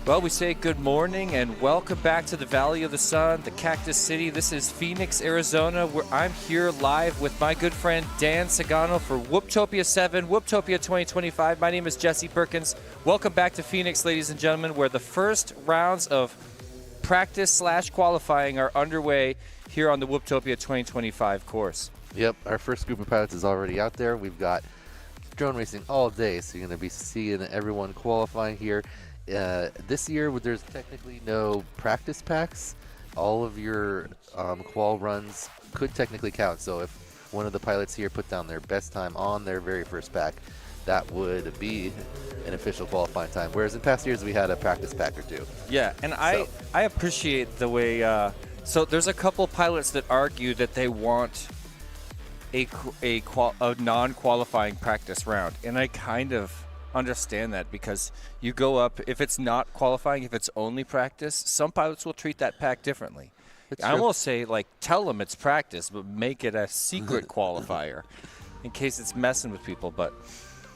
Well, we say good morning and welcome back to the Valley of the Sun, the Cactus City. This is Phoenix, Arizona, where I'm here live with my good friend Dan Sagano for Whooptopia 7, Whooptopia 2025. My name is Jesse Perkins. Welcome back to Phoenix, ladies and gentlemen, where the first rounds of practice/qualifying are underway here on the Whooptopia 2025 course. Yep, our first group of pilots is already out there. We've got drone racing all day, so you're going to be seeing everyone qualifying here. This year, there's technically no practice packs. All of your qual runs could technically count. So if one of the pilots here put down their best time on their very first pack, that would be an official qualifying time. Whereas in past years, we had a practice pack or two. Yeah, and I appreciate the way. So there's a couple pilots that argue that they want a non-qualifying practice round, and I kind of understand that because you go up, if it's not qualifying, if it's only practice, some pilots will treat that pack differently. I almost say, like, tell them it's practice, but make it a secret qualifier in case it's messing with people. But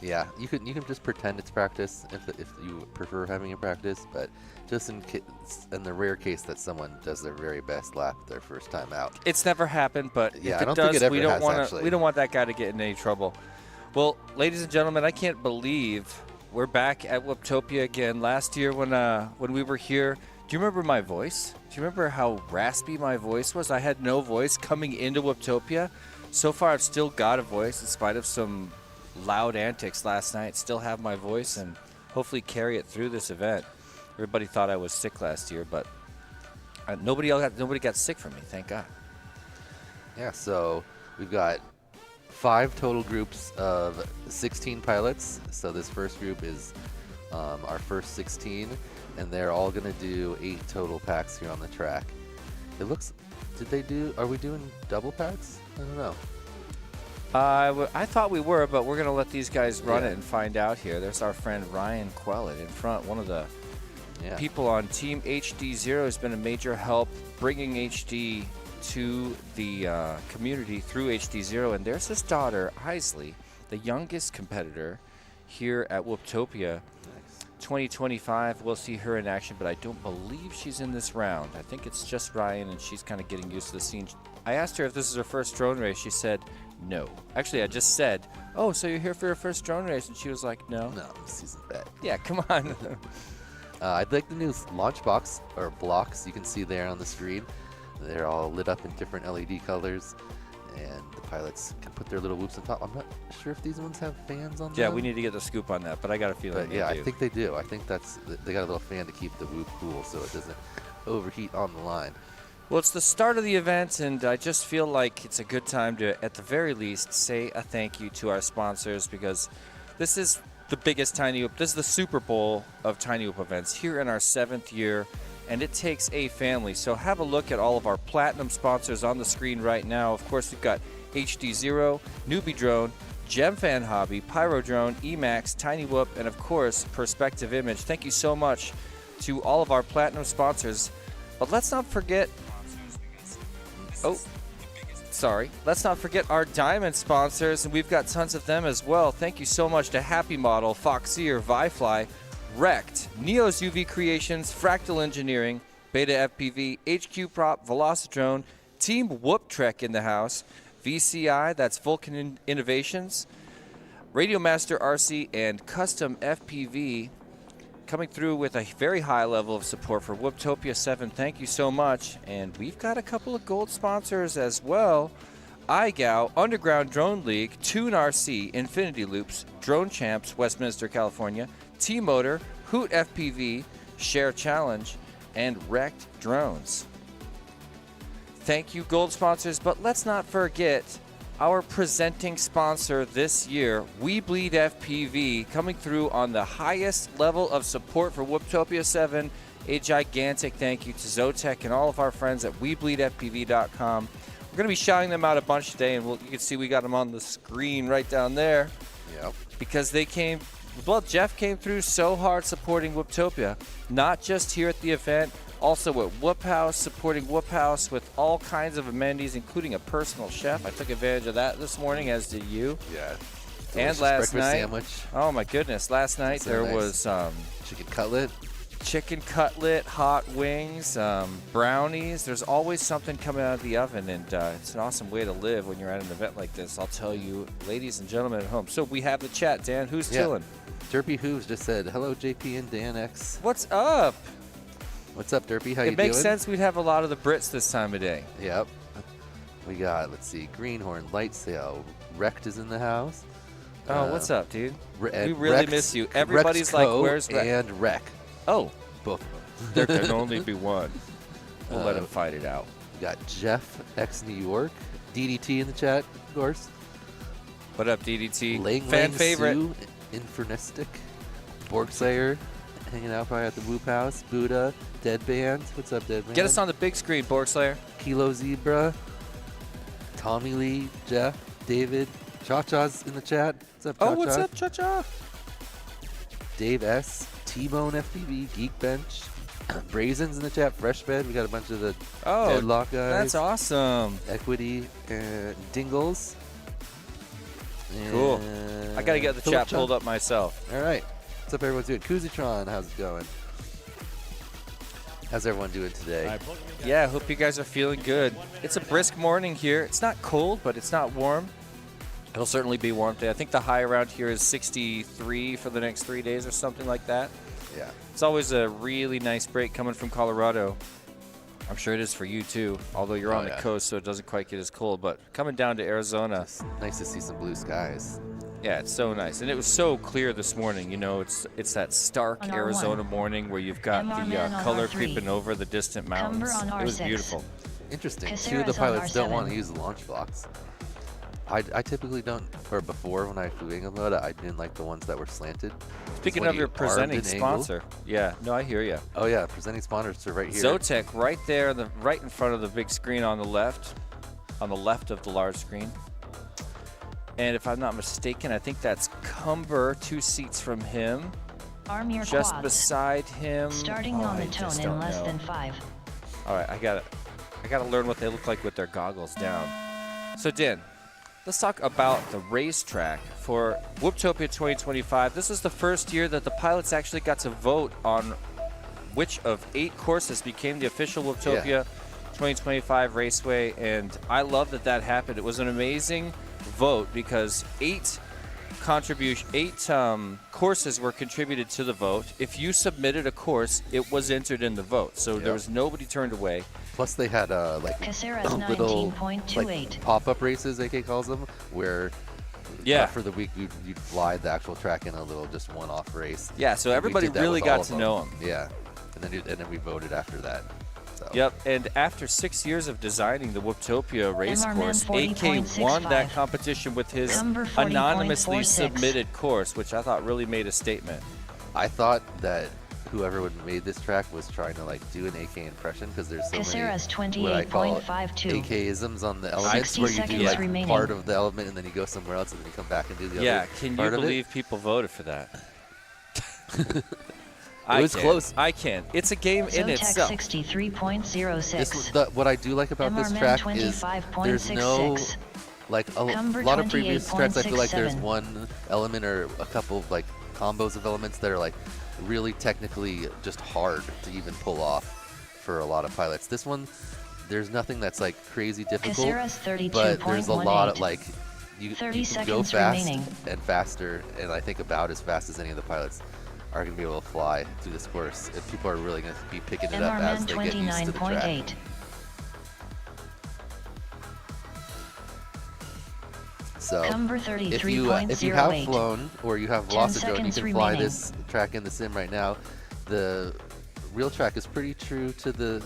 yeah, you can just pretend it's practice if you prefer having a practice, but just in the rare case that someone does their very best lap their first time out. It's never happened, but yeah, if I it don't does, think it ever we don't has, want we don't want that guy to get in any trouble. Well, ladies and gentlemen, I can't believe we're back at Whooptopia again. Last year when we were here, do you remember my voice? Do you remember how raspy my voice was? I had no voice coming into Whooptopia. So far, I've still got a voice in spite of some loud antics last night. Still have my voice and hopefully carry it through this event. Everybody thought I was sick last year, but nobody got sick from me, thank God. Yeah, so we've got 5 total groups of 16 pilots. So this first group is our first 16, and they're all going to do 8 total packs here on the track. It looks, are we doing double packs? I don't know. I thought we were, but we're going to let these guys run it and find out here. There's our friend Ryan Quellet in front, one of the people on Team HD0 has been a major help bringing HD to the community through HD0. And there's his daughter, Isley, the youngest competitor here at Whooptopia 2025. We'll see her in action, but I don't believe she's in this round. I think it's just Ryan, and she's kind of getting used to the scene. I asked her if this is her first drone race. She said no. Actually, I just said, oh, so you're here for your first drone race? And she was like, no. No, this isn't bad. Yeah, come on. I'd like the new launch box or blocks you can see there on the screen. They're all lit up in different LED colors, and the pilots can put their little whoops on top. I'm not sure if these ones have fans on them. Yeah, we need to get the scoop on that, but I got a feeling they do. I think they do. I think they got a little fan to keep the whoop cool so it doesn't overheat on the line. Well, it's the start of the event, and I just feel like it's a good time to, at the very least, say a thank you to our sponsors, because this is the biggest Tiny Whoop. This is the Super Bowl of Tiny Whoop events here in our 7th year, and it takes a family. So have a look at all of our platinum sponsors on the screen right now. Of course, we've got HD0, Newbie Drone, GemFan Hobby, Pyro Drone, Emax, Tiny Whoop, and of course, Perspective Image. Thank you so much to all of our platinum sponsors. But let's not forget... Let's not forget our diamond sponsors, and we've got tons of them as well. Thank you so much to Happy Model, Foxeer, Vifly, Rect, Neo's UV Creations, Fractal Engineering, Beta FPV, HQ Prop, Velocidrone, Team Whoop Trek in the house, VCI, that's Vulcan Innovations, Radio Master RC, and Custom FPV, coming through with a very high level of support for Whooptopia 7. Thank you so much. And we've got a couple of gold sponsors as well. iGow, Underground Drone League, Tune RC, Infinity Loops, Drone Champs, Westminster, California, T-Motor, Hoot FPV, Share Challenge, and Wrecked Drones. Thank you, gold sponsors, but let's not forget our presenting sponsor this year, We Bleed FPV, coming through on the highest level of support for Whooptopia 7. A gigantic thank you to Zotac and all of our friends at WeBleedFPV.com. We're going to be shouting them out a bunch today, and you can see we got them on the screen right down there. Yep. Because they came, well, Jeff came through so hard supporting Whooptopia, not just here at the event, also at Whoop House, supporting Whoop House with all kinds of amenities, including a personal chef. I took advantage of that this morning, as did you. Yeah. And last night, sandwich. oh my goodness, last night there nice. was chicken cutlet. chicken cutlet, hot wings, brownies. There's always something coming out of the oven, and it's an awesome way to live when you're at an event like this. I'll tell you, ladies and gentlemen at home. So we have the chat, Dan. Who's chilling? Derpy Hooves just said, hello, JP and Dan X. What's up? What's up, Derpy? How you doing? It makes sense we'd have a lot of the Brits this time of day. Yep. We got, let's see, Greenhorn, Light Sail, Wrecked is in the house. Oh, what's up, dude? We really Rex, miss you. Everybody's Rex like, Co where's Rex? and Wreck. Oh, Both of them. there can only be one. We'll let him fight it out. We got Jeff, X New York, DDT in the chat, of course. What up, DDT? Lang Fan Lang favorite. Sue, Infernistic, Borgslayer, hanging out probably at the Whoop House, Buddha, Dead Band. What's up, Dead Band? Get us on the big screen, Borgslayer. Kilo Zebra, Tommy Lee, Jeff, David, Cha-Cha's in the chat. What's up, Cha-Cha? Oh, what's up, Cha-Cha? Dave S, T-Bone FPV, Geekbench, Brazen's in the chat, Fresh Bed. We got a bunch of the Deadlock guys. That's awesome. Equity and Dingles. Cool. And I got to get the Philip chat Chung. pulled up myself. All right. What's up, everyone's doing? Kuzitron, how's it going? How's everyone doing today? Yeah, hope you guys are feeling good. It's a brisk morning here. It's not cold, but it's not warm. It'll certainly be warm today. I think the high around here is 63 for the next 3 days or something like that. Yeah. It's always a really nice break coming from Colorado. I'm sure it is for you too, although you're on the coast, so it doesn't quite get as cold. But coming down to Arizona, It's nice to see some blue skies. yeah, it's so nice. And it was so clear this morning. You know, it's that stark On R1. Arizona morning where you've got MR the Man on color R3. creeping over the distant mountains. Cumber on It was R6. beautiful. Interesting. Two of Caceres the on pilots don't R7. want to use the launch blocks. I typically don't, or before when I flew Angle mode, I didn't like the ones that were slanted. Speaking when of you your armed presenting an angle. sponsor, yeah, no, I hear you. Oh yeah, presenting sponsors are right here. Zotac right there, right in front of the big screen on the left of the large screen. And if I'm not mistaken, I think that's Cumber, 2 seats from him. Arm your Just quads. beside him. Starting Oh, on I the just tone in don't less know. than 5. All right, I gotta learn what they look like with their goggles down. So, Dan, let's talk about the racetrack for Whooptopia 2025. This is the first year that the pilots actually got to vote on which of 8 courses became the official Whooptopia 2025 raceway, and I love that that happened. It was an amazing vote because 8 courses were contributed to the vote. If you submitted a course, it was entered in the vote, so there was nobody turned away. Plus they had like Caceres little 19.28. like, pop-up races, AK calls them, where for the week you'd fly the actual track in a little just one-off race. Yeah, so And we everybody did that really with got all of to them. know him. Yeah, and then we voted after that. So. Yep, and after 6 years of designing the Whooptopia race MR course, Man AK won 40.65. that competition with his Cumber anonymously 40.46. submitted course, which I thought really made a statement. I thought that whoever would made this track was trying to like do an AK impression because there's so Caceres many what I call 28.52. AK-isms on the elements 60 where you do seconds like remaining. part of the element and then you go somewhere else and then you come back and do the Yeah, other can you part of it. believe people voted for that? It was close. I can. It's a game in Zotac itself. 63.06. What I do like about this MR track Man is there's no 25.66. like a Cumber lot of previous tracks. I feel like there's 28.67. one element or a couple of like combos of elements that are like really technically just hard to even pull off for a lot of pilots. This one, there's nothing that's like crazy difficult, Caceres but there's a lot of 32.18. like you 30 can go seconds fast remaining. and faster, and I think about as fast as any of the pilots are going to be able to fly through this course. If people are really going to be picking it up MR as Man they get used to the track. 29.8. So Cumber if you have 33.08. flown or you have 10 lost a drone, you seconds can fly remaining. this track in the sim right now. The real track is pretty true to the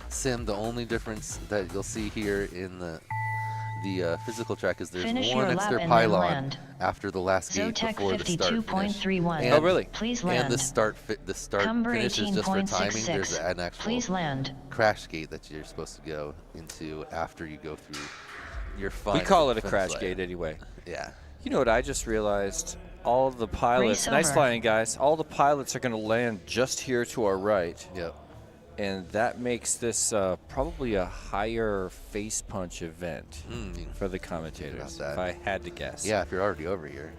sim. The only difference that you'll see here in the physical track is there's Finish one your lap extra and then pylon land. after the last gate Zotac before the start finish. 52.31. And- Oh, really? Please And land. the start Cumber finish is just for timing. 18.66. There's an actual Please land. crash gate that you're supposed to go into after you go through your final We call it a finish crash line. gate anyway. Yeah. You know what I just realized? All of the pilots, Race nice over. flying guys, all the pilots are going to land just here to our right. Yep. And that makes this probably a higher face punch event for the commentators, that. if I had to guess. Yeah, if you're already over here.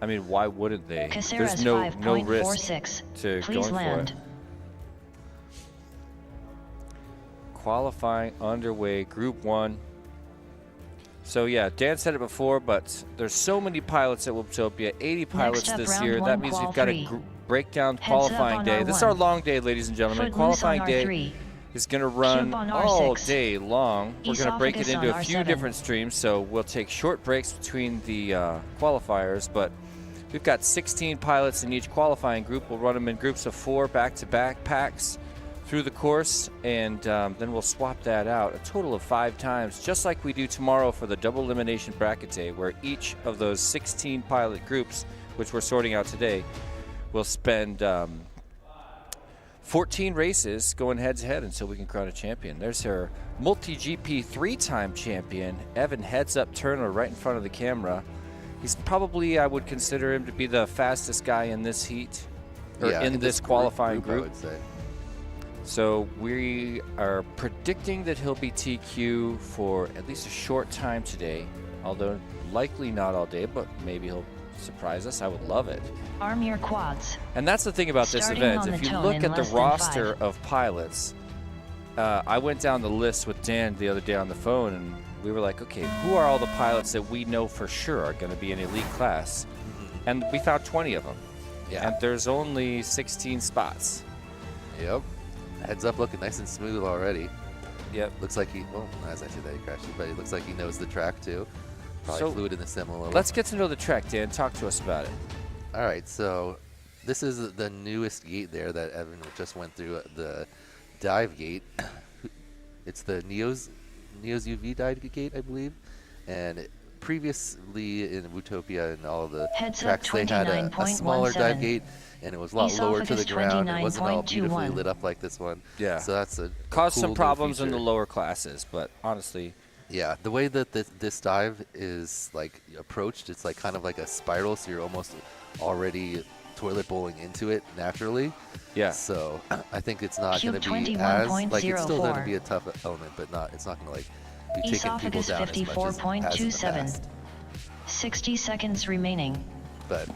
I mean, why wouldn't they? Caceres There's no risk 5.46. to Please going land. for it. qualifying underway, Group 1. So yeah, Dan said it before, but there's so many pilots at Whooptopia, 80 pilots up, this round year. one, That means we've qual got three. a breakdown Heads up qualifying on day. This is our R1. long day, ladies and gentlemen. Footloose on Qualifying day R3. is going to run on all R6. day long. We're going to break it Esophagus into on a few R7. different streams, so we'll take short breaks between the qualifiers, but we've got 16 pilots in each qualifying group. We'll run them in groups of 4 back-to-back packs through the course, and then we'll swap that out a total of 5 times, just like we do tomorrow for the double elimination bracket day, where each of those 16 pilot groups, which we're sorting out today, will spend 14 races going head-to-head until we can crown a champion. There's her multi-GP 3-time champion, Evan Heads Up Turner, right in front of the camera. He's probably, I would consider him to be the fastest guy in this heat, or in this qualifying group. I would say. So we are predicting that he'll be TQ for at least a short time today, although likely not all day, but maybe he'll surprise us. I would love it. Arm your quads. And that's the thing about this Starting event. on If the you tone look in at the less than roster 5. of pilots, I went down the list with Dan the other day on the phone, and we were like, okay, who are all the pilots that we know for sure are going to be in elite class? And we found 20 of them. Yeah. And there's only 16 spots. Yep. Heads up looking nice and smooth already. Yep. Looks like he, well, as I said that he crashed it, but it looks like he knows the track too. Probably So, flew it in the sim a little. Let's get to know the track, Dan. Talk to us about it. All right, so this is the newest gate there that Evan just went through, the dive gate. It's the Neo's UV dive gate, I believe. And previously in Whooptopia and all of the Heads up, tracks, they had a smaller dive 29.17. gate, and it was a lot lower to the Esophagus ground. It wasn't all beautifully 29.21. lit up like this one. Yeah. So that's a Caused cool some new problems in the feature. lower classes, but honestly, Yeah, the way that this dive is like approached, it's like kind of like a spiral, so you're almost already toilet bowling into it naturally. yeah. So I think it's not going Cube to be as like it's still going to 21.04. be a tough element, but it's not going to like be taking people Esophagus down as much as it has in the 54.27. past. 60 seconds remaining. But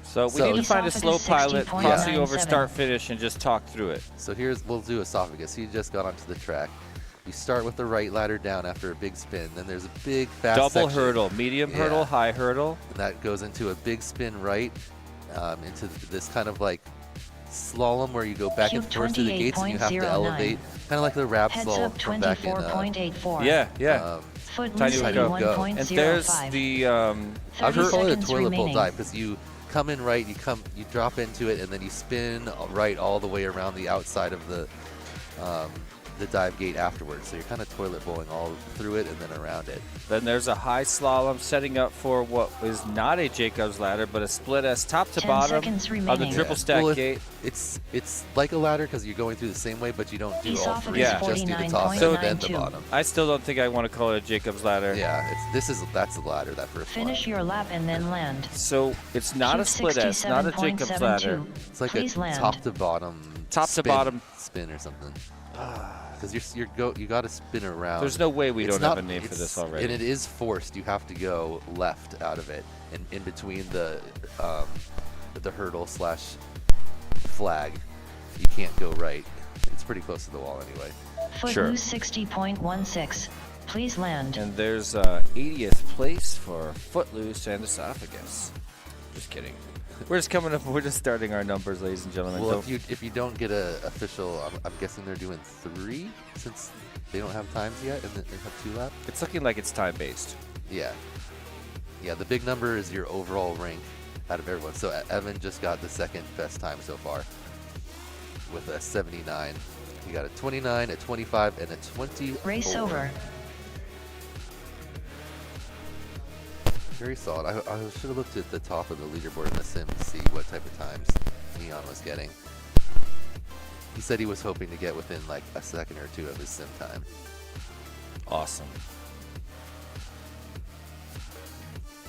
So we So- need to find a slow Esophagus pilot, crossing over 60.97. start finish, and just talk through it. so we'll do esophagus. He just got onto the track. You start with the right ladder down after a big spin. Then there's a big fast Double section, hurdle, medium hurdle, Yeah. high hurdle. and that goes into a big spin right into this kind of like slalom where you go back and Cube forth through the gates and you have to 28.09. elevate, kind of like the rap Heads slalom up, from back in 24.84. Yeah, yeah. Footloose Tiny Go. 81.05. And there's the I was 30 gonna call it a seconds toilet bowl remaining. dive because you come in right, you drop into it, and then you spin right all the way around the outside of the dive gate afterwards. So you're kind of toilet bowling all through it and then around it. Then there's a high slalom setting up for what is not a Jacob's ladder, but a split S top to 10 bottom seconds on the remaining. triple stack Well, gate. It's like a ladder because you're going through the same way, but you don't do all three. Yeah. You just do the top So and then the 49.92. bottom. I still don't think I want to call it a Jacob's ladder. Yeah, that's the ladder, that first Finish one. your lap and then land. So it's not a Cube split S, not a Jacob's ladder. 67.72. It's like Please a land. top to bottom. Top to spin- bottom. spin or something. Because you got to spin around. There's no way we It's don't not- have a name for it's- this already. And it is forced. You have to go left out of it, and in between the hurdle / flag, you can't go right. It's pretty close to the wall anyway. Footloose 60.16. Please land. And there's 80th place for Footloose and Esophagus. Just kidding. We're just coming up. We're just starting our numbers, ladies and gentlemen. Well, Don't- if you don't get a official, I'm guessing they're doing 3 since they don't have times yet, and they have 2 left. it's looking like it's time based. Yeah. Yeah, the big number is your overall rank out of everyone. So Evan just got the second best time so far with a 79. He got a 29, a 25, and a 20. Race over. Very solid. I should have looked at the top of the leaderboard in the sim to see what type of times Neon was getting. He said he was hoping to get within like a second or 2 of his sim time. Awesome.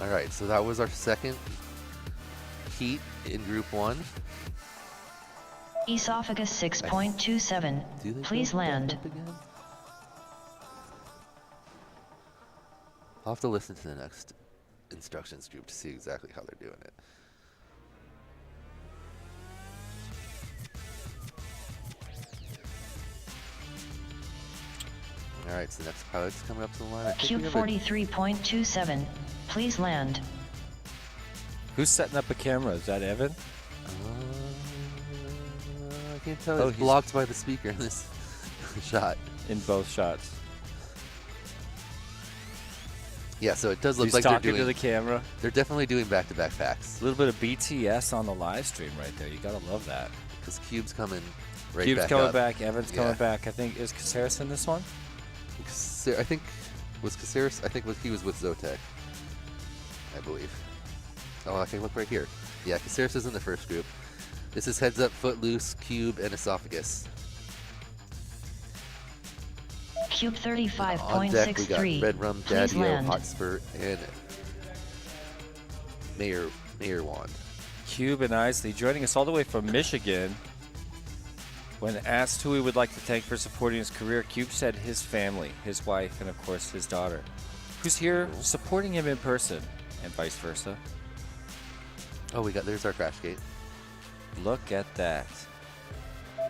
All right, so that was our second heat in Group 1. Esophagus 6.27. Do they Please go land. up again? I'll have to listen to the next instructions group to see exactly how they're doing it. All right, so the next pilot's coming up to the line. I think Cube we have a- 43.27. Please land. Who's setting up a camera? Is that Evan? I can't tell. Oh, It's he's- blocked by the speaker in this shot. In both shots. Yeah, so it does look He's like they're talking doing. to the camera. They're definitely doing back-to-back packs A little bit of BTS on the live stream right there. You gotta love that. because Cube's coming right Cube's back coming up. back. Evan's coming Yeah. back. I think is Caceres in this one. I think was Caceres. I think he was with Zotek. I believe. Oh, okay. Look right here. Yeah, Caceres is in the first group. This is Heads Up, Footloose, Cube, and Esophagus. Cube On deck, we got 35.63. Red Rum, Please Daddio, land. Hotspur, and Mayor Wand. Cube and Isley joining us all the way from Michigan. When asked who he would like to thank for supporting his career, Cube said his family, his wife, and of course his daughter, who's here supporting him in person, and vice versa. Oh, there's our crash gate. Look at that.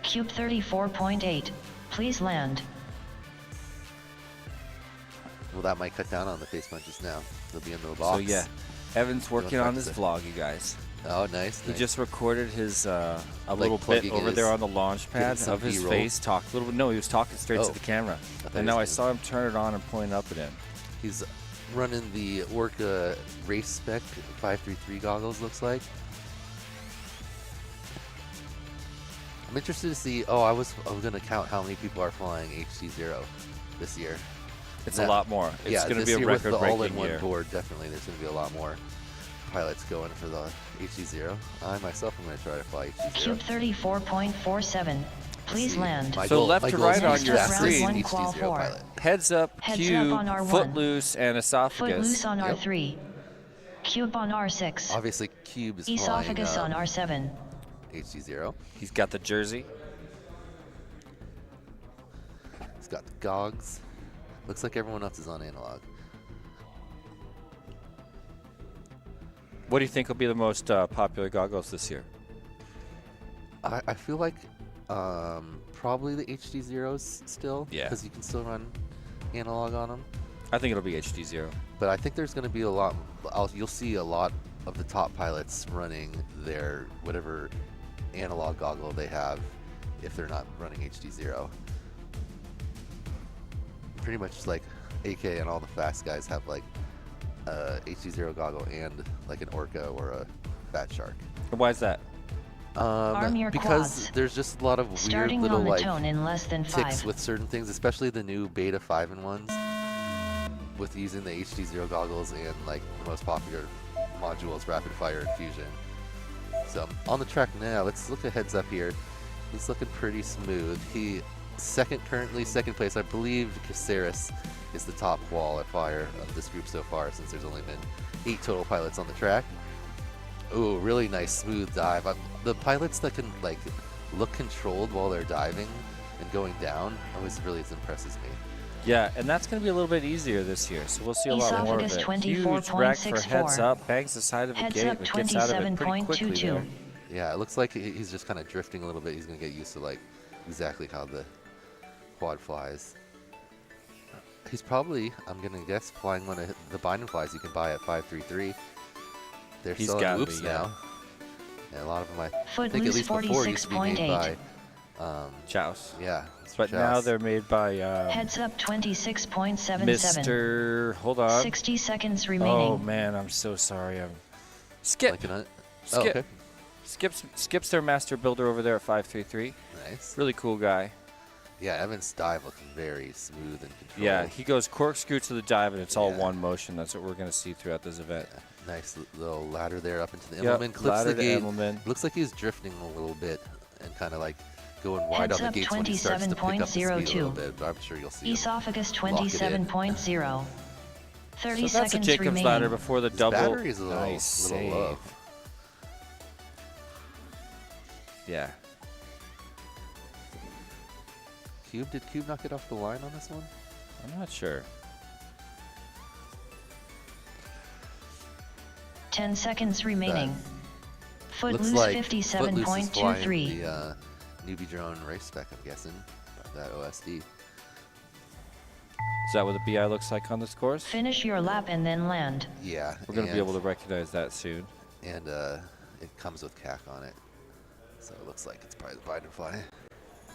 Cube 34.8. Please land. Well, that might cut down on the face punches now. They'll be in the box. So yeah, Evan's working on practice this it. vlog, you guys. Oh, nice. He nice. just recorded his a little bit plugging over his- there on the launch getting pad some of his B-roll. face. Talk a little bit. No, he was talking straight Oh. to the camera. thought And he now I was saw him turn it on and point up at him. He's running the Orca race spec 533 goggles, looks like. I'm interested to see. Oh, I was going to count how many people are flying HC0 this year. It's That- a lot more. It's yeah, going to this be a year with the record-breaking all-in-one year. board, definitely there's going to be a lot more pilots going for the HC0. I myself am going to try to fly HC0. Cube 34.47. Please land. So left to right on your screen. An Qual HC0 four. pilot. Heads up, Heads up Cube, on R1. Footloose, and Esophagus. Footloose on Yep. R3. Cube on R6. Obviously, Cube is Esophagus flying on R7. HC0. He's got the jersey. He's got the gogs. Looks like everyone else is on analog. What do you think will be the most popular goggles this year? I feel like probably the HD0s still. Yeah. Because you can still run analog on them. I think it'll be HD0. But I think there's going to be a lot. You'll see a lot of the top pilots running their whatever analog goggle they have if they're not running HD0. Pretty much like AK and all the fast guys have like a HD0 goggle and like an Orca or a Fat Shark. And why is that? Arm your Because quads. there's just a lot of weird Starting little on the like tone in less than ticks 5. with certain things, especially the new beta 5-in-1s with using the HD0 goggles and like the most popular module is rapid fire infusion. So on the track now, let's look at Heads Up here. He's looking pretty smooth. He currently second place. I believe Caceres is the top qualifier of this group so far, since there's only been 8 total pilots on the track. Ooh, really nice smooth dive. The pilots that can like look controlled while they're diving and going down always really impresses me. Yeah, and that's going to be a little bit easier this year, so we'll see a lot more of it. Esophagus Huge wreck for 24.64. Heads Up, bangs the side of the Heads gate, up but gets out of it pretty quickly 27.22. there. Yeah, it looks like he's just kind of drifting a little bit. He's going to get used to like exactly how the quad flies. He's probably, I'm going to guess, flying one of the binding flies you can buy at 533. They're He's selling gotta Whoops be, yeah. now. And a lot of them, I think at Footloose least before, used to be made 46.8. by, Chows. yeah. Mr. But now Chows. they're made by Heads up 26.77. Mr. Hold on. 60 seconds remaining. Oh man, I'm so sorry. Skip. Like oh, Skip. okay. Skips their master builder over there at 533. Nice. Really cool guy. Yeah, Evan's dive looks very smooth and controlled. Yeah, he goes corkscrew to the dive, and it's all Yeah. one motion. That's what we're going to see throughout this event. Nice little ladder there up into the Yep, Immelman. Clips ladder the to gate. Immelman. Looks like he's drifting a little bit and kind of like going wide Heads on the up gates when he starts to pick up the speed a little 27.02. bit, but I'm sure you'll see him. Esophagus Lock it in. 27.0. 30 So that's a seconds Jacob's remaining. ladder before the His double. battery is a little, Nice little save. low. Yeah. Did Cube not get off the line on this one? I'm not sure. 10 seconds remaining. Looks Footloose like Footloose is flying 57.23. the newbie drone race spec, I'm guessing, that OSD. Is that what the BI looks like on this course? Finish your lap and then land. Yeah. We're going to be able to recognize that soon. And it comes with CAC on it. So it looks like it's probably the bind and fly.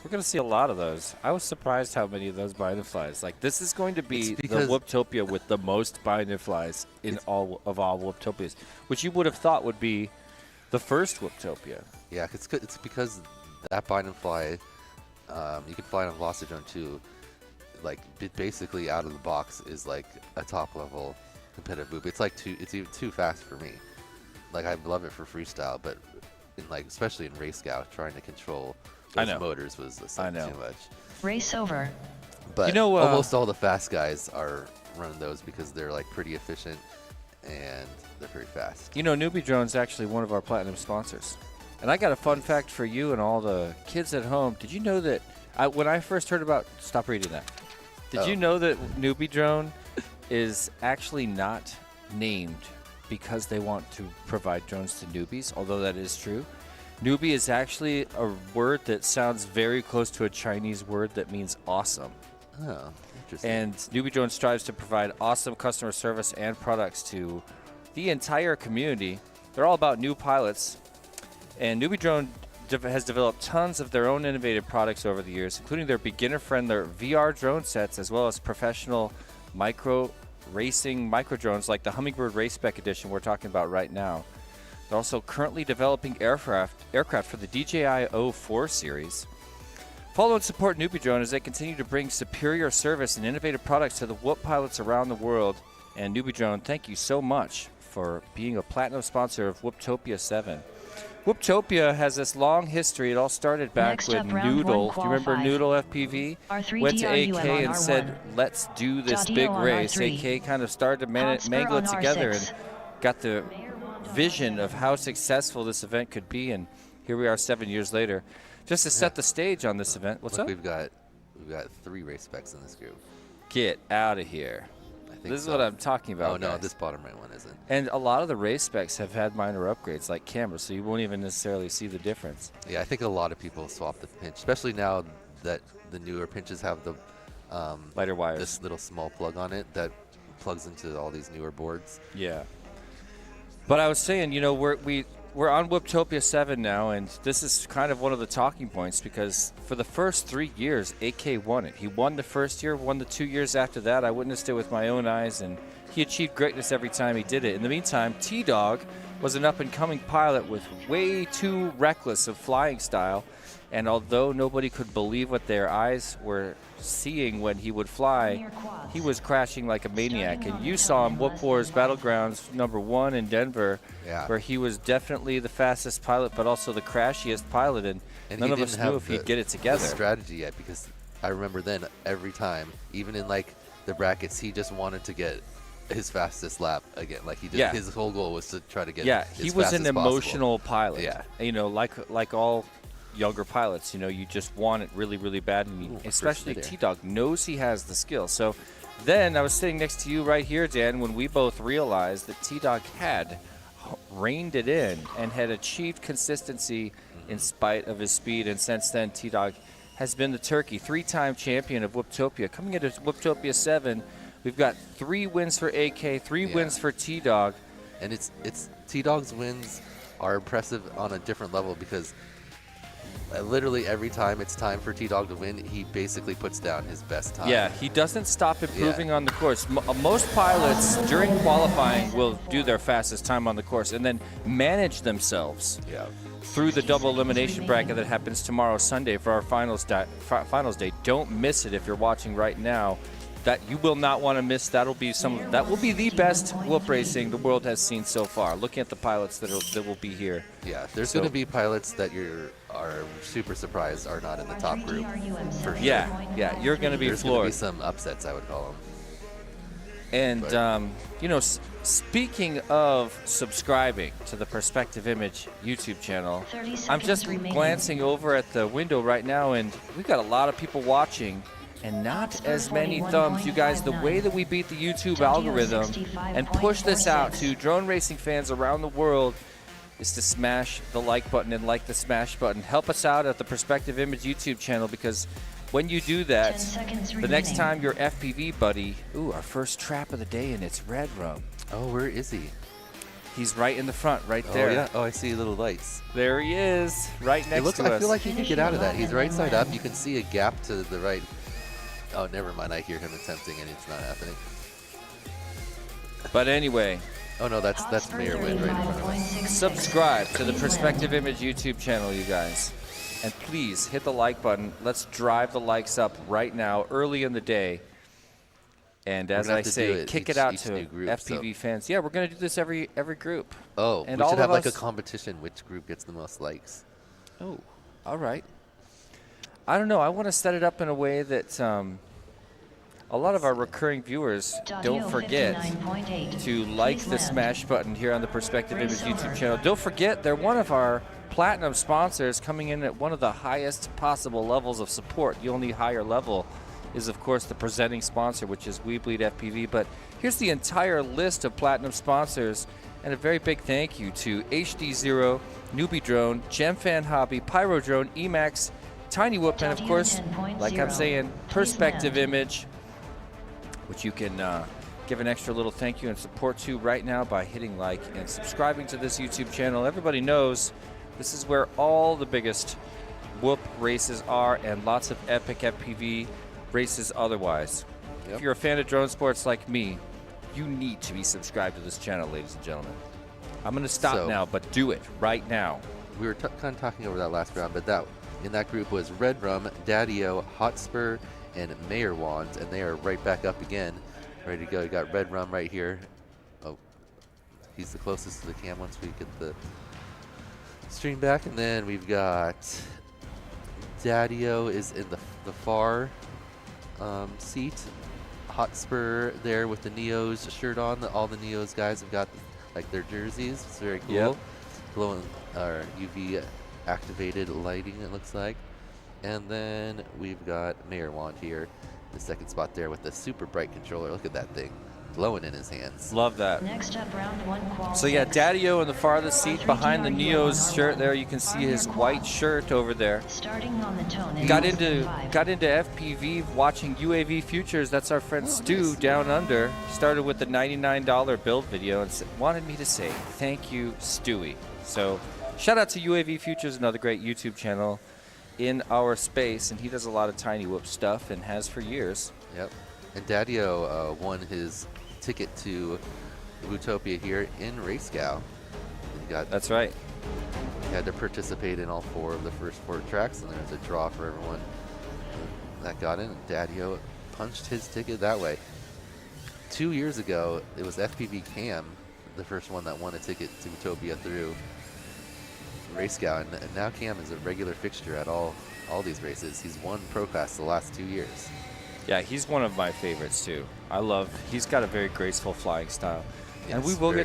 We're going to see a lot of those. I was surprised how many of those bind and flies. Like, this is going to be the Whooptopia with the most bind and flies in all Whooptopias, which you would have thought would be the first Whooptopia. Yeah, it's because that bind and fly, you can fly on Velocitron too. Like, it basically out of the box is like a top level competitive Whoop. It's like it's even too fast for me. Like, I love it for freestyle, but in like especially in race scout, trying to control those motors was just like too much. Race over. But almost all the fast guys are running those because they're like pretty efficient and they're pretty fast. You know, Newbie Drone's actually one of our platinum sponsors. And I got a fun fact for you and all the kids at home. Did you know that when I first heard about... Stop reading that. Did you know that Newbie Drone is actually not named because they want to provide drones to newbies, although that is true? Newbie is actually a word that sounds very close to a Chinese word that means awesome. Oh, interesting. And Newbie Drone strives to provide awesome customer service and products to the entire community. They're all about new pilots. And Newbie Drone has developed tons of their own innovative products over the years, including their beginner-friendly VR drone sets, as well as professional racing micro drones like the Hummingbird Race Spec Edition we're talking about right now. They're also currently developing aircraft for the DJI O4 series. Follow and support Newbie Drone as they continue to bring superior service and innovative products to the Whoop pilots around the world. And Newbie Drone, thank you so much for being a platinum sponsor of Whooptopia 7. Whooptopia has this long history. It all started back with Noodle. Do you remember Noodle FPV? Went to AK and said, let's do this big race. AK kind of started to mangle it together and got the vision of how successful this event could be. And here we are 7 years later. Just to set the stage on this event. What's up? We've got 3 race specs in this group. Get out of here. This is what I'm talking about. Oh, no, guys. this bottom right one isn't. And a lot of the race specs have had minor upgrades, like cameras, so you won't even necessarily see the difference. Yeah, I think a lot of people swap the pinch, especially now that the newer pinches have the lighter wires. This little small plug on it that plugs into all these newer boards. Yeah. But I was saying, you know, we're on Whooptopia 7 now, and this is kind of one of the talking points because for the first 3 years, AK won it. He won the first year, won the 2 years after that. I witnessed it with my own eyes, and he achieved greatness every time he did it. In the meantime, T-Dog was an up-and-coming pilot with way too reckless of flying style, and although nobody could believe what their eyes were seeing when he would fly, he was crashing like a maniac. And you saw him Whoop Wars Battlegrounds #1 in Denver, where he was definitely the fastest pilot, but also the crashiest pilot, and none of us knew if he'd get it together. Strategy yet, because I remember then every time, even in like the brackets, he just wanted to get his fastest lap again. Like he did, his whole goal was to try to get. Yeah, as he fast was an as emotional possible. pilot. Yeah, you know, like all younger pilots, you know, you just want it really, really bad, and especially T-Dog knows he has the skill. So then I was sitting next to you right here, Dan, when we both realized that T-Dog had reined it in and had achieved consistency in spite of his speed. And since then, T-Dog has been the turkey, 3-time champion of Whooptopia. Coming into Whooptopia 7, we've got 3 wins for AK, 3 wins for T-Dog. And it's T-Dog's wins are impressive on a different level because literally every time it's time for T-Dog to win, he basically puts down his best time. Yeah, he doesn't stop improving on the course. Most pilots during qualifying will do their fastest time on the course and then manage themselves through the double elimination bracket that happens tomorrow, Sunday, for our finals day. Don't miss it if you're watching right now. That you will not want to miss. That will be the best whoop racing the world has seen so far. Looking at the pilots that will be here. Yeah, there's going to be pilots that are super surprised are not in the top group. For sure. Yeah, you're going to be floored. There's going to be some upsets, I would call them. And you know, speaking of subscribing to the Perspective Image YouTube channel, I'm just glancing over at the window right now, and we've got a lot of people watching. And not as many thumbs. You guys, the way that we beat the YouTube algorithm and push this out to drone racing fans around the world is to smash the like button and like the smash button. Help us out at the Perspective Image YouTube channel because When you do 10 that, seconds the next remaining. time your FPV buddy, ooh, our first trap of the day, and it's red rum. Oh, where is he? He's right in the front, right there. Oh, yeah. Oh, I see little lights. There he is, right next It looks. to us. I feel like he can Finish get your out of that. lap He's and right then side up. land. You can see a gap to the right. Oh, never mind. I hear him attempting, and it's not happening. But anyway, Oh no, that's Hotspur Mayor Wind right in front of us. 35.66. subscribe to the Please Perspective land. Image YouTube channel, you guys. And please hit the like button. Let's drive the likes up right now, early in the day. And We're as gonna I have to do say, it kick each- it out each to new group, FPV fans. Yeah, we're going to do this every group. Oh, And we all should of have like a us- competition. Which group gets the most likes? Oh, all right. I don't know. I want to set it up in a way that a lot of our recurring viewers don't forget 59.8. to like Please the land. smash button here on the Perspective Image Race YouTube over. channel. Don't forget, they're one of our platinum sponsors, coming in at one of the highest possible levels of support. The only higher level is, of course, the presenting sponsor, which is We Bleed FPV. But here's the entire list of platinum sponsors, and a very big thank you to HD0, Newbie Drone, GemFan Hobby, Pyro Drone, Emax, Tiny Whoop, and of course, like I'm saying, Perspective Image, which you can give an extra little thank you and support to right now by hitting like and subscribing to this YouTube channel. Everybody knows this is where all the biggest whoop races are, and lots of epic FPV races otherwise. Yep. If you're a fan of drone sports like me, you need to be subscribed to this channel, ladies and gentlemen. I'm going to stop So- now, but do it right now. We were kind of talking over that last round, but that in that group was Red Rum, Daddy-O, Hotspur, and Mayor Wands, and they are right back up again, ready to go. You got Red Rum right here. Oh, he's the closest to the cam once we get the stream back, and then we've got Daddy-O is in the far seat. Hotspur there with the Neos shirt on. All the Neos guys have got like their jerseys. It's very cool. Yep. Glowing UV activated lighting, it looks like. And then we've got Mayor Wand here, the second spot there with the super bright controller. Look at that thing glowing in his hands. Love that. Next up, round one, qual So yeah, 6. Daddy-O in the farthest seat 3 behind the TRU Neo's on shirt R1. there. You can see Arm his your white qual. shirt over there. Starting on the tone. in Got less into than 5. got into FPV watching UAV Futures. That's our friend Oh, Stu nice. down under. Started with the $99 build video and wanted me to say thank you, Stewie. So shout out to UAV Futures, another great YouTube channel in our space, and he does a lot of Tiny Whoop stuff and has for years. Yep. And Daddy-O won his ticket to Whooptopia here in Racecow. That's right. He had to participate in all 4 of the first 4 tracks, and there's a draw for everyone that got in. And Daddy-O punched his ticket that way. 2 years ago, it was FPV Cam, the first one that won a ticket to Whooptopia through Racecow, and now Cam is a regular fixture at all these races. He's won Pro Class the last 2 years. Yeah, he's one of my favorites too. He's got a very graceful flying style. And Yes, we will very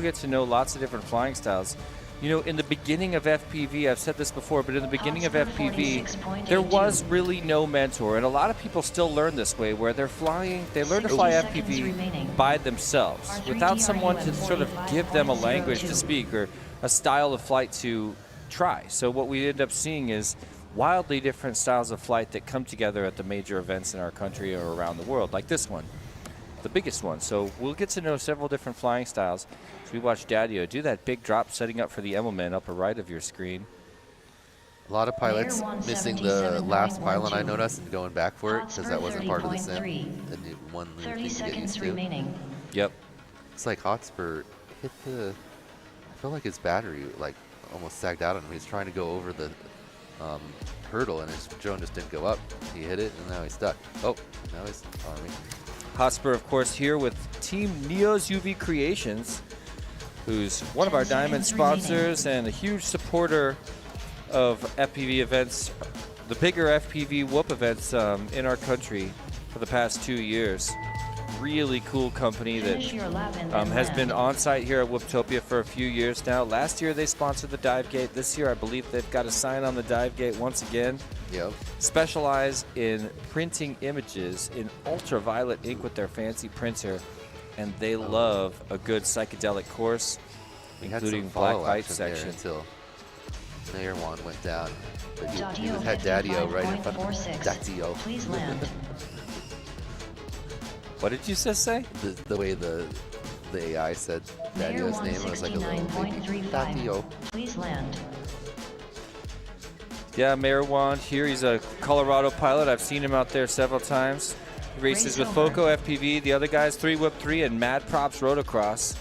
get to know lots of different flying styles. You know, in the beginning of FPV, I've said this before, but in the beginning of Hotspur FPV, 46.82. there was really no mentor, and a lot of people still learn this way, where they learn to 60 fly seconds FPV remaining. by themselves, R3 without someone to TRU sort of give them a language to 45.02. speak or a style of flight to try. So what we end up seeing is wildly different styles of flight that come together at the major events in our country or around the world, like this one, the biggest one. So we'll get to know several different flying styles as we watch Daddy-O do that big drop, setting up for the Emmelman upper right of your screen. A lot of pilots Mayor missing the last pylon, I 177.12. noticed, and going back for it because that wasn't part of the sim. 30.3. And it one new 30 thing to get used seconds to. remaining. Yep. It's like Hotspur hit the. I feel like his battery like almost sagged out on him. He's trying to go over the hurdle, and his drone just didn't go up. He hit it, and now he's stuck. Oh, now he's on me. Hotspur, of course, here with Team Neo's UV Creations, who's one of our 10 diamond seconds remaining. sponsors and a huge supporter of FPV events, the bigger FPV whoop events in our country for the past 2 years. Really cool company that Finish your lap and then has been land. on site here at Whooptopia for a few years now. Last year they sponsored the dive gate. This year I believe they've got a sign on the dive gate once again. Yep. Specialize in printing images in ultraviolet ink with their fancy printer, and they love a good psychedelic course, We had including some black follow light action there section. until Mayor Juan went down, but he Daddio had Daddio right in front of him. 55.46. Daddio. Please land. What did you just say? The way the AI said Mayor Daddio's name was like a little baby. 169.35. Daddio. Please land. Yeah, Mayor Wand here. He's a Colorado pilot. I've seen him out there several times. He races Race with over. Foco FPV. The other guys, 3 Whip 3 and Mad Props Rotocross.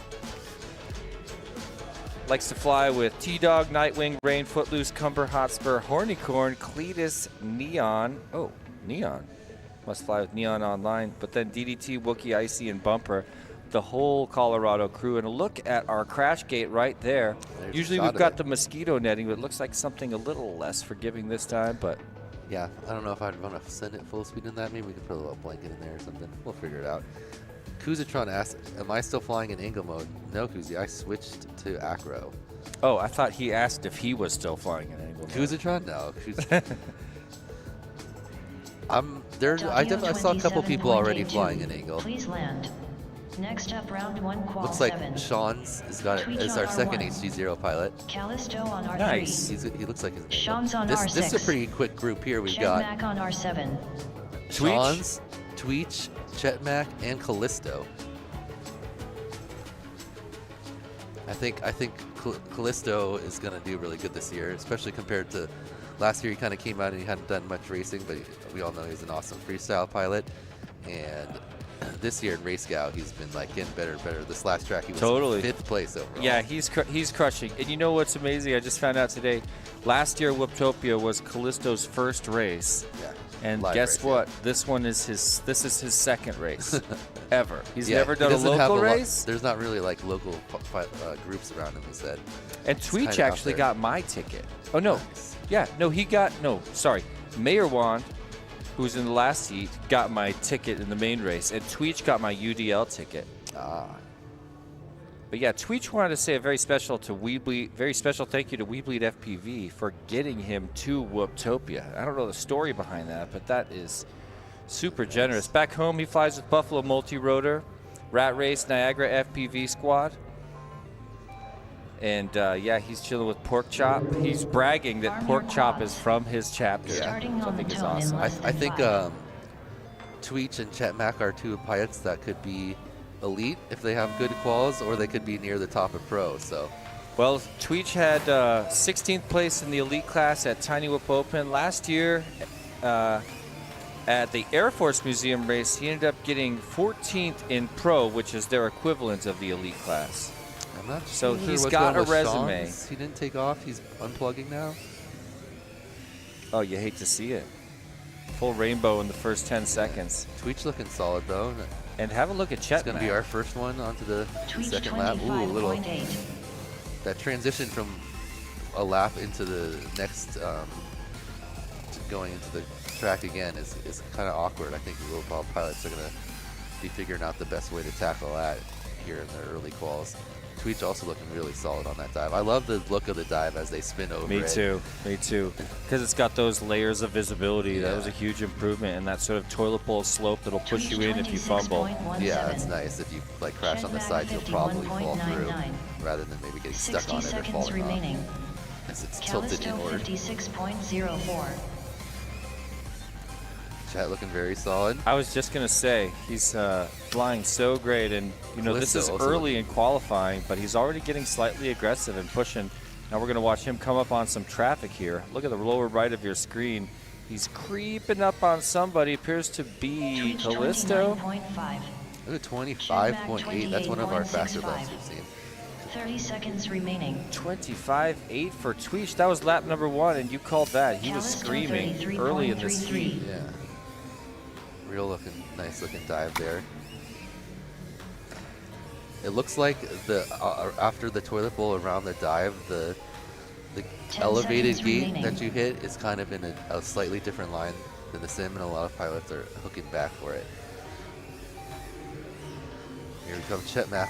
Likes to fly with T-Dog, Nightwing, Rain, Footloose, Cumber, Hotspur, Hornicorn, Cletus, Neon. Oh, Neon. Must fly with Neon Online. But then DDT, Wookie, Icy, and Bumper. The whole Colorado crew. And look at our crash gate right there. There's a Usually shot we've of got it. the mosquito netting, but it looks like something a little less forgiving this time. But Yeah, I don't know if I'd want to send it full speed in that. Maybe we could put a little blanket in there or something. We'll figure it out. Kuzatron asked, am I still flying in angle mode? No, Kuzi, I switched to acro. oh, I thought he asked if he was still flying an angle. Kuzatron? No. I definitely saw a couple people already flying in angle. Please land. Next up, round 1, qual Looks like 7. Sean's is our second HG0 pilot. Callisto on R3. Nice. He looks like his Sean's on this is a R6. pretty quick group here. We've got Mac on R7. Sean's, Tweech, Chetmac, and Callisto. I think Callisto is going to do really good this year, especially compared to last year. He kind of came out and he hadn't done much racing, but we all know he's an awesome freestyle pilot. And this year in Race Scout, he's been like getting better and better. This last track, he was Totally. 5th place overall. Yeah, he's crushing. And you know what's amazing? I just found out today. Last year, Whooptopia was Callisto's first race. Yeah. And Live guess race, what? This is his second race ever. He's Yeah, never he done a doesn't have local lot- race. There's not really like local groups around him, he said. And It's Tweech kinda out actually there. got my ticket. Oh no. Nice. Yeah, no, sorry. Mayor Wand, who's in the last heat, got my ticket in the main race, and Tweech got my UDL ticket. Ah. But yeah, Tweech wanted to say a very special thank you to Weebleed FPV for getting him to Whooptopia. I don't know the story behind that, but that is super generous. Back home, he flies with Buffalo Multi-Rotor, Rat Race, Niagara FPV Squad. And yeah, he's chilling with Pork Chop. He's bragging that Arm Pork your Chop quads. is from his chapter, Starting which I on think the is tone in awesome. less I than think 5. Tweech and Chetmac are two pilots that could be elite if they have good quals, or they could be near the top of pro. So Well, Tweech had 16th place in the elite class at Tiny Whoop Open. Last year at the Air Force Museum race, he ended up getting 14th in pro, which is their equivalent of the elite class. I'm not So sure he's what's got going a with resume. Sean's. He didn't take off. He's unplugging now. Oh, you hate to see it. Full rainbow in the first 10 seconds. Tweech looking solid though. And have a look at It's Chet. going to be our first one onto the Tweech second lap. Ooh, a little 25.8. that transition from a lap into the next to going into the track again is kind of awkward. I think the little pilots are going to be figuring out the best way to tackle that here in the early quals. Tweech also looking really solid on that dive. I love the look of the dive as they spin over Me it. too. Because it's got those layers of visibility. That Yeah. was a huge improvement, and that sort of toilet bowl slope that'll push you in if you fumble. 26.17. Yeah, it's nice. If you like crash on the Chetmac sides, you'll probably fall through 51.99. rather than maybe getting 60 stuck on it or seconds falling remaining. off. As it's tilted Callisto inward. 56.04. Chat looking very solid. I was just going to say, he's flying so great, and you know, this Callisto is also early in qualifying, but he's already getting slightly aggressive and pushing. Now we're going to watch him come up on some traffic here. Look at the lower right of your screen. He's creeping up on somebody, appears to be Tweech Callisto. 29.5. Look at 25.8. That's one of our faster laps 28.65. we've seen. 30 seconds remaining. 25.8 for Tweech. That was lap number 1, and you called that. He was Callisto screaming early in this 33.33. heat. Yeah. Real looking, nice looking dive there. It looks like the after the toilet bowl around the dive, the 10 elevated seconds gate remaining. that you hit is kind of in a slightly different line than the sim, and a lot of pilots are hooking back for it. Here we come, Chetmac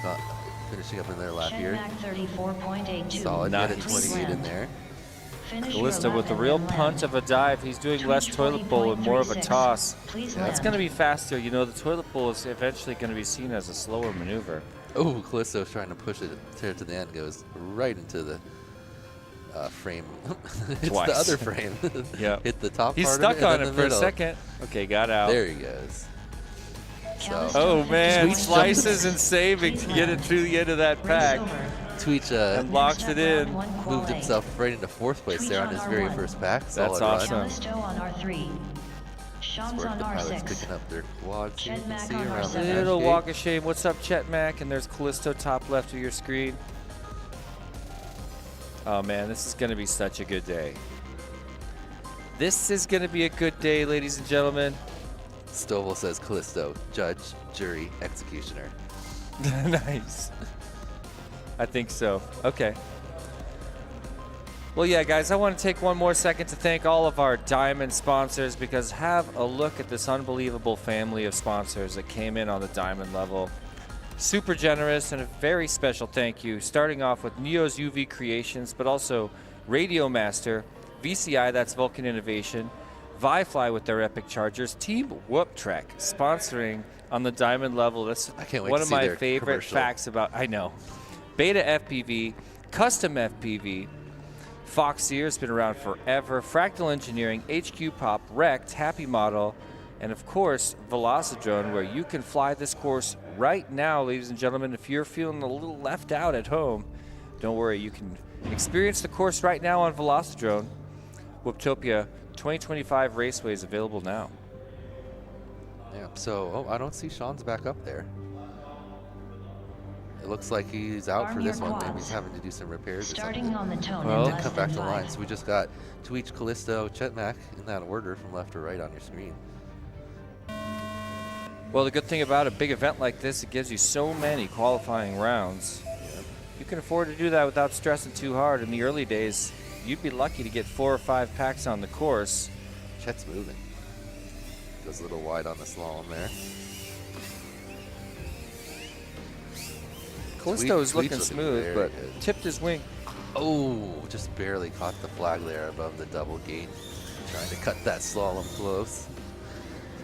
finishing up in their lap here. Chetmac 34.82. Solid, got a Nice. 28 in there. Finish your Callisto lap with a and real then punt land. of a dive. He's doing less Tweech toilet bowl and more of a 20.36. toss. Please Yeah, land. It's going to be faster. You know, the toilet bowl is eventually going to be seen as a slower maneuver. Oh, Callisto's trying to push it to the end, goes right into frame. It's Twice. the other frame. Yeah. Hit the top He's part stuck of it on and it then for the a middle. second. Okay, got out. There he goes. So, Oh man, Tweet slices and saving to get it through the end of that pack. Tweech And locks it in. moved himself right into 4th place there on his very first pack. That's Solid awesome. run. Callisto on R3. Sean's Work on the pilots R6. picking up their quads. You Chet can Mack see on around the R7. dash Little gate. walk of shame. What's up, Chet Mack? And there's Callisto top left of your screen. Oh man, this is going to be such a good day. This is going to be a good day, ladies and gentlemen. Stovall says Callisto, judge, jury, executioner. Nice. I think so. Okay. Well, yeah, guys, I want to take one more second to thank all of our Diamond sponsors, because have a look at this unbelievable family of sponsors that came in on the Diamond level. Super generous, and a very special thank you, starting off with Neo's UV Creations, but also Radio Master, VCI, that's Vulcan Innovation, Vifly with their epic chargers, Team Whooptrek sponsoring on the Diamond level. That's I can't wait one to of see my their favorite commercial. facts about, I know. Beta FPV, Custom FPV, Foxeer's been around forever, Fractal Engineering, HQ Pop, Rect, Happy Model, and of course, Velocidrone, where you can fly this course right now, ladies and gentlemen. If you're feeling a little left out at home, don't worry, you can experience the course right now on Velocidrone. Whooptopia 2025 Raceway is available now. Yeah, so, I don't see Sean's back up there. It looks like he's out Arm for this your one. Maybe quads. he's having to do some repairs or Starting something. on the tone Well, in And less come back than to 5. line. So we just got Tweech, Callisto, Chet Mack in that order from left to right on your screen. Well, the good thing about a big event like this, it gives you so many qualifying rounds. You can afford to do that without stressing too hard. In the early days, you'd be lucky to get 4 or 5 packs on the course. Chet's moving. Goes a little wide on the slalom there. Callisto is Tweech looking looking smooth, very but good. tipped his wing. Oh, just barely caught the flag there above the double gate. Trying to cut that slalom close.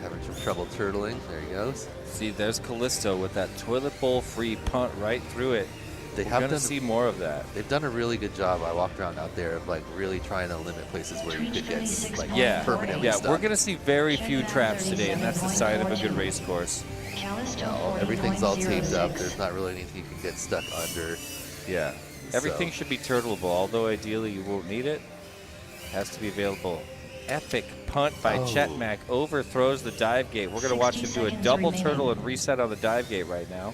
Having some trouble turtling. There he goes. See, there's Callisto with that toilet bowl free punt right through it. They We're have going to done. see more of that. They've done a really good job. I walked around out there of like really trying to limit places where you could get like Yeah, permanently yeah, stuck. we're going to see very few traps today, and that's the sign of a good race course. Callisto Everything's all taped up. 40.06. There's not really anything you can get stuck under. Yeah, everything So- should be turtleable, although ideally you won't need it. Has to be available. Epic punt by Oh. Chet Mack overthrows the dive gate. We're going to watch him 60 do a seconds double remaining. turtle and reset on the dive gate right now.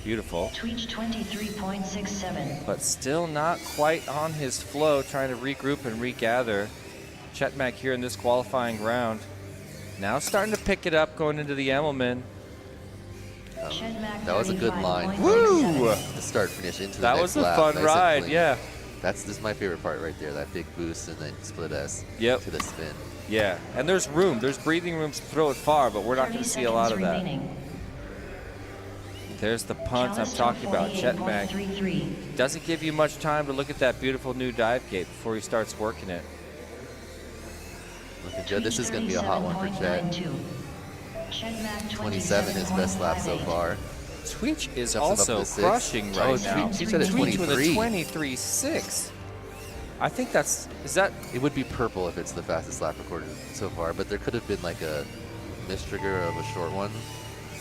Beautiful. Tweech 23.67. But still not quite on his flow, trying to regroup and regather. Chet Mack here in this qualifying round. Now starting to pick it up going into the Emmelman. Chet Mack That was a good line. 35.67. Woo! The start finish into the That next was a lap. fun Nice and ride, clean. yeah. This is my favorite part right there. That big boost and then split S Yep. to the spin. Yeah, and there's room. There's breathing room to throw it far, but we're not 30 going to see a lot of seconds that. remaining. There's the punt I'm Callisto talking about. Chet Mack 48.33. doesn't give you much time to look at that beautiful new dive gate before he starts working it. Looking good. This is going to be a hot one for Chet. 37.92. Chet Mack 27 his best lap so 27.58. far. Tweech is Steps him up also to 6. crushing Oh, right now. Tweech at a Tweech with a 23. 23.6. I think that's, is that, It would be purple if it's the fastest lap recorded so far, but there could have been like a mistrigger of a short one.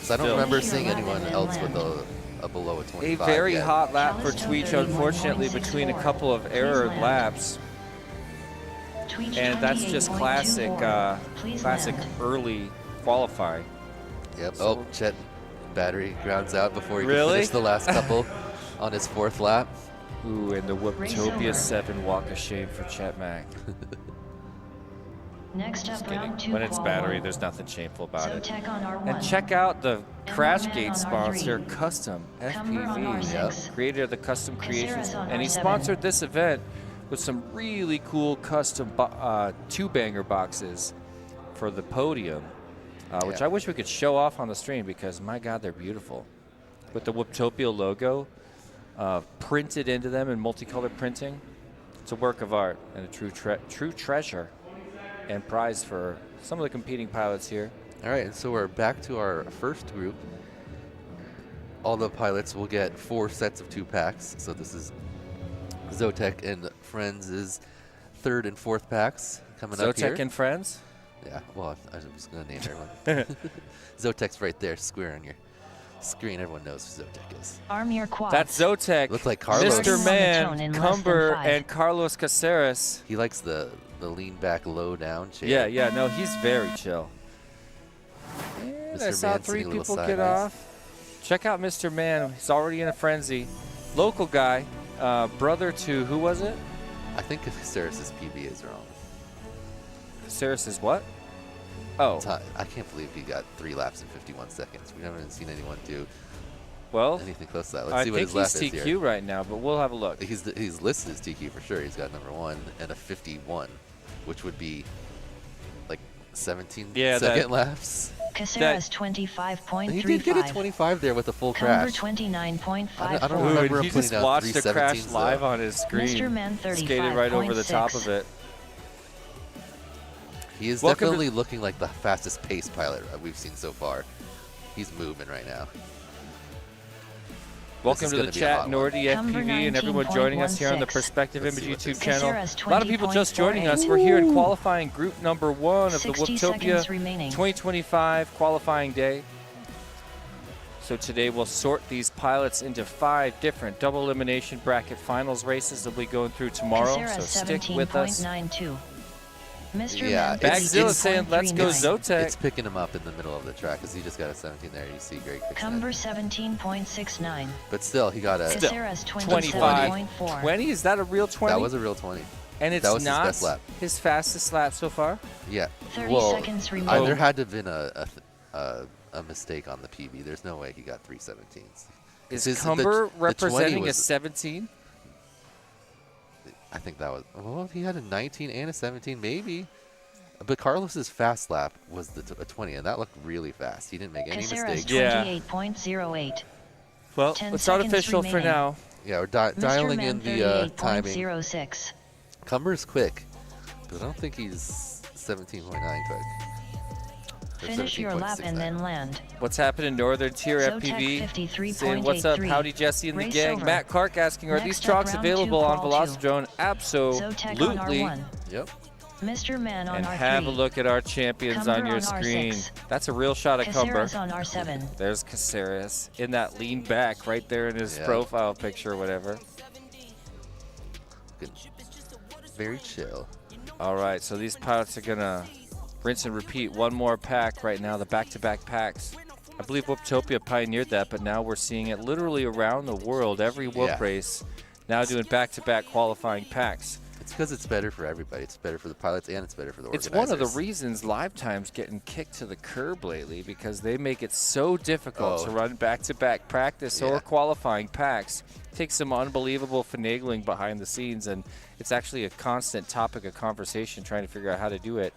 So I don't Still. remember Finish your seeing lap anyone and then else land. with a below a a 25 very yet. hot lap for Callisto Tweech, unfortunately, between a 31.64. couple of Please errored land. laps. Tweech And that's just 28.24. classic, Please classic land. early qualifying. Yep. So- Oh, Chet battery grounds out before he Really? could finish the last couple on his 4th lap. Ooh, and the Race Whooptopia over. 7 walk of shame for Chet Mack. Next Just up, kidding. round 2 When it's qual battery, one. there's nothing shameful about it. Zotec on R1. And check out the Crash Man Gate on sponsor, R3. Custom Cumber on FPV, R6. creator of the Custom Caceres Creations. on And he R7. sponsored this event with some really cool custom 2-banger boxes for the podium, which Yeah. I wish we could show off on the stream because, my God, they're beautiful. With the Whooptopia logo printed into them in multicolored printing. It's a work of art and a true treasure and prize for some of the competing pilots here. All right, and so we're back to our first group. All the pilots will get 4 sets of 2 packs. So this is Zotek and Friends is 3rd and 4th packs coming up here. Zotek and friends. Yeah, well, I was going to name everyone. Zotek's right there, square on your screen. Everyone knows who Zotek is. Arm your quads. That's Zotek. Looks like Carlos. Mr. Starting on the tone Man, in less than Cumber, 5. and Carlos Caceres. He likes the lean back, low down chair. Yeah, no, he's very chill. And I Mr. saw Man 3 sitting a little people get sideways. off. Check out Mr. Man. He's already in a frenzy. Local guy, brother to, who was it? I think Caceres' PB is wrong. Caceres is what? Oh, I can't believe he got 3 laps in 51 seconds. We haven't seen anyone do well, anything close to that. Let's I see what think his lap he's is TQ here. right now, but we'll have a look. He's listed as TQ for sure. He's got number 1 and a 51, which would be like 17 Yeah, second laps. Caceres 25.35. He did get a 25 there with a full Cumber crash. 29.54. I don't Ooh, remember and him he putting just out watched the crash 317s live though. on his screen. Mr. Man Skated right over the top of 35.6. it. He is Welcome to- definitely looking like the fastest pace pilot we've seen so far. He's moving right now. Welcome is to the gonna be a chat, hot one. Nordy Number FPV, and everyone joining us here on the 19.16. Perspective Let's Image see what YouTube this channel. Caceres A lot of people just joining us. 20.48. We're here in qualifying group number 1 of the 60 Whooptopia seconds remaining. 2025 qualifying day. So today we'll sort these pilots into 5 different double elimination bracket finals races that we'll be going through tomorrow. Caceres So stick with us. 17.92. Mr. Yeah, Man Bagzilla saying, let's go 38.39. Zotek. It's picking him up in the middle of the track because he just got a 17 there. You see Greg fixing Cumber it. 17.69. But still, he got a. Caceres 25. 25.4. 20? Is that a real 20? That was a real 20. and it's that was his not best lap. his fastest lap so far? Yeah. 30 well, seconds there remaining. had to have been a mistake on the PB. There's no way he got 317s. Is Cumber representing a was, 17? I think that was. Well, he had a 19 and a 17, maybe. But Carlos's fast lap was a 20, and that looked really fast. He didn't make any Caceres mistakes. Yeah. 28.08. Well, 10 it's seconds artificial for remaining. now. Yeah, we're Mr. dialing Man in the timing. 38.06. Cumber's quick, but I don't think he's 17.9 quick. Or Finish your lap and 17.69. then land. What's happening, Northern Tier Zotek FPV? Saying, what's up, 53.83. Howdy Jesse and the Race gang. over. Matt Clark asking, are these Next up, trucks round two, available on qual two. Velocitron? Zotek on Absolutely. R1. Yep. Mr. Man on And R3. have a look at our champions Cumber on your on screen. R6. That's a real shot at Cumber. Caceres on R7. There's Caceres in that lean back right there in his Yeah. profile picture or whatever. Good. Very chill. All right, so these pilots are gonna rinse and repeat one more pack right now, the back-to-back packs. I believe Whooptopia pioneered that, but now we're seeing it literally around the world. Every Whoop Yeah. race now doing back-to-back qualifying packs. It's because it's better for everybody. It's better for the pilots and it's better for the It's organizers. one of the reasons live time's getting kicked to the curb lately, because they make it so difficult to run back-to-back practice Yeah. or qualifying packs. It takes some unbelievable finagling behind the scenes, and it's actually a constant topic of conversation trying to figure out how to do it.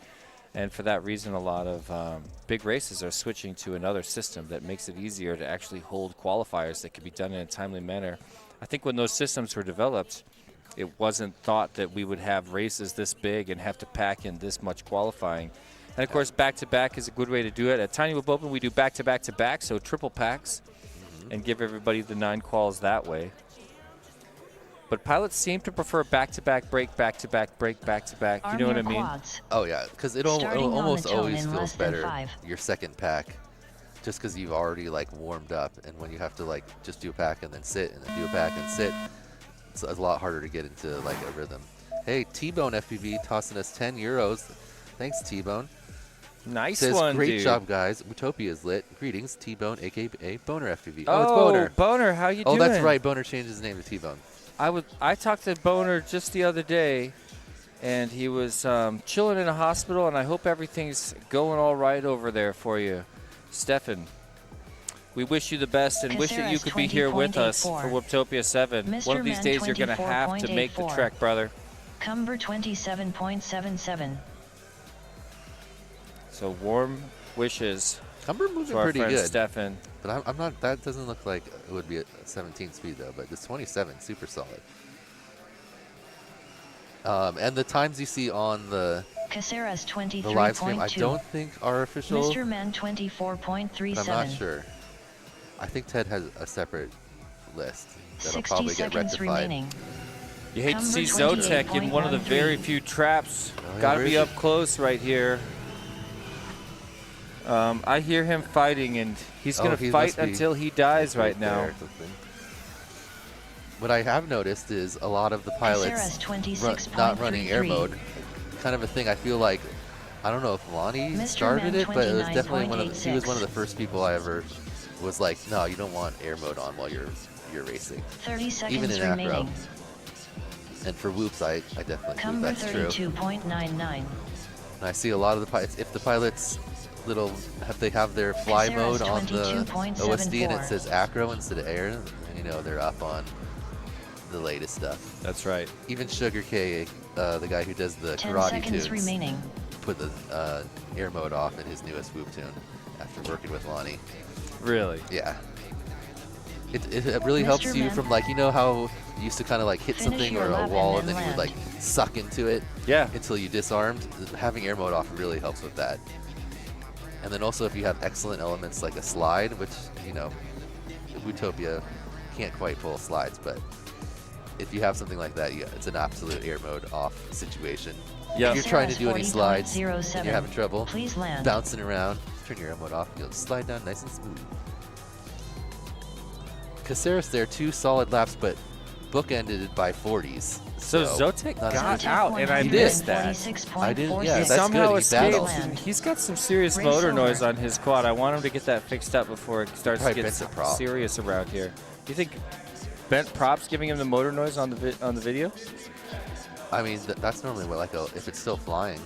And for that reason, a lot of big races are switching to another system that makes it easier to actually hold qualifiers that can be done in a timely manner. I think when those systems were developed, it wasn't thought that we would have races this big and have to pack in this much qualifying. And, of course, back-to-back is a good way to do it. At Tiny Whoop Open, we do back-to-back-to-back, so triple packs, and give everybody the 9 quals that way. But pilots seem to prefer back-to-back break, back-to-back break, back-to-back. You Arm know what I your mean? quads. Oh, yeah, because it Starting on the almost tone always in feels less than better, 5. your second pack, just because you've already, like, warmed up. And when you have to, like, just do a pack and then sit and then do a pack and sit, it's a lot harder to get into, like, a rhythm. Hey, T-Bone FPV tossing us 10 euros. Thanks, T-Bone. Nice Says, one, great dude. job, guys. Whooptopia is lit. Greetings, T-Bone, a.k.a. Boner FPV. Oh, it's Boner. Boner, how you Oh, doing? that's right. Boner changed his name to T-Bone. I talked to Boner just the other day, and he was chilling in a hospital, and I hope everything's going all right over there for you. Stefan, we wish you the best and wish that you Caceres could be here with us for 20.84. Whooptopia 7. One Mr. of these Man days you're going to have to make the 24.84. trek, brother. Cumber 27.77. So warm wishes Cumber moving to our pretty friend good. Stefan. But I'm not. That doesn't look like it would be a 17 speed though. But this 27, super solid. And the times you see on the Caceres live stream, I 23.2. don't think are official. Mr. Man But I'm 24.37. not sure. I think Ted has a separate list that'll 60 probably get seconds rectified. remaining. You hate to Number see Zotek in one of the very 28.13. few traps. Oh, yeah, Got to where be is up he? close right here. I hear him fighting, and he's Oh, going he to fight must be until he dies right now. there or something. What I have noticed is a lot of the Sarah's pilots not running air 26.33. mode. Kind of a thing I feel like, I don't know if Lonnie Mr. started Man it, but it was definitely he was 29.86. one of the first people I ever was like, no, you don't want air mode on while you're racing. 30 Even seconds in acro. remaining. And for whoops, I definitely believe Cumber that's true. 32.99. And I see a lot of the pilots, if the pilots they have their fly Xera's mode on the 22.74. OSD and it says acro instead of air, you know they're up on the latest stuff. That's right. Even Sugar K, the guy who does the 10 karate seconds tunes, remaining. put the air mode off in his newest Whoop tune after working with Lonnie. Really? Yeah. It really Mr. helps you Man. from like, you know how you used to kind of like hit Finish something your or a lap wall and and then then you would like land. suck into it Yeah. until you disarmed. Having air mode off really helps with that. And then also if you have excellent elements like a slide, which, you know, Whooptopia can't quite pull slides, but if you have something like that, it's an absolute air mode off situation. Yeah. If you're trying to do any Sarah's slides and 40.07. you're having trouble Please land. bouncing around, turn your air mode off, you'll slide down nice and smooth. Caceres there, 2 solid laps, but bookended by 40s. So Zotek not got as out, and I He did. missed that. I didn't- yeah, He that's somehow good. He escaped. battled. And he's got some serious Race motor over. noise on his quad. I want him to get that fixed up before it starts to Probably get bent a prop. serious around here. Do you think bent props giving him the motor noise on the video? I mean, that's normally what, like, if it's still flying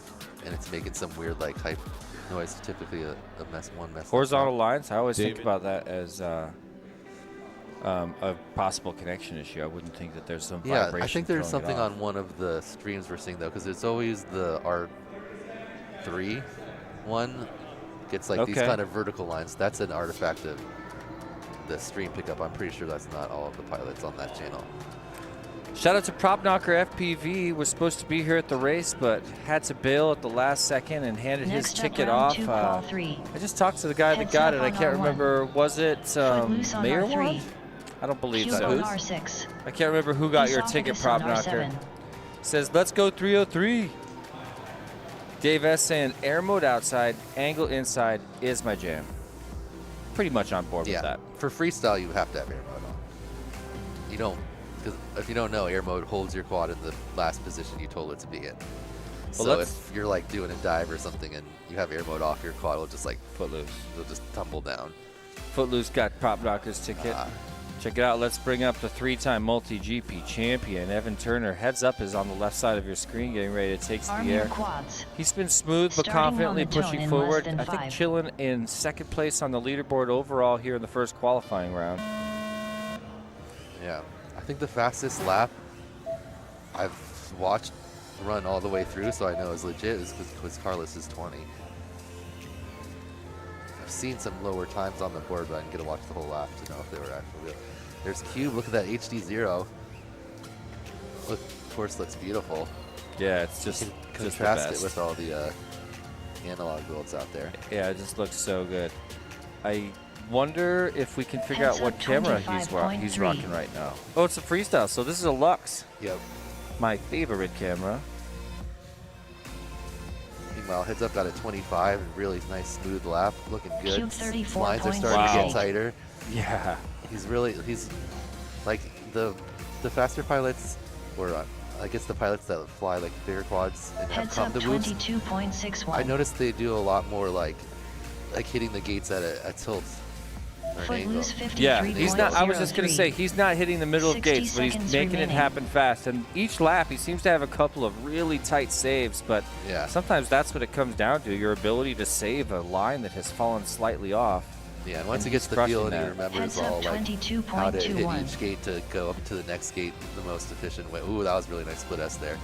and it's making some weird, like, hype noise, typically a mess. Horizontal lines. I always think David. about that as a possible connection issue. I wouldn't think that there's some Yeah, vibration. I think there's throwing it something off. on one of the streams we're seeing, though, because it's always the R3 one gets, like, these Okay. kind of vertical lines. That's an artifact of the stream pickup. I'm pretty sure that's not all of the pilots on that channel. Shout out to Prop Knocker FPV. Was supposed to be here at the race, but had to bail at the last second and handed Next his up, ticket round off. 2, qual 3. I just talked to the guy that Heads got up it. I on can't R1. remember. Was it Footloose on Mayor R3. one? I don't believe Cube so. on R6. I can't remember who got your ticket, Esophagus Prop on Knocker. R7. Says, let's go 303. Dave S. saying, air mode outside, angle inside is my jam. Pretty much on board with Yeah, that. for freestyle, you have to have air mode on. You don't, because if you don't know, air mode holds your quad in the last position you told it to be in. So let's- if you're like doing a dive or something and you have air mode off, your quad will just like Footloose. it'll just tumble down. Footloose got Prop Knocker's ticket. Check it out. Let's bring up the 3-time multi-GP champion. Evan Turner. Heads up is on the left side of your screen, getting ready to take Arm the your air. quads. He's been smooth but Starting on confidently the tone pushing in forward. less than I think 5. chilling in second place on the leaderboard overall here in the first qualifying round. Yeah, I think the fastest lap I've watched run all the way through, so I know is legit, is because Carlos's 20. I've seen some lower times on the board, but I didn't get to watch the whole lap to know if they were actually real. There's Cube. Look at that HD0. Look, of course, looks beautiful. Yeah, it's just, You can just the contrast best. it with all the analog builds out there. Yeah, it just looks so good. I wonder if we can figure Heads out what up, camera he's 25.3. rocking right now. Oh, it's a freestyle, so this is a Lux, Yep. my favorite camera. Meanwhile, heads up got a 25, and really nice smooth lap, looking good. Cube Lines are starting to Wow. get tighter. Yeah. He's like the faster pilots, or I guess the pilots that fly like bigger quads and have Heads come up to whoops. 22.61. I noticed they do a lot more like hitting the gates at a tilt or an angle. Footloose 53.03. Yeah, he's not. I was just gonna say he's not hitting the middle of 60 gates, but he's seconds making it remaining. happen fast. And each lap, he seems to have a couple of really tight saves. But Yeah. sometimes that's what it comes down to: your ability to save a line that has fallen slightly off. Yeah, and once and he gets he's the feel crushing and he that. remembers Heads all up like how to hit 22.21. each gate to go up to the next gate the most efficient way. Ooh, that was really nice split S there.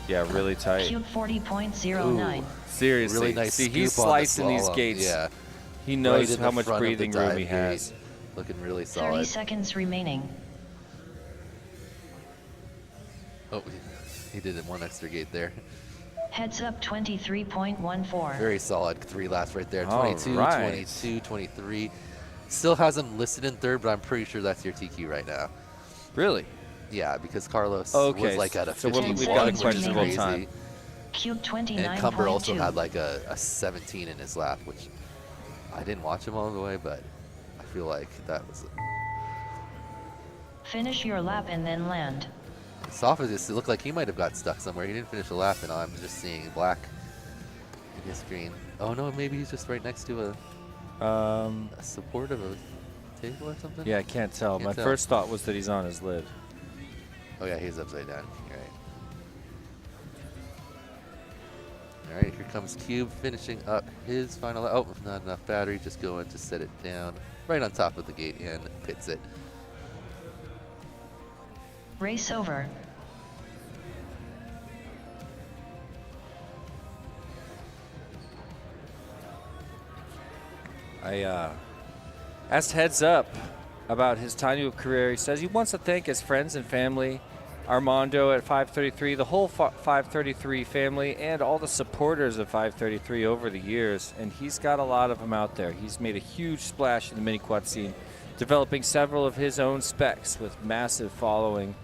Yeah, really tight. Cube 40.09. Ooh, Seriously, really nice see, he's scoop on the slicing these slalom. gates. Yeah, He knows right in how the much front of the breathing room dive he gate. has. Looking really 30 solid. seconds remaining. Oh, he did it one extra gate there. Heads up 23.14. Very solid 3 laps right there. All 22, right. 22, 23. Still has him listed in third, but I'm pretty sure that's your TQ right now. Really? Yeah, because Carlos Okay, was like at a so 51, we've got a which is questionable crazy. time. Cube And Cumber also 29.2. had like a 17 in his lap, which I didn't watch him all the way, but I feel like that was Finish your lap and then land. Sophis. It looked like he might have got stuck somewhere. He didn't finish the lap, and I'm just seeing black in his screen. Oh no, maybe he's just right next to a support of a table or something. Yeah, I can't tell. Can't My tell. first thought was that he's on his lid. Oh yeah, he's upside down. You're right. All right, here comes Cube finishing up his final. Oh, not enough battery. Just going to set it down right on top of the gate and pits it. Race over. I asked Heads Up about his tiny career. He says he wants to thank his friends and family, Armando at 533, the whole 533 family, and all the supporters of 533 over the years. And he's got a lot of them out there. He's made a huge splash in the mini quad scene, developing several of his own specs with massive following.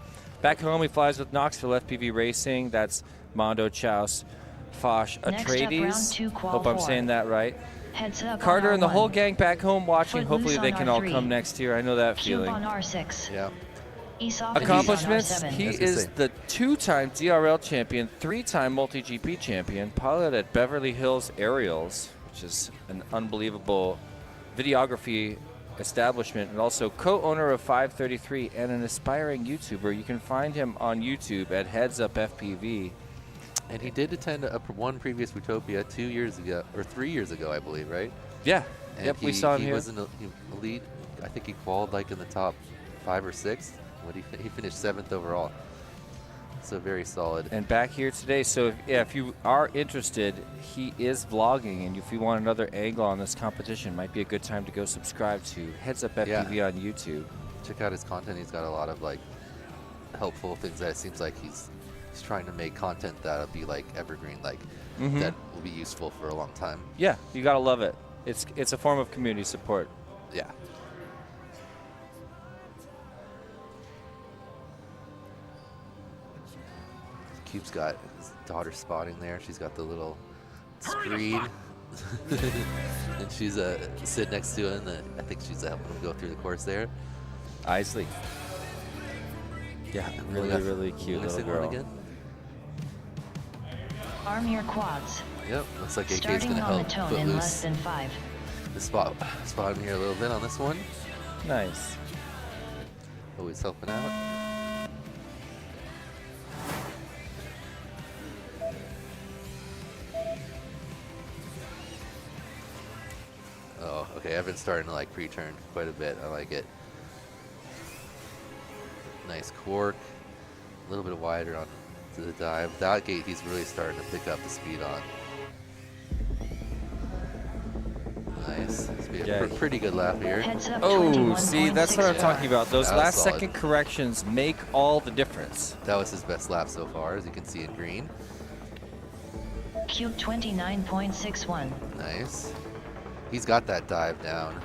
Back home, he flies with Knoxville FPV Racing. That's Mondo, Chaus, Foch, Next up, round Atreides. two, qual Hope I'm 4. saying that right. Heads up Carter on and the R1. whole gang back home watching. Footloose Hopefully they on can all R3. come next year. I know that Cube feeling. on R6. Yeah. Esophagus on Accomplishments, R7. he I was gonna is say. the 2-time DRL champion, 3-time multi-GP champion, pilot at Beverly Hills Aerials, which is an unbelievable videography establishment, and also co-owner of 533 and an aspiring YouTuber. You can find him on YouTube at Heads Up FPV. And he did attend one previous Whooptopia 2 years ago, or 3 years ago, I believe, right? Yeah, And yep, we saw him he here. was in the elite. I think he qualified like in the top 5 or 6. He finished 7th overall. So very solid. And back here today. So if you are interested, he is vlogging, and if you want another angle on this competition, might be a good time to go subscribe to Heads Up FPV on YouTube. Check out his content. He's got a lot of like helpful things that it seems like he's trying to make content that'll be like evergreen, like that will be useful for a long time. Yeah, you gotta love it. It's a form of community support. Yeah. Cube's got his daughter spotting there. She's got the little screen. And she's sitting next to him. And I think she's helping him go through the course there. Isley. Yeah, really, really cute little Missing girl. one again. Arm your quads. Yep, looks like AK's Starting gonna on the help tone in less Footloose than 5. the spot him here a little bit on this one. Nice. Always helping out. Oh, okay. I've been starting to like pre-turn quite a bit. I like it. Nice cork. A little bit wider on to the dive. That gate, he's really starting to pick up the speed on. Nice. This will be Yeah. a pretty good lap here. Heads up Oh, see, that's what I'm 21.64. talking about. Those That was last solid. second corrections make all the difference. That was his best lap so far, as you can see in green. Cube 29.61. Nice. He's got that dive down.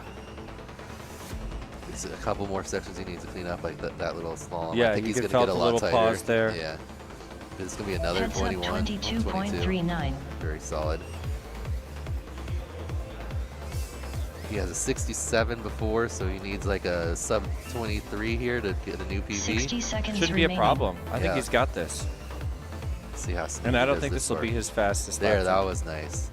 There's a couple more sections he needs to clean up, like that little slalom. Yeah, I think you he's could going to get felt a a lot little tighter. pause there. Yeah. It's going to be another Heads up 21, 22. 22.39. Very solid. He has a 67 before, so he needs like a sub 23 here to get a new PV. 60 seconds Shouldn't be a remaining. problem. I think Yeah. he's got this. See how smooth And I he don't does think this will part. be his fastest There, lap. that was nice.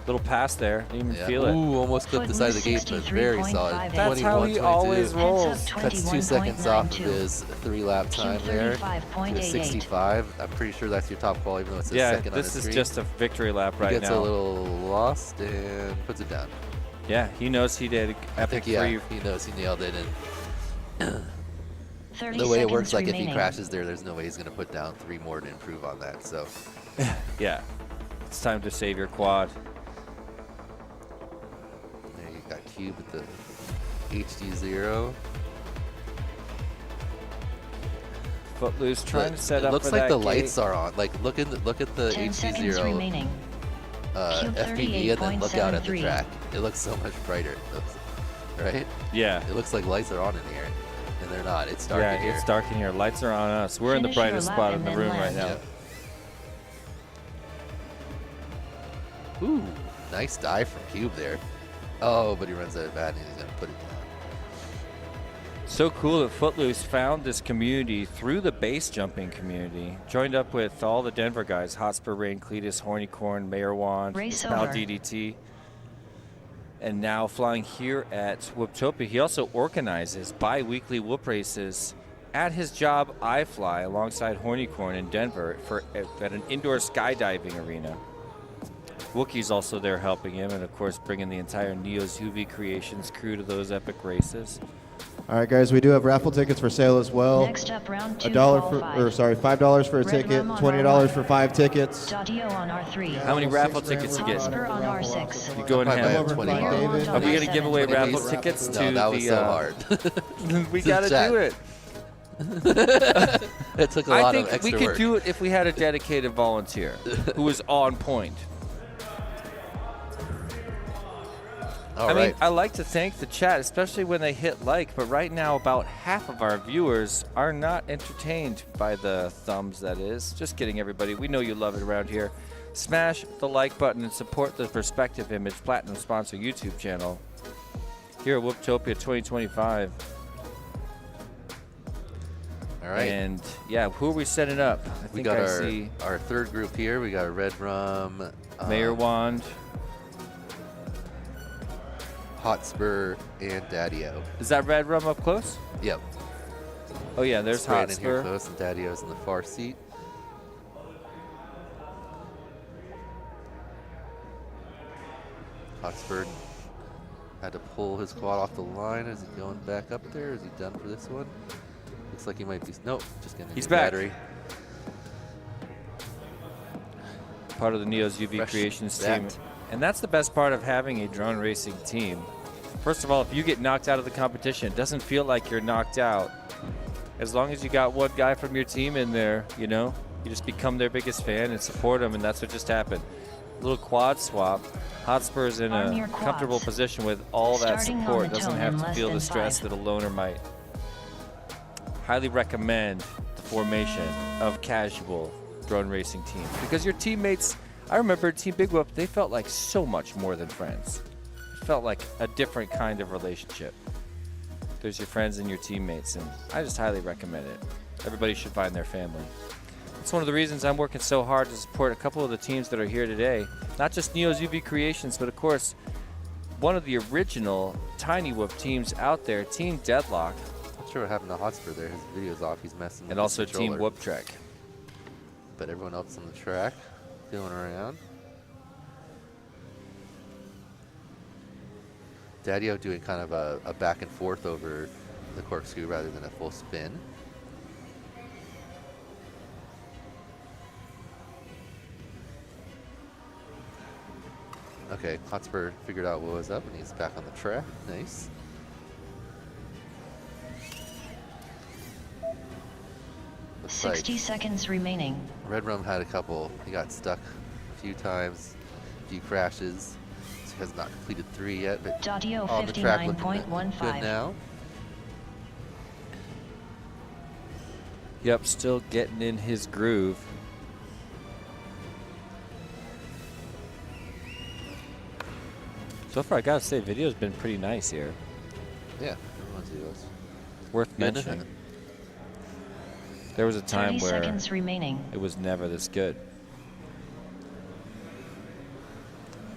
Little pass there. Didn't even Yeah. feel it. Ooh, almost clipped the side of the gate, but very solid. 63.58. That's how he 21, always 22. rolls. Cuts 2 seconds off of his 3-lap Cube time there to a 35.88. 65. I'm pretty sure that's your top qual, even though it says Yeah, second on this his is screen. just a victory lap He right gets now. a little lost and puts it down. Yeah, he knows he did I epic think, yeah, free. he knows he nailed it. And 30 the way it seconds works, like if he remaining. crashes there's no way he's going to put down 3 more to improve on that. So Yeah, it's time to save your quad. there you got Cube with the HD0. Footloose trying to set it up looks for like that the gate. lights are on. Like look at the 10 seconds HD0 remaining. Cube FPV and then look out at the 38.73. track. It looks so much brighter, right? Yeah, It looks like lights are on in here. and they're not. It's dark Yeah, in here. it's dark in here. Lights are on us. We're in the Finish your brightest lap spot and in the then room right land. now. Yep. Ooh, nice dive from Cube there. Oh, but he runs out of bad and he's going to put it down. So cool that Footloose found this community through the base jumping community. Joined up with all the Denver guys, Hotspur, Rain, Cletus, Hornycorn, Mayor Wand, Race Pal over. DDT. And now flying here at Whooptopia. He also organizes bi-weekly whoop races at his job iFly alongside Hornycorn in Denver at an indoor skydiving arena. Wookie's also there helping him, and of course bringing the entire Neo's UV Creations crew to those epic races. All right, guys, we do have raffle tickets for sale as well. Next up, round 2, $5 for a Red ticket, Rum on $20 R1. for 5 tickets. Dadio on R3. How many raffle tickets you getting? Hotspur on R6. You going Probably ham? about 20 Mayor more. Wand on Are we going to R7. give away 20 raffle piece? tickets to No, that was the... so hard. we To got to chat. do it. It took a I lot think of we extra could work. do it if we had a dedicated volunteer who was on point. All I right. mean, I like to thank the chat, especially when they hit like, but right now about half of our viewers are not entertained by the thumbs, that is. Just kidding, everybody. We know you love it around here. Smash the like button and support the Perspective Image Platinum sponsor YouTube channel here at Whooptopia 2025. All right. And yeah, who are we setting up? I We think got I see our third group here. We got Red Rum, Mayor Wand. Hotspur, and Dadio. Is that Red Rum up close? Yep. Oh yeah, there's Brandon here Hotspur. close, and Dadio's in the far seat. Hotspur had to pull his quad off the line. Is he going back up there? Is he done for this one? Looks like he might be. Nope, just getting a He's new back. battery. Part of the Neo's UV Fresh Creations bat. team. And that's the best part of having a drone racing team. First of all, if you get knocked out of the competition, it doesn't feel like you're knocked out. As long as you got one guy from your team in there, you know, you just become their biggest fan and support them, and that's what just happened. A little quad swap. Hotspur's in Arm a your quads. comfortable position with all that Starting on support. the Doesn't tone have in to less feel than the stress 5. that a loner might. Highly recommend the formation of casual drone racing teams because your teammates, I remember Team Big Whoop, they felt like so much more than friends. It felt like a different kind of relationship. There's your friends and your teammates, and I just highly recommend it. Everybody should find their family. It's one of the reasons I'm working so hard to support a couple of the teams that are here today. Not just Neo's UV Creations, but of course, one of the original Tiny Whoop teams out there, Team Deadlock, Not sure what happened to Hotspur there. His video's off. He's messing with and his also Team controller. Whoop Trek. But everyone else on the track, feeling around. Dadio doing kind of a back and forth over the corkscrew rather than a full spin. Okay, Hotspur figured out what was up and he's back on the track. Nice. Looks 60 seconds remaining. Red Rum had a couple. He got stuck a few times, a few crashes. So he has not completed 3 yet, but Dadio on the track looking good 59.15. now. Yep, still getting in his groove. So far, I gotta say, video's been pretty nice here. Yeah, everyone's heroes. Worth Good. mentioning. There was a time 30 where seconds remaining. it was never this good.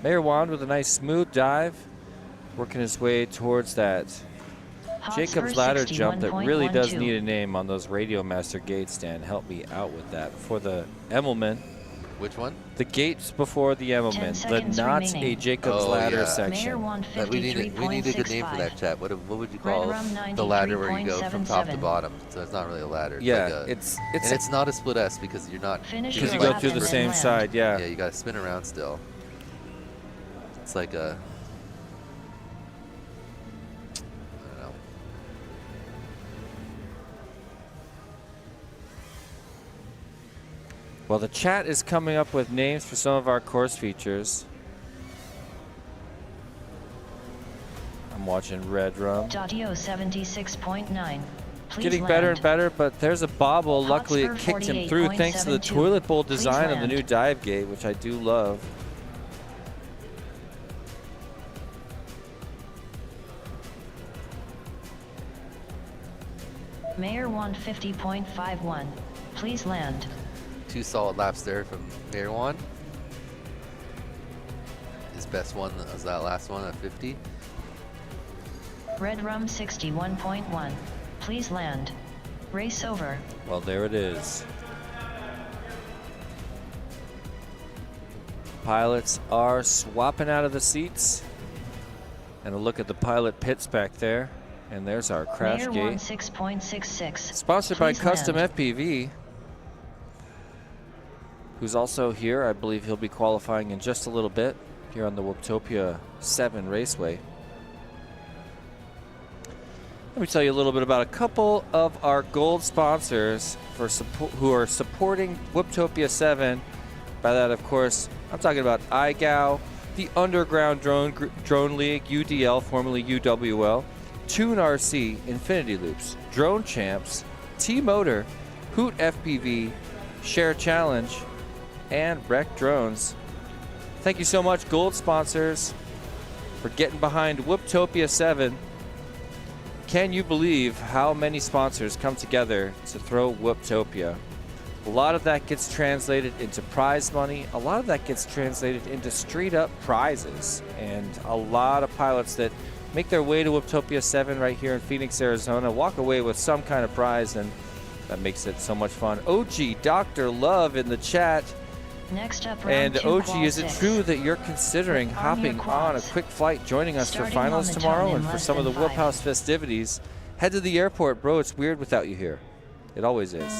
Mayor Wand with a nice smooth dive, working his way towards that Jacob's Hotspur ladder jump that really does 61.12. need a name on those Radio Master gates, Dan. Help me out with that. For the Emmelman, Which one? the gates before the 10 Emmelman, the seconds not remaining. a Jacob's Oh, ladder yeah. Mayor section. Wand We need a good name for that 53.65. chat. What would you Red call Rum the ladder where you go from top to 93.77. bottom? So it's not really a ladder. It's Yeah, like a, it's and it's not a split S because you're not. Finish because you your go lap through the and same land. side, yeah. Yeah, you got to spin around still. It's like a. I don't know. Well, the chat is coming up with names for some of our course features. I'm watching Red Rum. Dadio 76.9. Please getting better land. and better, but there's a bobble. Luckily, it Hotspur kicked him through thanks to the 48.72. toilet bowl Please design of the land. new dive gate, which I do love. Mayor 150.51. Please land. 2 solid laps there from Marwan. His best one was that last one at 50. Red Rum 61.1. Please land. Race over. Well, there it is. Pilots are swapping out of the seats. And a look at the pilot pits back there. And there's our crash Mayor gate. 16.66. Sponsored by Please Custom land. FPV, who's also here. I believe he'll be qualifying in just a little bit here on the Whooptopia 7 Raceway. Let me tell you a little bit about a couple of our gold sponsors for who are supporting Whooptopia 7. By that, of course, I'm talking about iGow, the Underground Drone League, UDL, formerly UWL, Tune RC, Infinity Loops, Drone Champs, T-Motor, Hoot FPV, Share Challenge, and Wreck Drones. Thank you so much, gold sponsors, for getting behind Whooptopia 7. Can you believe how many sponsors come together to throw Whooptopia? A lot of that gets translated into prize money. A lot of that gets translated into straight up prizes. And a lot of pilots that make their way to Whooptopia 7 right here in Phoenix, Arizona, walk away with some kind of prize, and that makes it so much fun. OG Dr. Love in the chat. Next up, round And 2, OG, qual is it 6. true that you're considering Arm your hopping on a quads. quick flight, joining us for Starting finals on the tomorrow tongue in and for less some of the than Whoop 5. House festivities? Head to the airport, bro. It's weird without you here. It always is.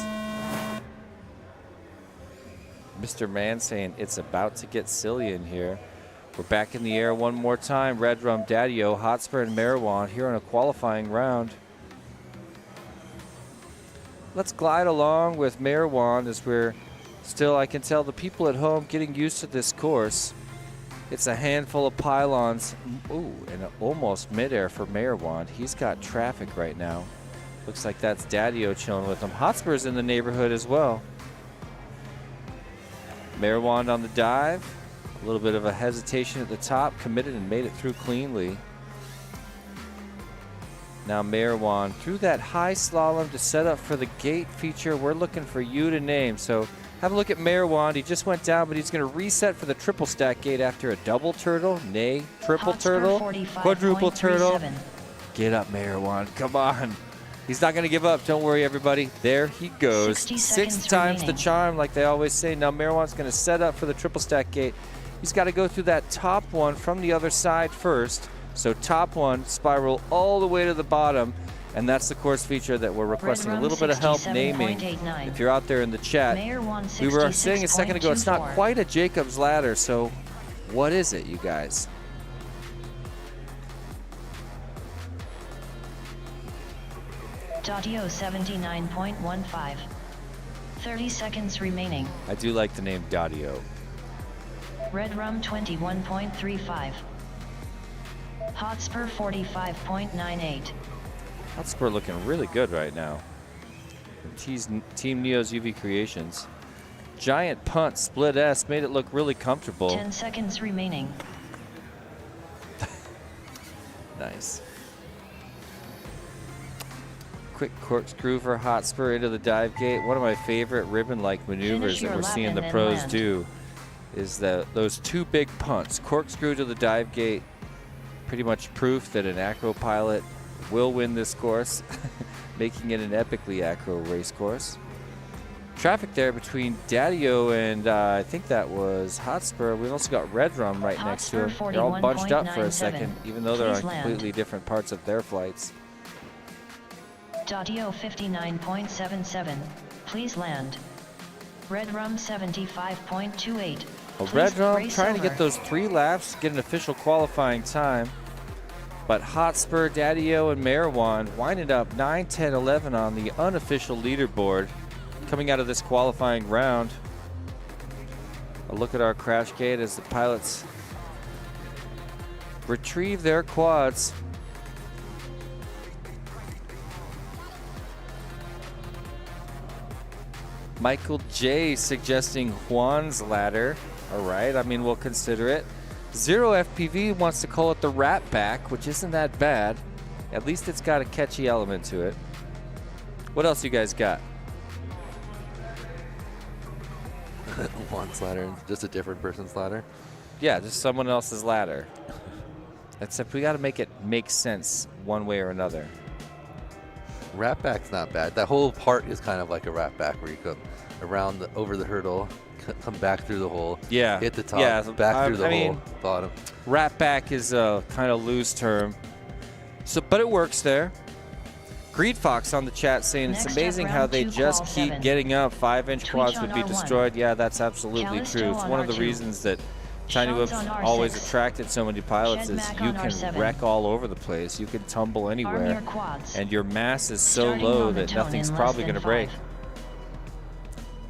Mr. Man saying it's about to get silly in here. We're back in the air one more time. Red Rum, Daddy-O, Hotspur, and Marwan here in a qualifying round. Let's glide along with Marwan as we're still, I can tell the people at home getting used to this course. It's a handful of pylons. Ooh, and almost midair for Marwan. He's got traffic right now. Looks like that's Daddy-O chilling with him. Hotspur's in the neighborhood as well. Marwan on the dive. A little bit of a hesitation at the top. Committed and made it through cleanly. Now Marwan through that high slalom to set up for the gate feature. We're looking for you to name. So have a look at Marwan. He just went down, but he's going to reset for the triple stack gate after a double turtle. Nay, triple Hotspur turtle, 45.37. quadruple turtle. Get up, Marwan. Come on. He's not going to give up. Don't worry, everybody. There he goes. 60 Six seconds times the remaining. charm, like they always say. Now Marwan's going to set up for the triple stack gate. He's got to go through that top one from the other side first. So top one, spiral all the way to the bottom. And that's the course feature that we're requesting a Rum little bit of help naming. 67.89. If you're out there in the chat, Mayor we were saying a second ago, it's not 166.24. quite a Jacob's ladder. So what is it, you guys? Daddy-O 79.15. 30 seconds remaining. I do like the name Daddy-O. Red Rum 21.35. Hotspur 45.98. Hotspur looking really good right now. From Team Neo's UV Creations. Giant punt, split S, made it look really comfortable. 10 seconds remaining. Nice. Quick corkscrew for Hotspur into the dive gate. One of my favorite ribbon-like maneuvers Finish that your we're lap seeing and the then pros land. do is those two big punts. Corkscrew to the dive gate. Pretty much proof that an acro pilot will win this course, making it an epically acro race course. Traffic there between Daddy-O and I think that was Hotspur. We've also got Red Rum right next to Hotspur him. They're all bunched up for a 41.97. second, even though they're Please on land. completely different parts of their flights. Daddy-O 59.77. Please land. Red Rum 75.28. Well, Please Red Rum race trying to over. get those 3 laps, get an official qualifying time. But Hotspur, Daddy-O, and Marwan winding up 9, 10, 11 on the unofficial leaderboard coming out of this qualifying round. A look at our crash gate as the pilots retrieve their quads. Michael J suggesting Juan's ladder. All right, I mean, we'll consider it. Zero FPV wants to call it the Rat Back, which isn't that bad. At least it's got a catchy element to it. What else you guys got? Juan's ladder, just a different person's ladder. Yeah, just someone else's ladder. Except we got to make it make sense one way or another. Rat back's not bad. That whole part is kind of like a rat back, where you come around over the hurdle, come back through the hole, Yeah. hit the top, Yeah, back through the I hole, mean, bottom. Rat Back is a kind of loose term. So, but it works there. Greed Fox on the chat saying Next it's up, amazing how round they two, just call keep 7. getting up. 5-inch Twitch quads on would be R1. destroyed. Yeah, that's absolutely Callisto true. It's on one of the R2. reasons that Tiny Sean's Whip's on R6. always attracted so many pilots is Shedmac you on can R7. wreck all over the place. You can tumble Arm anywhere. your quads. And your mass is so Starting low on the that tone nothing's in less probably than going to break. 5.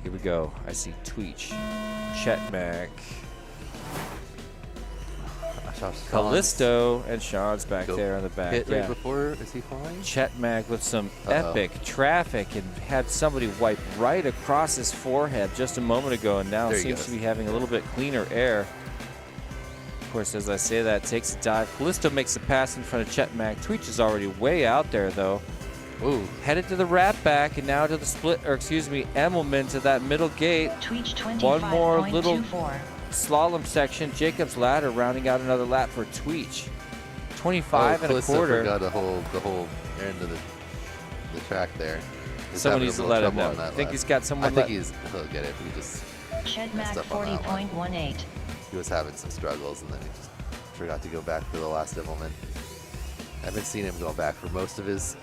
Here we go. I see Tweech, Chetmac, I saw Sean's Callisto, and Sean's back go there on the back. hit Yeah. right before. Is he flying? Chetmac with some Uh-oh. epic traffic and had somebody wipe right across his forehead just a moment ago, and now There he seems goes. to be having a little bit cleaner air. Of course, as I say that, takes a dive. Callisto makes a pass in front of Chetmac. Tweech is already way out there, though. Ooh, Headed to the Rat Back and now to the split, or excuse me, Emmelman to that middle gate. Tweech 25.24. One more little slalom section. Jacob's ladder rounding out another lap for Tweech. 25 and a Callisto quarter. forgot the whole end of the track there. He's Someone having a needs to little let him trouble know. on that I think lap. he's got someone. I think he'll get it. He just Shedmac messed up on that one. 40.18. He was having some struggles, and then he just forgot to go back for the last Immelman. I haven't seen him go back for most of his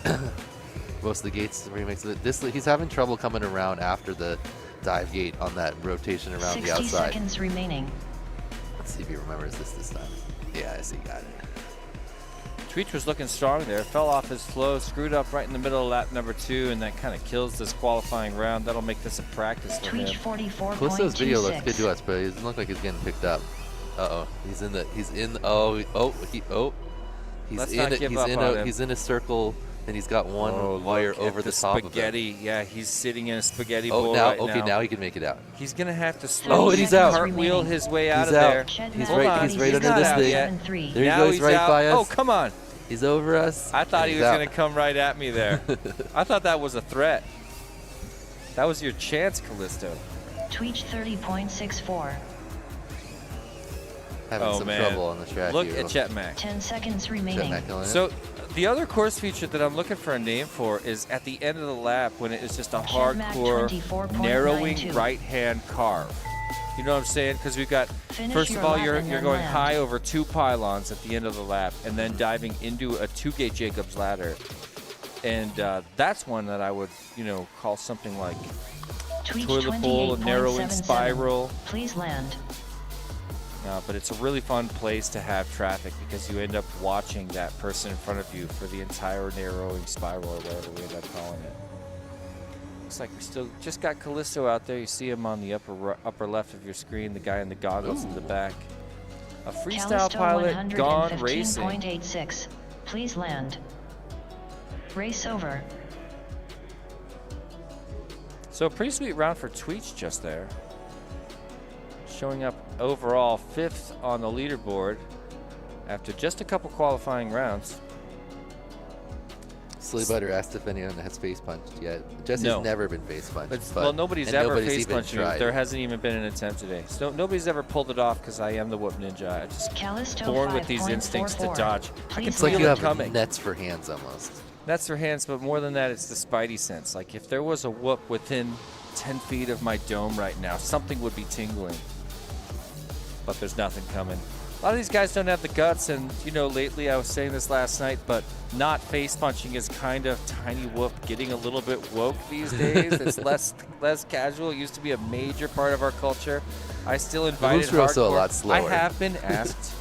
most of the gates remakes of it. He's having trouble coming around after the dive gate on that rotation around 60 the outside. seconds remaining. Let's see if he remembers this time. Yeah, I see. Got it. Tweech was looking strong there. Fell off his flow, screwed up right in the middle of lap number 2, and that kind of kills this qualifying round. That'll make this a practice for him. Tweech 44.26. Callisto's video looks good to us, but he doesn't look like he's getting picked up. He's in a circle, and he's got one wire Look over at the top spaghetti. of it. Yeah, he's sitting in a spaghetti Oh, bowl now, right okay, now. now he can make it out. He's gonna have to Oh, slowly and he's out. cartwheel his way out He's of out. there. He's Hold right- on, he's right he's under not this out thing. yet. There he Now goes he's right out. by us. Oh, come on. He's over us. I thought and he he's was out. gonna come right at me there. I thought that was a threat. That was your chance, Callisto. Tweech 30.64. Having Oh, some man. trouble on the track. Look here. at Chetmac. 10 seconds remaining. Chetmac killing it. So the other course feature that I'm looking for a name for is at the end of the lap when it is just a hardcore 24.92. narrowing right-hand carve. You know what I'm saying? Because we've got, Finish first your of all, lap you're and then going land. high over 2 pylons at the end of the lap and then diving into a 2-gate Jacob's ladder. And that's one that I would, call something like Tweech toilet bowl, a narrowing 28.77. spiral. Please land. But it's a really fun place to have traffic because you end up watching that person in front of you for the entire narrowing spiral or whatever we end up calling it. Looks like we still just got Callisto out there. You see him on the upper left of your screen, the guy in the goggles in the back. A freestyle Callisto pilot gone racing. 115.86. Please land. Race over. So a pretty sweet round for Tweech just there. Showing up overall 5th on the leaderboard after just a couple qualifying rounds. Silly Butter asked if anyone has face punched yet. Jesse's No. never been face punched. Well, nobody's and ever nobody's face even punched me. tried. There hasn't even been an attempt today. So nobody's ever pulled it off because I am the Whoop Ninja. I just Callisto born with these 5.44. instincts to dodge. I can Please It's like feel you it have coming. nets for hands almost. That's for hands, but more than that, it's the spidey sense. Like if there was a whoop within 10 feet of my dome right now, something would be tingling. But there's nothing coming. A lot of these guys don't have the guts, and lately I was saying this last night, but not face punching is kind of Tiny Whoop getting a little bit woke these days. It's less casual. It used to be a major part of our culture. I still invited moves are also a hardcore. lot slower. I have been asked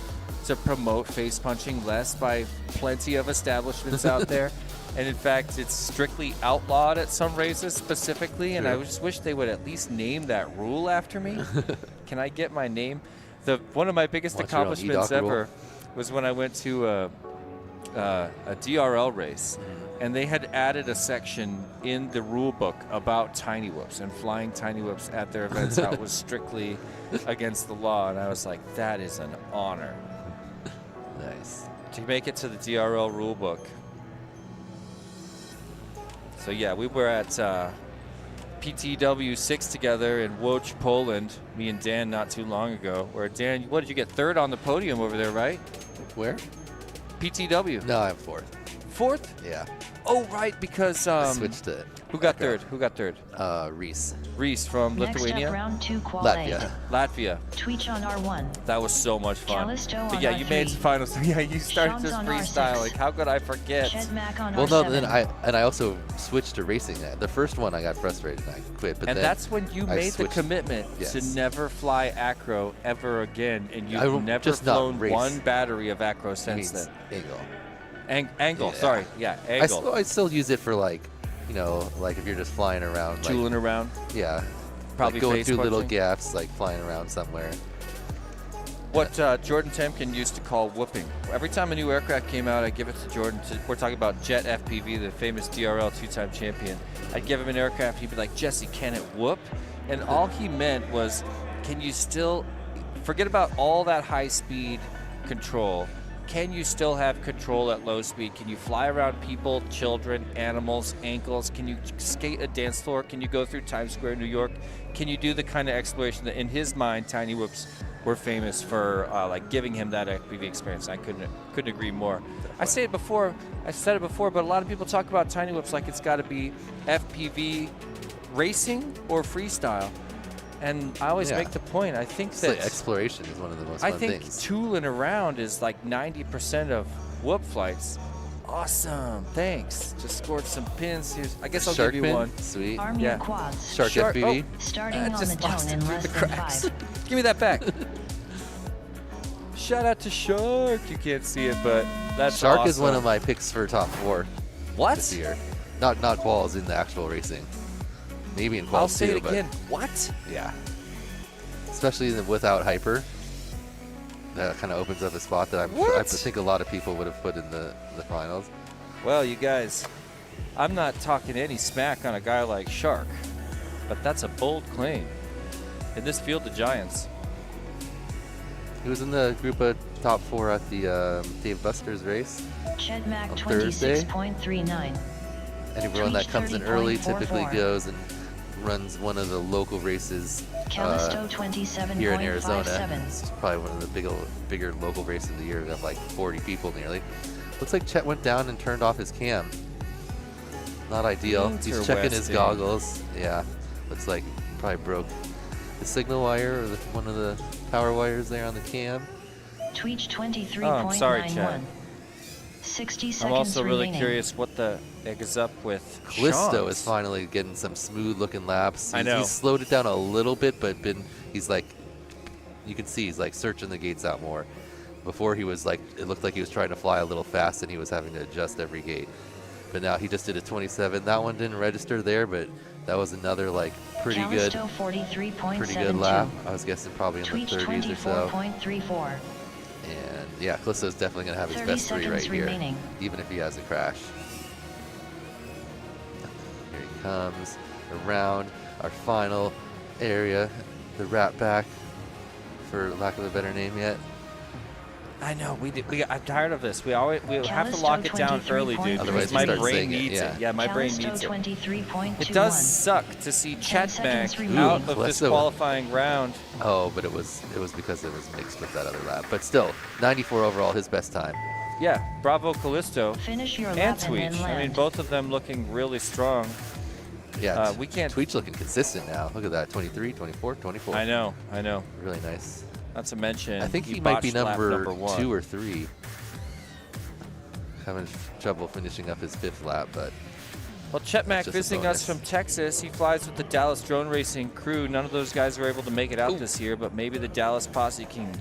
to promote face punching less by plenty of establishments out there. And in fact, it's strictly outlawed at some races specifically, and I Sure. just wish they would at least name that rule after me. Can I get my name? One of my biggest Want your own accomplishments EDOC rule? ever was when I went to a DRL race, and they had added a section in the rule book about tiny whoops and flying tiny whoops at their events. How it was strictly against the law, and I was like, that is an honor. Nice. To make it to the DRL rule book. So yeah, we were at PTW 6 together in Łódź, Poland, me and Dan not too long ago. Where Dan, what did you get? Third on the podium over there, right? Where? PTW. No, I'm fourth. Fourth? Yeah. Oh, right, because Switched to who got third? Who got third? Reese. Reese from Next Lithuania. up, round 2, qual Latvia. Latvia. Tweech on R1. That was so much fun. Callisto But on yeah, R3. you made the finals. Yeah, you started Sean's just on R6. freestyling. How could I forget? Chedmac on Well, R7. no, then I also switched to racing. The first one I got frustrated and I quit. But And then that's when you I made the switched- commitment Yes. to never fly acro ever again, and I you've won't- never just not flown race. one battery of acro since means then. angle. Angle, Yeah. sorry, yeah, angle. I still use it for like, you know, like if you're just flying around. Like, Tooling around. yeah. Probably like going face through little punching. gaps, like flying around somewhere. What Jordan Temkin used to call whooping. Every time a new aircraft came out, I'd give it to Jordan. We're talking about Jet FPV, the famous DRL two-time champion. I'd give him an aircraft. He'd be like, Jesse, can it whoop? And all he meant was, can you still, forget about all that high-speed control. Can you still have control at low speed? Can you fly around people, children, animals, ankles? Can you skate a dance floor? Can you go through Times Square, New York? Can you do the kind of exploration that, in his mind, tiny whoops were famous for, like giving him that FPV experience? I couldn't agree more. I said it before, but a lot of people talk about tiny whoops like it's got to be FPV racing or freestyle. And I always Yeah. make the point, I think It's that like exploration is one of the most I fun think things. tooling around is like 90% of whoop flights. Awesome, thanks. Just scored some pins. Here's, I guess I'll Shark give you fin? one. Sweet. Arm Yeah. your quads. Shark FPV. Starting I on the just lost tone it in through less the than cracks. 5. Give me that back. Shout out to Shark. You can't see it, but that's Shark awesome. is one of my picks for top 4 What? this year. Not quals in the actual racing. Maybe in quals I'll say too, it but again. What? yeah. Especially without hyper. That kind of opens up a spot that I What? think a lot of people would have put in the finals. Well, you guys, I'm not talking any smack on a guy like Shark, but that's a bold claim. In this field of giants. He was in the group of top 4 at the Dave Buster's race. Chedmac On Thursday. 26.39. Anyone that comes in early typically 30.44. goes and runs one of the local races Callisto 27.57. here in Arizona. It's probably one of the bigger local races of the year. We have like 40 people nearly. Looks like Chet went down and turned off his cam. Not ideal. He's checking his Interesting. goggles. Yeah, looks like he probably broke the signal wire or one of the power wires there on the cam. Tweech 23.91. Oh, I'm sorry, Chad. 60 I'm seconds also really remaining. curious what the heck is up with Callisto Sean's. is finally getting some smooth looking laps. I know. He's slowed it down a little bit, but he's like, you can see he's like searching the gates out more. Before he was like, it looked like he was trying to fly a little fast and he was having to adjust every gate. But now he just did a 27. That one didn't register there, but that was another like pretty Callisto 43.72. good lap. I was guessing probably in the Tweech 30s or so. 24.34. And yeah, Callisto's definitely gonna have his 30 best 3 right seconds here, remaining. even if he has a crash. Here he comes around our final area, the rat back, for lack of a better name yet. I know. I'm tired of this. We have to Callisto lock it down early, dude. Otherwise Because you my start brain saying it, needs yeah. it. Yeah, my brain Callisto needs it. 23.21. It does suck to see 10 Chetmac seconds remaining. out of this Callisto. qualifying round. Oh, but it was because it was mixed with that other lap. But still, 94 overall, his best time. Yeah, bravo Callisto Finish your and lap and then Tweech. I mean, land. both of them looking really strong. Yeah, We can't. Tweech looking consistent now. Look at that, 23, 24, 24. I know. Really nice. Not to mention, I think he might be botched lap number one. 2 or 3. Having trouble finishing up his 5th lap, but Well, Chetmac Just a visiting us bonus. from Texas. He flies with the Dallas Drone Racing crew. None of those guys were able to make it out this year, but maybe the Dallas posse can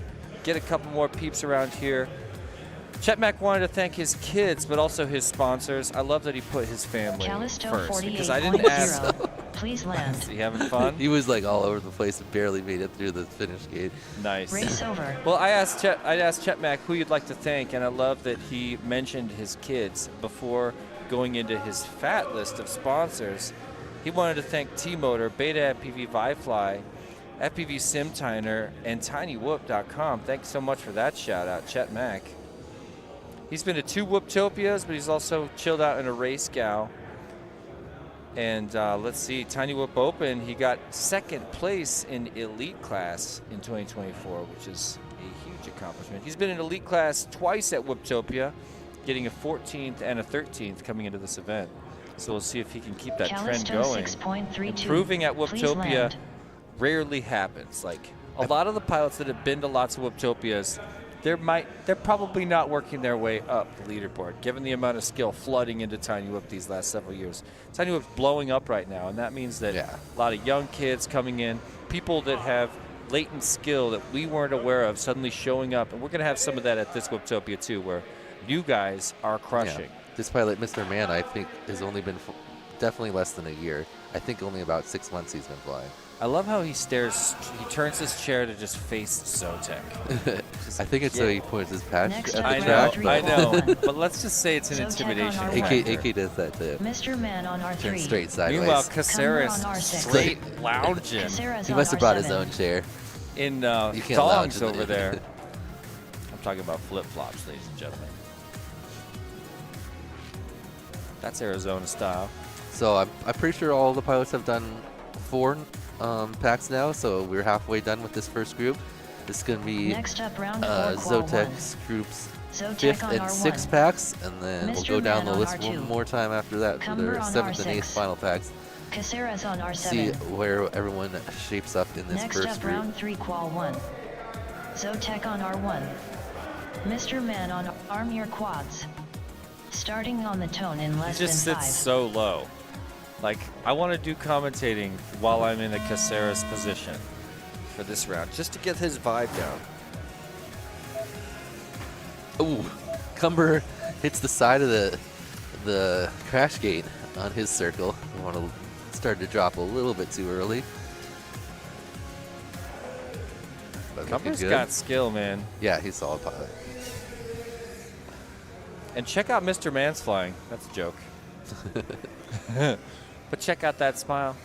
get a couple more peeps around here. Chetmac wanted to thank his kids, but also his sponsors. I love that he put his family Callisto first, 48.0. because I didn't ask. Please land. Is he having fun? He was like all over the place and barely made it through the finish gate. Nice. Race over. Well, I asked Chet Mack who you'd like to thank, and I love that he mentioned his kids before going into his fat list of sponsors. He wanted to thank T-Motor, Beta FPV Vifly, FPV Simtiner, and TinyWhoop.com. Thanks so much for that shout out, Chet Mack. He's been to 2 Whooptopias, but he's also chilled out in a race gal. And let's see, Tiny Whoop Open, he got 2nd place in elite class in 2024, which is a huge accomplishment. He's been in elite class twice at Whooptopia, getting a 14th and a 13th coming into this event. So we'll see if he can keep that trend Callisto going. 6.32. Improving at Please Whooptopia land. rarely happens. Like a lot of the pilots that have been to lots of Whooptopias, they're probably not working their way up the leaderboard, given the amount of skill flooding into Tiny Whoop these last several years. Tiny Whoop's blowing up right now, and that means that a lot of young kids coming in, people that have latent skill that we weren't aware of suddenly showing up, and we're going to have some of that at this Whooptopia too, where new guys are crushing. Yeah. This pilot, Mr. Man, I think has only been definitely less than a year. I think only about 6 months he's been flying. I love how he turns his chair to just face Zotek. I think it's so he points his patch Next at up, the track. round I know, three. but let's just say it's an Zotek on intimidation our factor. AK does that too. Mr. Man on R3. Turns straight sideways. Meanwhile, Camera Caceres on R6. straight lounging Caceres He on must have brought his R7. own chair. in You can't lounge thongs in over it. there. I'm talking about flip-flops, ladies and gentlemen. That's Arizona style. So I'm pretty sure all the pilots have done 4 packs now, so we're halfway done with this first group. This is going to be Next up, round 4, qual 1. Zotek's groups Zotek 5th on and R1. 6th packs, and then we'll Mr. go down Man the on list R2. one more time after that for Cumber their on 7th and 8th R6. final packs. Caceres on R7. See where everyone shapes up in this Next first up, group. round 3, qual 1. Zotek on R1. Mr. Man on arm your quads. Starting on the tone in He less just than sits 5. so low. Like, I want to do commentating while I'm in a Caceres position for this round, just to get his vibe down. Ooh, Cumber hits the side of the crash gate on his circle. We want to start to drop a little bit too early. But looking Cumber's good. got skill, man. Yeah, he's a solid pilot. And check out Mr. Man's flying. That's a joke. But check out that smile.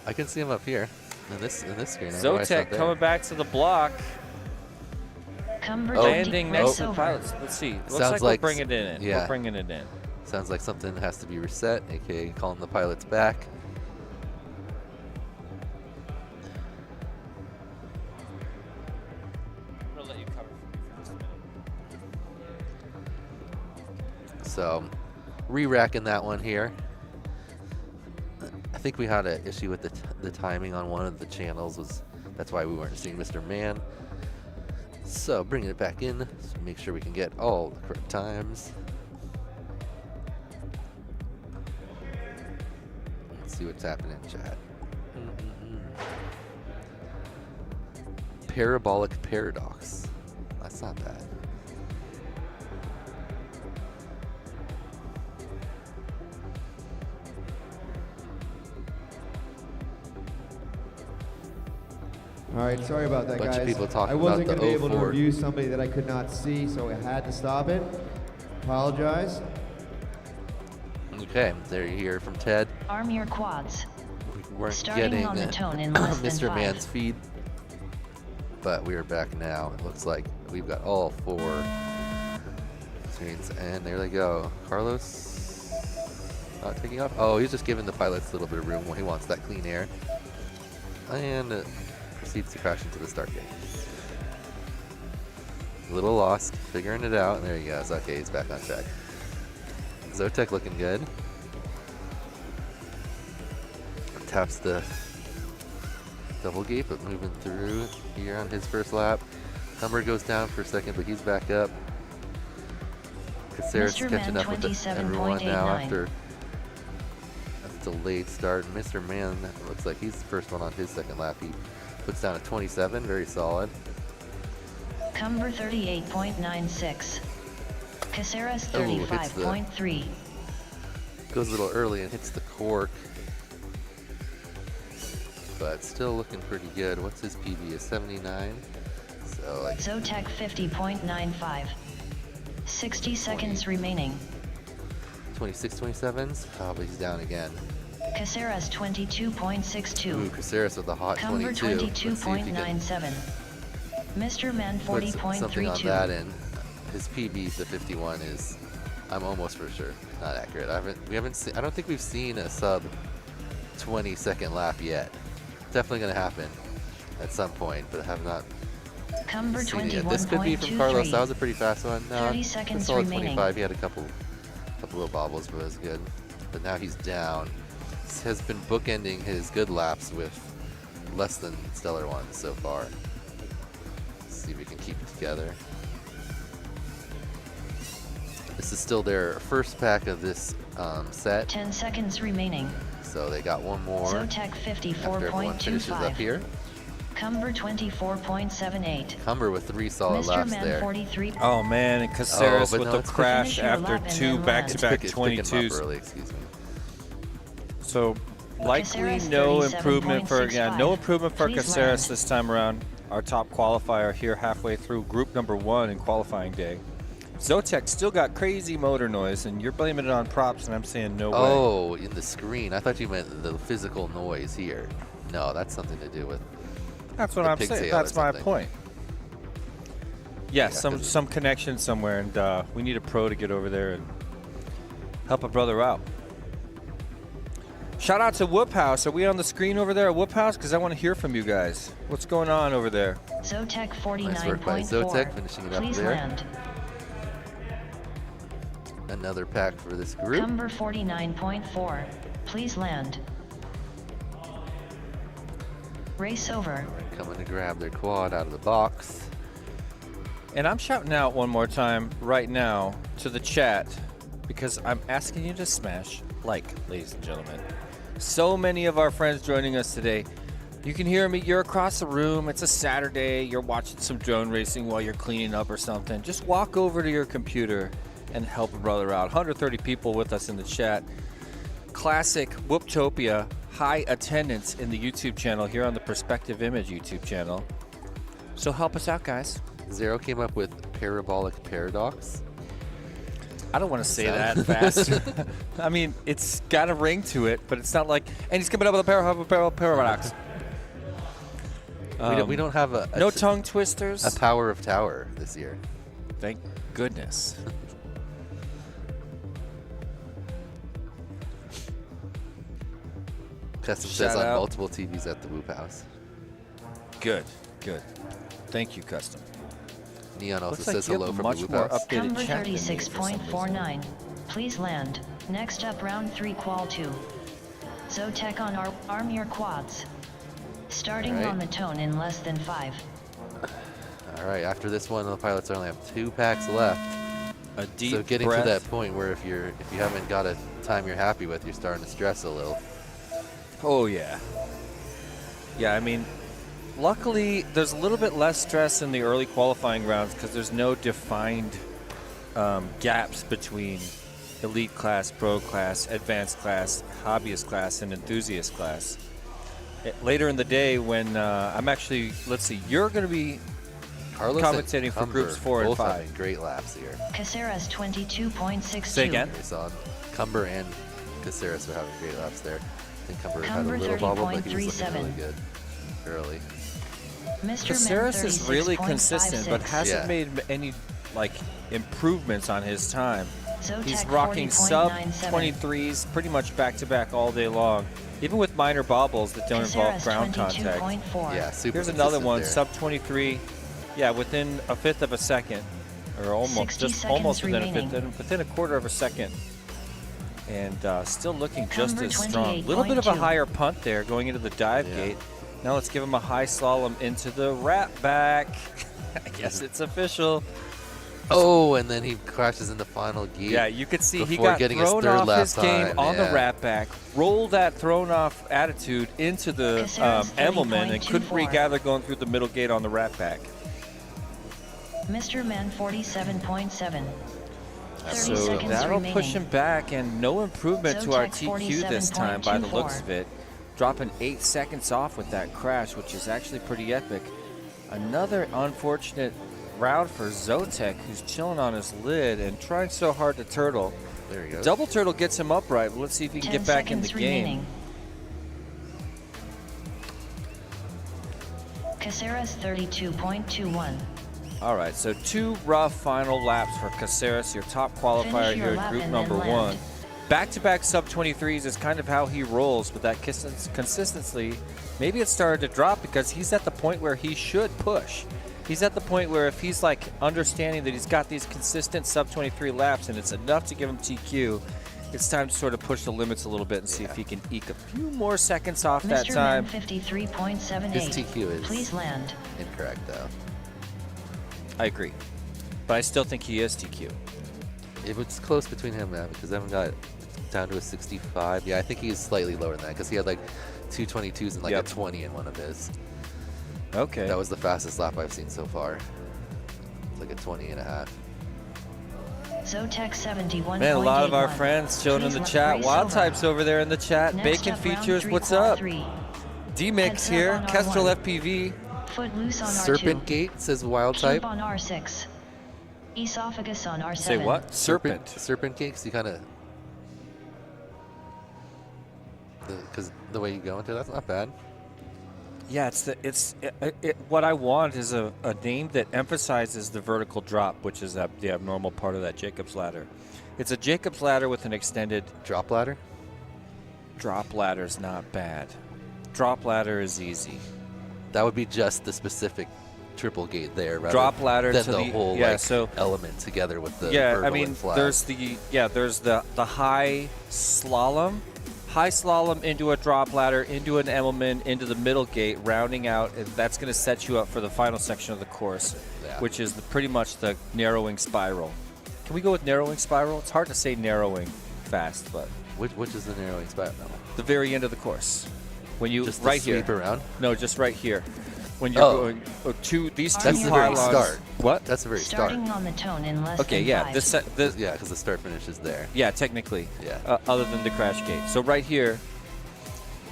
I can see him up here in this screen. I don't know why it's not Zotek there. coming back to the block, Cumber landing deep next race to the over. pilots. Let's see. Looks Sounds like like we're bringing it in. yeah. We're bringing it in. Sounds like something has to be reset, aka calling the pilots back. I'm gonna let you cover for me for just a minute. So, re-racking that one here. I think we had an issue with the timing on one of the channels. That's why we weren't seeing Mr. Man. So, bringing it back in, so make sure we can get all the correct times. Let's see what's happening in chat. Parabolic paradox. That's not bad. All right, sorry about that, Bunch of guys. people talking I wasn't about going the to be able to 04. review somebody that I could not see, so I had to stop it. Apologize. Okay, there you hear from Ted. Arm your quads. We weren't Starting getting on the tone in less than Mr. 5. Man's feed, but we are back now. It looks like we've got all 4 screens, and there they go. Carlos not taking off. Oh, he's just giving the pilots a little bit of room when he wants that clean air, and proceeds to crash into the start gate. A little lost, figuring it out, and there he goes. Okay, he's back on track. Zotek looking good. Taps the double gate, but moving through here on his first lap. Cumber goes down for a second, but he's back up. Caceres Mr. catching Man, up with everyone now 27.89. after a delayed start. Mr. Man looks like he's the first one on his second lap. He puts down a 27, very solid. Cumber 38.96. Caceres Oh, hits the- 35.3. Goes a little early and hits the cork. but still looking pretty good. What's his PB? Is 79? So like Zotek 50.95. 60 seconds remaining. 26, 27s. Oh, but he's down again. Caceres 22.62. Ooh, Caceres with a hot Cumber 22. Let's see if he can 22.97. Mr. Man put something on 40.32. that in. His PB to 51 is, I'm almost for sure, not accurate. We haven't seen, I don't think we've seen a sub 20-second lap yet. Definitely going to happen at some point, but I have not Cumber seen it yet. This could be from Carlos. That was a pretty fast one. No, 30 seconds a solid remaining. 25. He had a couple little bobbles, but it was good. But now he's down. Has been bookending his good laps with less than stellar ones so far. Let's see if we can keep it together. This is still their first pack of this set. 10 seconds remaining. So they got one more Zotek after everyone finishes up 54.25. here. Cumber 24.78. Cumber with 3 solid Mr. laps Man there. 43. Oh man, and Caceres but with no, the it's picking- crash Finish your after lap and 2 then back-to-back It's picking him up 22s. early, excuse me. So likely Caceres no improvement for 37.65. no improvement for Please Caceres land. this time around. Our top qualifier here halfway through group number 1 in qualifying day. Zotek still got crazy motor noise, and you're blaming it on props, and I'm saying no way. Oh, in the screen. I thought you meant the physical noise here. No, that's something to do with. That's what the I'm pigtail saying. or That's my something. point. Yes, Yeah, some 'cause some connection somewhere, and we need a pro to get over there and help a brother out. Shout out to Whoop House. Are we on the screen over there at Whoop House? Because I want to hear from you guys. What's going on over there? Zotek Nice work by 49.4. Zotek, finishing it up Please there. land. Another pack for this group. Cumber 49.4. Please land. Race over. Coming to grab their quad out of the box. And I'm shouting out one more time right now to the chat because I'm asking you to smash like, ladies and gentlemen. So many of our friends joining us today. You can hear me. You're across the room. It's a Saturday. You're watching some drone racing while you're cleaning up or something. Just walk over to your computer and help a brother out. 130 people with us in the chat. Classic Whooptopia. High attendance in the YouTube channel here on the Perspective Image YouTube channel. So help us out, guys. Zero came up with parabolic paradox. I don't want to say that fast. I mean, it's got a ring to it, but it's not like. And he's coming up with a paradox. We don't have a No tongue twisters. a power of tower this year. Thank goodness. Custom Shout says on out. multiple TVs at the Whoop House. Good, good. Thank you, Custom. Neon also Looks like says you have hello a from much the Whoop more House. updated Cumber chat than me for some reason. 36.49. Please land. Next up, round 3, qual 2. Zotek on arm your quads. Starting Alright. on the tone in less than 5. All right, after this one, the pilots only have 2 packs left. A deep So getting breath. to that point where if you haven't got a time you're happy with, you're starting to stress a little. Oh, yeah. Yeah, I mean, luckily, there's a little bit less stress in the early qualifying rounds because there's no defined gaps between elite class, pro class, advanced class, hobbyist class, and enthusiast class. Later in the day when I'm actually, let's see, you're going to be Carlos commentating and for Cumber groups 4 and both 5. having great laps here. Caceres 22.62. Say again? We saw Cumber and Caceres were having great laps there. I think Cumber had a Cumber little bobble, but he was looking 30.37. really good early. Mr. Caceres Men is really 36.56. consistent, but hasn't Yeah. made any like improvements on his time. Zotek He's rocking sub 40.97. 23s pretty much back to back all day long, even with minor bobbles that don't involve Caceres ground contact. 22.4. Yeah, super Here's another consistent one, there. sub 23. Yeah, within a fifth of a second, or almost 60 just seconds almost within remaining. within a quarter of a second, and still looking just Cumber as strong. A little bit of a 28.2. higher punt there going into the dive Yeah. gate. Now let's give him a high slalom into the wrap back. I guess it's official. Oh, and then he crashes in the final gear. Yeah, you could see he before got getting his thrown third off lap his game time, on yeah. the wrap back, rolled that thrown off attitude into the Caceres Emmelman and couldn't 30.24. regather going through the middle gate on the wrap back. Mr. Man 47.7. 30 So seconds that'll remaining. push him back, and no improvement to our Zotek TQ this time by the looks 47.24. of it. dropping 8 seconds off with that crash, which is actually pretty epic. Another unfortunate round for Zotek, who's chilling on his lid and trying so hard to turtle. There he goes. Double turtle gets him upright, but let's see if he can 10 get back in the seconds game. remaining. Caceres 32.21. All right, so 2 rough final laps for Caceres, your top qualifier Finish your here at lap group and number then 1. land. Back-to-back sub-23s is kind of how he rolls with that consistency. Maybe it started to drop because he's at the point where he should push. He's at the point where if he's like understanding that he's got these consistent sub-23 laps and it's enough to give him TQ, it's time to sort of push the limits a little bit and see if he can eke a few more seconds off that Mr. time. Man 53.78. His TQ is Please land. incorrect, though. I agree, but I still think he is TQ. It was close between him and Evan because Evan got down to a 65. Yeah, I think he's slightly lower than that because he had like 222s and like Yep. a 20 in one of his. Okay. That was the fastest lap I've seen so far. It's like a 20 and a half. Zotek 71.81. Man, a lot of our friends chilling in the chat. Wild Types over there in the chat. Next Bacon up, round Features, 3, what's qual up? 3. D-Mix Heads up here. on Kestrel R1. FPV. Footloose on Serpent R2. Gate says wild type. Cube on R6. Esophagus on R7. Say what? Serpent. Serpent Gate, 'cause you kind of. Because the way you go into that's not bad. Yeah, what I want is a name that emphasizes the vertical drop, which is the abnormal part of that Jacob's ladder. It's a Jacob's ladder with an extended Drop ladder. drop ladder's not bad. Drop ladder is easy. That would be just the specific triple gate there, rather Drop ladder than to the the whole yeah, like, so element together with the yeah, vertical I mean and flat. there's the high slalom into a drop ladder, into an Emmelman, into the middle gate, rounding out, and that's going to set you up for the final section of the course, Yeah. which is pretty much the narrowing spiral. Can we go with narrowing spiral? It's hard to say narrowing fast, but Which is the narrowing spot? the very end of the course. When you Just right the here. sweep around. No, just right here. When you're Oh. going to these two That's the very pylons. start. What? That's the very start. Starting on the tone in less Okay, than yeah. 5. This Yeah, because the start finish is there. yeah, technically. Yeah. Other than the crash gate. So right here.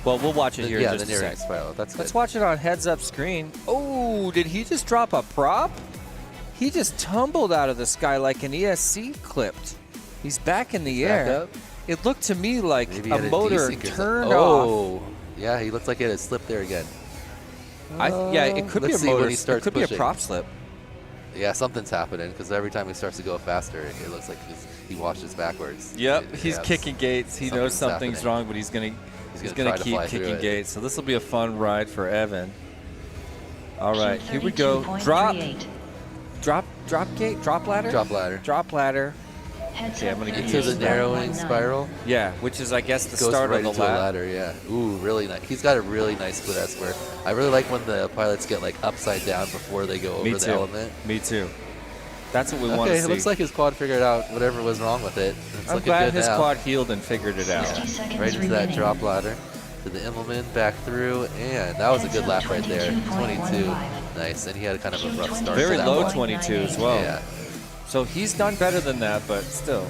Well, we'll watch it here Yeah, in the just a narrowing sec. spiral. That's Let's good. watch it on heads-up screen. Oh, did he just drop a prop? He just tumbled out of the sky like an ESC clipped. He's back in the Back air. up. It looked to me like Maybe he a had motor desync or something. turned off. Oh, yeah, he looked like he had a slip there again. Yeah, it could be Let's a see when motor. he It starts could be a pushing. prop slip. Yeah, something's happening because every time he starts to go faster, it looks like he washes backwards. Yep, he's Yeah, kicking gates. He knows something's something's happening. wrong, but he's gonna gonna try to keep fly through kicking it. gates. So this will be a fun ride for Evan. All right, Cube here we go. Drop 32.38. gate, drop ladder. Drop ladder. Drop ladder. Heads Okay, up I'm gonna get Into used the to that. narrowing 38.19. spiral. Yeah, which is I guess the Goes start right of the into a lap. ladder, yeah. Ooh, really nice. He's got a really nice split S-square. I really like when the pilots get like upside down before they go over Me the too. element. Me too. That's what we want to Okay, see. it looks like his quad figured out whatever was wrong with it. It's I'm looking glad good his now. quad healed and figured it out. 60 seconds Right into that remaining. drop ladder to the Immelman, back through, and that was a Heads good up, lap right there. 22. 22.15. Nice, and he had kind of a Cube rough start. Very to that low one. 22 as well. Yeah, So he's done better than that, but still.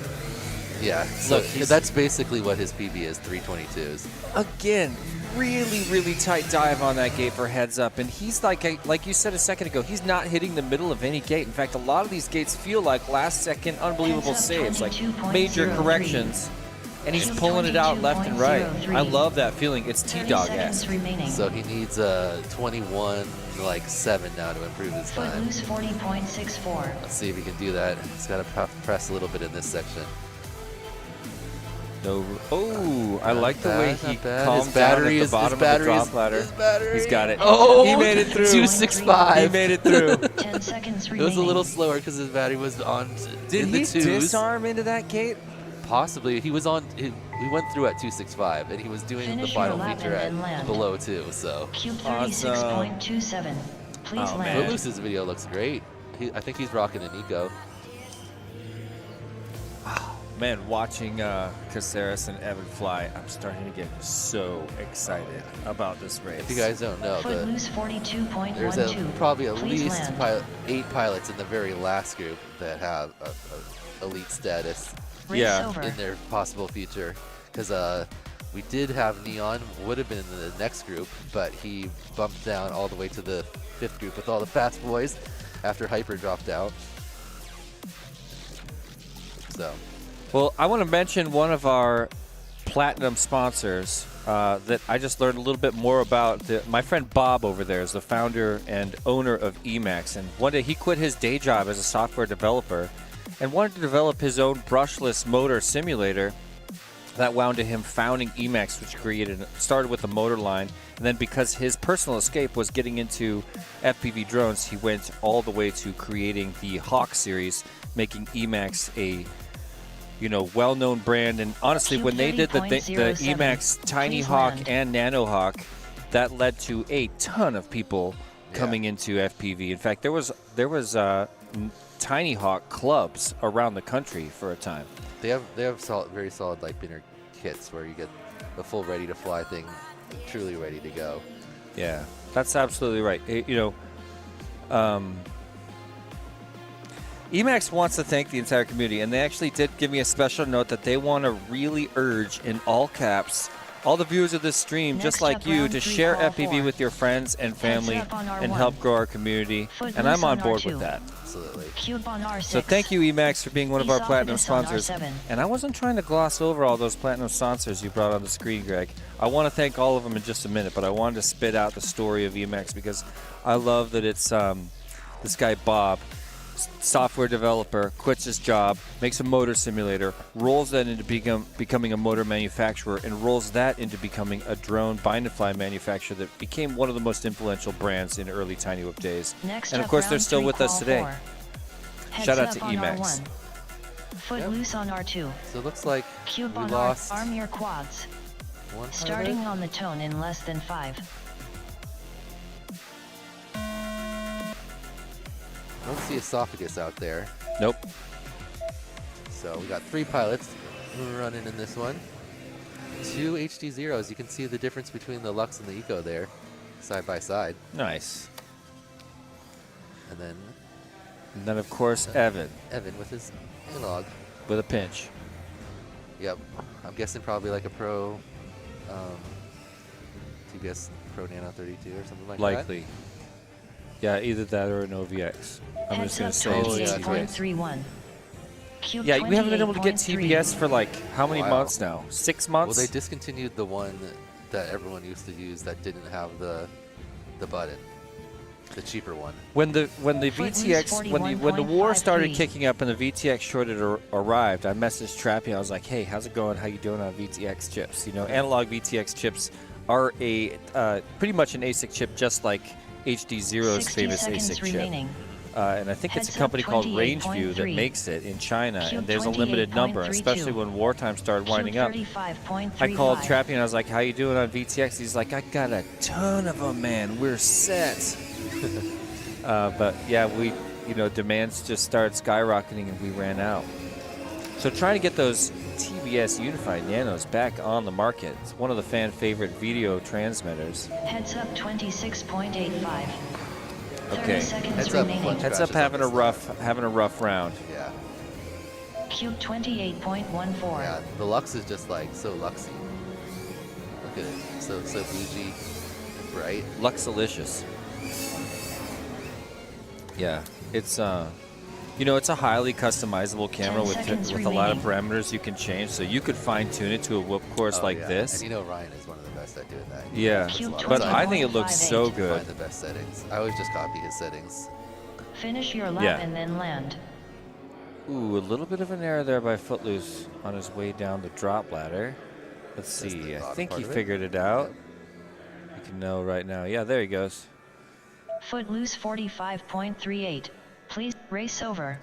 yeah. So Look, he's- that's basically what his PB is, 322s. Again, really tight dive on that gate for heads up. And he's like you said a second ago, he's not hitting the middle of any gate. In fact, a lot of these gates feel like last second unbelievable Heads up, saves, like 22.03. major corrections. And he's Cube pulling it out left and right. 22.03. I love that feeling. It's 30 T-Dog-esque. seconds remaining. So he needs a 21.7 now to improve his time. Footloose 40.64. Let's see if he can do that. He's got to press a little bit in this section. No. Oh, I like the Not way bad, he not bad. calms His battery down at is- the his bottom of the battery drop is- ladder. his battery. He's got it. Oh, He made it through. 265. He made it through. 10 seconds It remaining. was a little slower because his battery was on Did in the he twos. disarm into that gate? Possibly. He was on. We went through at 265, and he was doing Finish the final your lap feature and then at land. below 2. So Cube Awesome. 36.27. Please Oh, land. man. Footloose's video looks great. I think he's rocking an eco. Man, watching Caceres and Evan fly, I'm starting to get so excited about this race. If you guys don't know, Footloose 42.12. there's probably at Please least land. 8 pilots in the very last group that have a elite status Race Yeah. over. in their possible future. Because We did have Neon, would have been in the next group, but he bumped down all the way to the 5th group with all the fast boys after Hyper dropped out. So, Well, I want to mention one of our platinum sponsors that I just learned a little bit more about. My friend Bob over there is the founder and owner of Emacs, and one day he quit his day job as a software developer and wanted to develop his own brushless motor simulator. That wound to him founding Emacs, which started with the motor line, and then because his personal escape was getting into FPV drones, he went all the way to creating the Hawk series, making Emacs a well-known brand. And honestly, when they did the Emacs Tiny Hawk and Nano Hawk, that led to a ton of people coming into FPV. In fact, there was Tiny Hawk clubs around the country for a time. they have very solid like binner kits where you get the full ready to fly thing, truly ready to go. Yeah, that's absolutely right. Emacs wants to thank the entire community, and they actually did give me a special note that they want to really urge, in all caps, all the viewers of this stream, Next just like up, you, round to 3, share call FPV 4. with your friends and family Heads up on and R1. help grow our community. Footloose And I'm on on board R2. with that. Absolutely. Cube on R6. So thank you, Emacs, for being one of our platinum Esophagus on sponsors. R7. And I wasn't trying to gloss over all those platinum sponsors you brought on the screen, Greg. I want to thank all of them in just a minute, but I wanted to spit out the story of Emacs because I love that it's this guy, Bob, software developer, quits his job, makes a motor simulator, rolls that into becoming a motor manufacturer, and rolls that into becoming a drone bind and fly manufacturer that became one of the most influential brands in early Tiny Whoop days. Next And of up, course, they're round still 3, with us call today. 4. Heads Shout out up to on Emacs. R1. Footloose on R2. So it looks like Cube we on lost arm your quads. one Starting pilot. on the tone in less than 5. Don't see esophagus out there. Nope. So we got 3 pilots running in this one. 2 HD zeros. You can see the difference between the Lux and the Eco there, side by side. Nice. And then And then, of course, Evan Evan with his analog. with a pinch. Yep. I'm guessing probably like a Pro, TBS Pro Nano 32 or something like that. Likely. Yeah, either that or an OVX. I'm Heads just up going to say it's TBS. 28.31. Cube Yeah, we haven't been able to get 28.3. TBS for like how many Wow. months now? 6 months? Well, they discontinued the one that everyone used to use that didn't have the button, the cheaper one. When the Footloose VTX when the war started 41.53. kicking up and the VTX shortage arrived, I messaged Trappy. I was like, "Hey, how's it going? How you doing on VTX chips? You know, analog VTX chips are a pretty much an ASIC chip, just like HD Zero's 60 famous seconds ASIC remaining. chip." And I think it's a Heads up company called 28.3. Rangeview that makes it in China, Cube and there's a limited number, 28.32. especially when wartime started winding Cube up. 35.35. I called Trappy and I was like, "How you doing on VTX?" He's like, "I got a ton of them, man. We're set." But yeah, demands just started skyrocketing and we ran out. So trying to get those TBS Unified Nanos back on the market. It's one of the fan favorite video transmitters. Heads up 26.85. 30 Okay. seconds Heads up, remaining. Fletch. Heads up, having a rough round. Yeah. Cube 28.14. Yeah. The Lux is just like so luxy. Look at it. So bougie and bright. Luxalicious. Yeah, it's it's a highly customizable camera 10 with seconds a lot of remaining. parameters you can change. So you could fine tune it to a whoop course Oh, like yeah. this. And you know Ryan is one of the best at doing that. Yeah, Cube but I think it looks so 21.58. good. Find the best settings. I always just copy his settings. Finish your lap Yeah. and then land. Ooh, a little bit of an error there by Footloose on his way down the drop ladder. Let's Just see. the I bottom think part he of it? figured it out. You can know right now. Yeah, there he goes. Footloose 45.38. Please race over.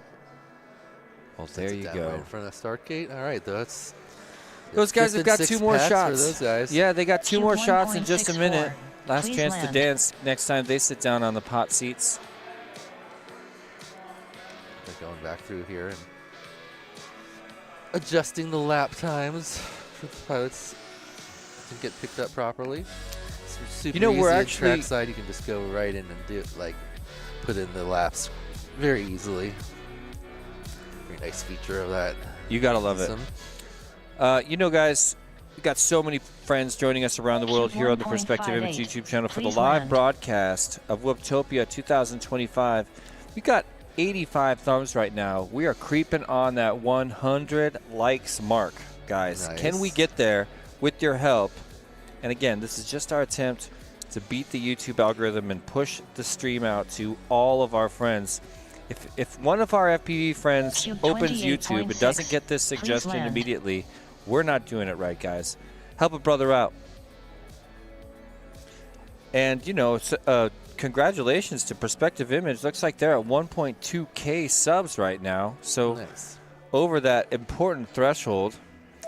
Well, there you Down go. Right in front of the start gate. All right, that's Those guys fifth have and got 2 sixth more packs shots. For those guys. Yeah, they got 2 Cube more shots in just a 1.64. minute. Last Please chance to land. dance next time they sit down on the pot seats. They're going back through here and adjusting the lap times for the pilots to get picked up properly. It's super You know, we're easy at actually- trackside. You can just go right in and do like put in the laps very easily. Very nice feature of that. You gotta love it. system. Guys, We got so many friends joining us around the world here on the Perspective Image 1.58. YouTube channel for the Please live land. broadcast of Whooptopia 2025. We got 85 thumbs right now. We are creeping on that 100 likes mark, guys. Nice. Can we get there with your help? And again, this is just our attempt to beat the YouTube algorithm and push the stream out to all of our friends. If one of our FPV friends Cube opens YouTube and doesn't 28.6, get this please suggestion land. immediately, we're not doing it right, guys. Help a brother out. And, you know, congratulations to Perspective Image. Looks like they're at 1.2K subs right now. So Nice. over that important threshold.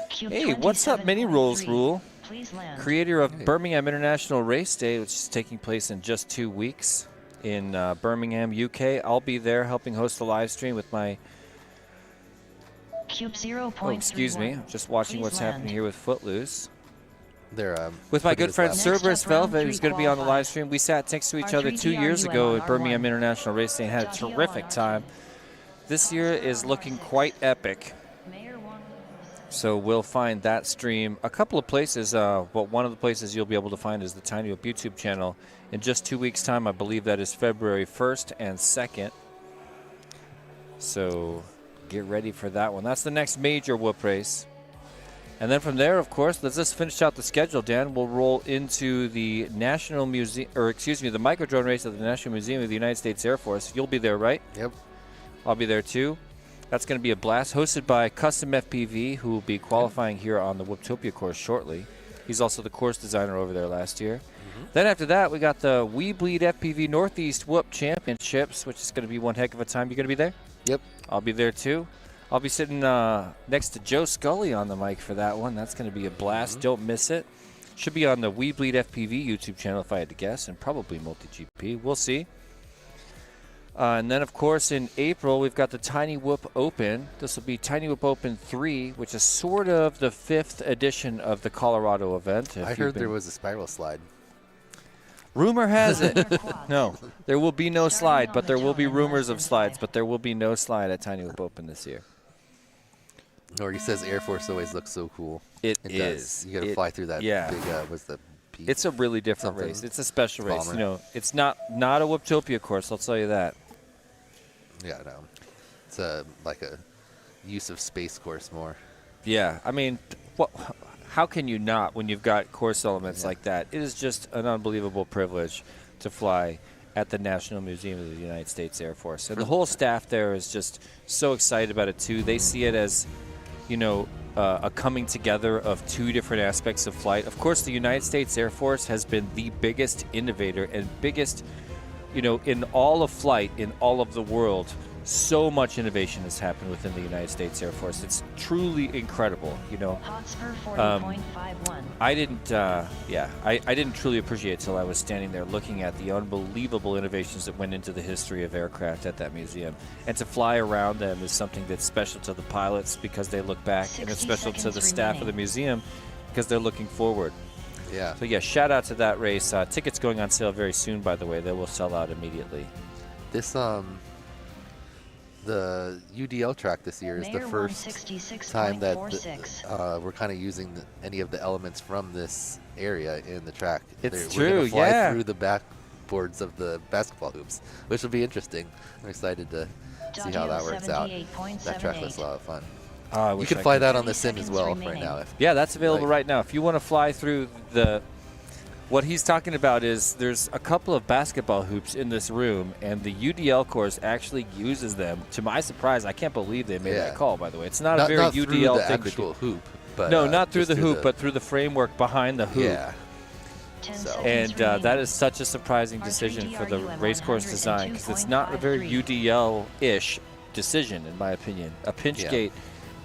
Cube Hey, what's up, Mini Rules 27.3. Rule? Please land. Creator of Hey. Birmingham International Race Day, which is taking place in just 2 weeks in Birmingham, UK. I'll be there helping host the live stream with my... Cube 0.31. Oh, excuse me. I'm just watching Please what's land. happening here with Footloose. They're With my putting good this friend up. Next Cerberus up, round Velvet, three who's going to be on the live qualifies. stream. We sat next to each other 2 years R3DRUM ago on at Birmingham R1. International Race Day and had a terrific time. This year is looking quite epic. Mayor one. So we'll find that stream a couple of places. But one of the places you'll be able to find is the Tiny Whoop YouTube channel. In just 2 weeks' time, I believe that is February 1st and 2nd. So get ready for that one. That's the next major whoop race. And then from there, of course, let's just finish out the schedule, Dan. We'll roll into the National Museum, or excuse me, the microdrone race at the National Museum of the United States Air Force. You'll be there, right? Yep. I'll be there too. That's going to be a blast, hosted by Custom FPV, who will be qualifying here on the Whooptopia course shortly. He's also the course designer over there last year. Then after that, we got the We Bleed FPV Northeast Whoop Championships, which is going to be one heck of a time. You going to be there? Yep. I'll be there too. I'll be sitting next to Joe Scully on the mic for that one. That's going to be a blast. Don't miss it. Should be on the We Bleed FPV YouTube channel if I had to guess, and probably MultiGP. We'll see. And then, of course, in April, we've got the Tiny Whoop Open. This will be Tiny Whoop Open 3, which is sort of the 5th edition of the Colorado event. I heard there was a spiral slide. Rumor has it. Quads. No, there will be no Starting slide, on but the there will tone be in rumors less of than slides, 5. but there will be no slide at Tiny Whoop Open this year. Or he says Air Force always looks so cool. It It is. does. You got to It- fly through that yeah. big, what's the P? It's a really different Something. race. It's a special race. Bomber. You know, it's not a Whooptopia course. I'll tell you that. Yeah, no. It's like a use of space course more. Yeah, I mean, how can you not when you've got course elements Yeah. like that? It is just an unbelievable privilege to fly at the National Museum of the United States Air Force. And the whole staff there is just so excited about it, too. They see it as, you know, a coming together of two different aspects of flight. Of course, the United States Air Force has been the biggest innovator and biggest, you know, in all of flight, in all of the world. So much innovation has happened within the United States Air Force. It's truly incredible, you know. Hotspur 40.51. I didn't truly appreciate it till I was standing there looking at the unbelievable innovations that went into the history of aircraft at that museum. And to fly around them is something that's special to the pilots because they look back, and it's 60 special to the seconds staff of the remaining. museum because they're looking forward. Yeah. So yeah, shout out to that race. Tickets going on sale very soon, by the way. They will sell out immediately. This, the UDL track this year is the Mayor first time that 166.46. we're kind of using any of the elements from this area in the track. It's We're true, gonna fly yeah. through the backboards of the basketball hoops, which will be interesting. I'm excited to see how that works out. That track looks a lot of fun. I You wish can I fly could- that on the 30 sim as seconds well right remaining. now. Yeah, that's available Like- right now. If you want to fly through what he's talking about is there's a couple of basketball hoops in this room, and the UDL course actually uses them. To my surprise, I can't believe they made that Yeah. call, by the way. It's not, Not, a very not UDL through the thing to actual do. hoop, but No, not through just the hoop, but through the framework behind the hoop. yeah. 10 So- seconds And that remaining. is such a surprising decision for the R3DRUM race course design because it's not a very 102.53. UDL-ish decision, in my opinion. A pinch Yeah. gate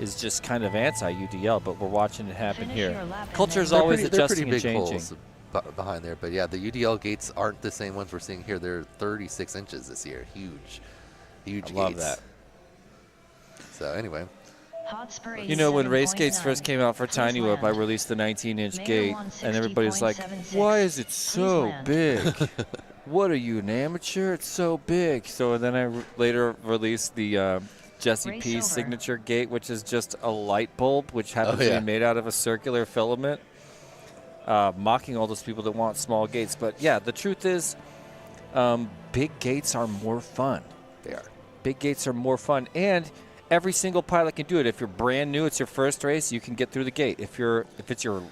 is just kind of anti-UDL, but we're watching it happen Finish here. your lap and Culture is then- always they're pretty adjusting and big changing. holes behind there, but yeah, the UDL gates aren't the same ones we're seeing here. They're 36 inches this year. Huge I love gates. that. So anyway, Hotspur You know, when race gates 87.9. first came out for Please Tiny Whoop, I land. released the 19-inch Mayor gate, and everybody's like, 160.76. why is it Please so land. big? What are you, an amateur? It's so big. So then I later released the Jesse Race P's over. signature gate, which is just a light bulb, which happens to yeah. be made out of a circular filament, mocking all those people that want small gates. But yeah, the truth is, big gates are more fun. They are. Big gates are more fun, and every single pilot can do it. If you're brand new, it's your first race, you can get through the gate. If it's your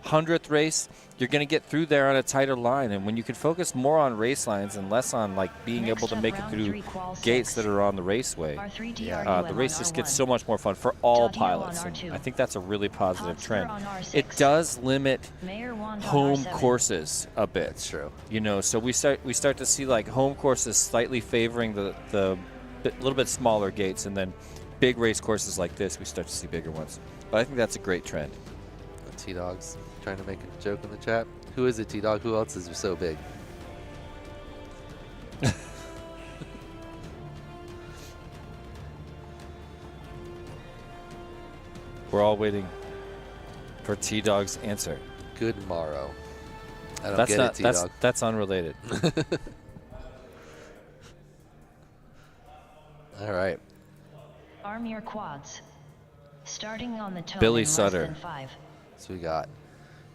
100th race, you're going to get through there on a tighter line. And when you can focus more on race lines and less on like being Next able to up, make it round through three, qual gates six. that are on the raceway, R3D the race just on gets R1. so much more fun for all Dotio on pilots. And R2. I think that's a really positive Hotspur trend. on R6. It does limit Mayor Wand on home R7. courses a bit. That's true. So we start to see like home courses slightly favoring the little bit smaller gates, and then big race courses like this, we start to see bigger ones. But I think that's a great trend. T-Dog's trying to make a joke in the chat. Who is it, T-Dog? Who else is so big? We're all waiting for T-Dog's answer. Good morrow. I don't That's get not it, T-Dog. that's unrelated. All right. Arm your quads. Starting on the tone Billy in less Sutter. than 5. So we got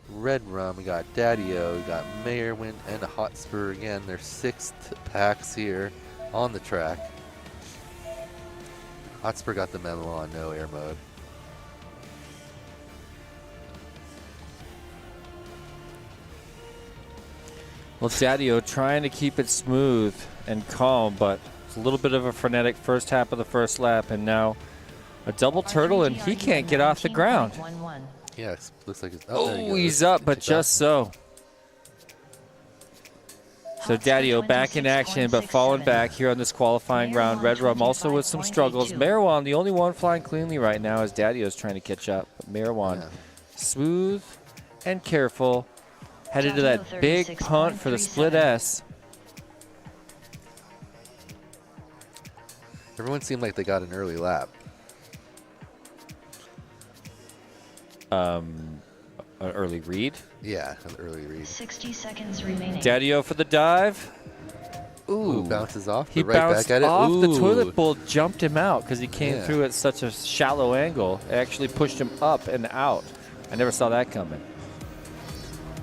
Red Rum, we got Daddy-O, we got Mayor Wind, and Hotspur again. Their 6th packs here on the track. Hotspur got the memo on no air mode. Well, Daddy-O trying to keep it smooth and calm, but it's a little bit of a frenetic first half of the first lap, and now a double turtle, and he can't get off the ground. Yeah, it looks like it's there you Oh, go. he's up, but Took just so. So Hotspur Daddy-O back in action, but falling 26.67. back here on this qualifying round. Red Rum also with some struggles. 25.82. Marwan, the only one flying cleanly right now, as Daddy-O's trying to catch up. But Marwan, Yeah. smooth and careful, headed to that Daddy-O big punt for the split 36.37. S. Everyone seemed like they got an early lap. An early read. Yeah, an early read. 60 seconds remaining. Daddy-O for the dive. Ooh, bounces off. He but right bounced back at it. off. The Ooh. toilet bowl jumped him out because he came Yeah. through at such a shallow angle. It actually pushed him up and out. I never saw that coming.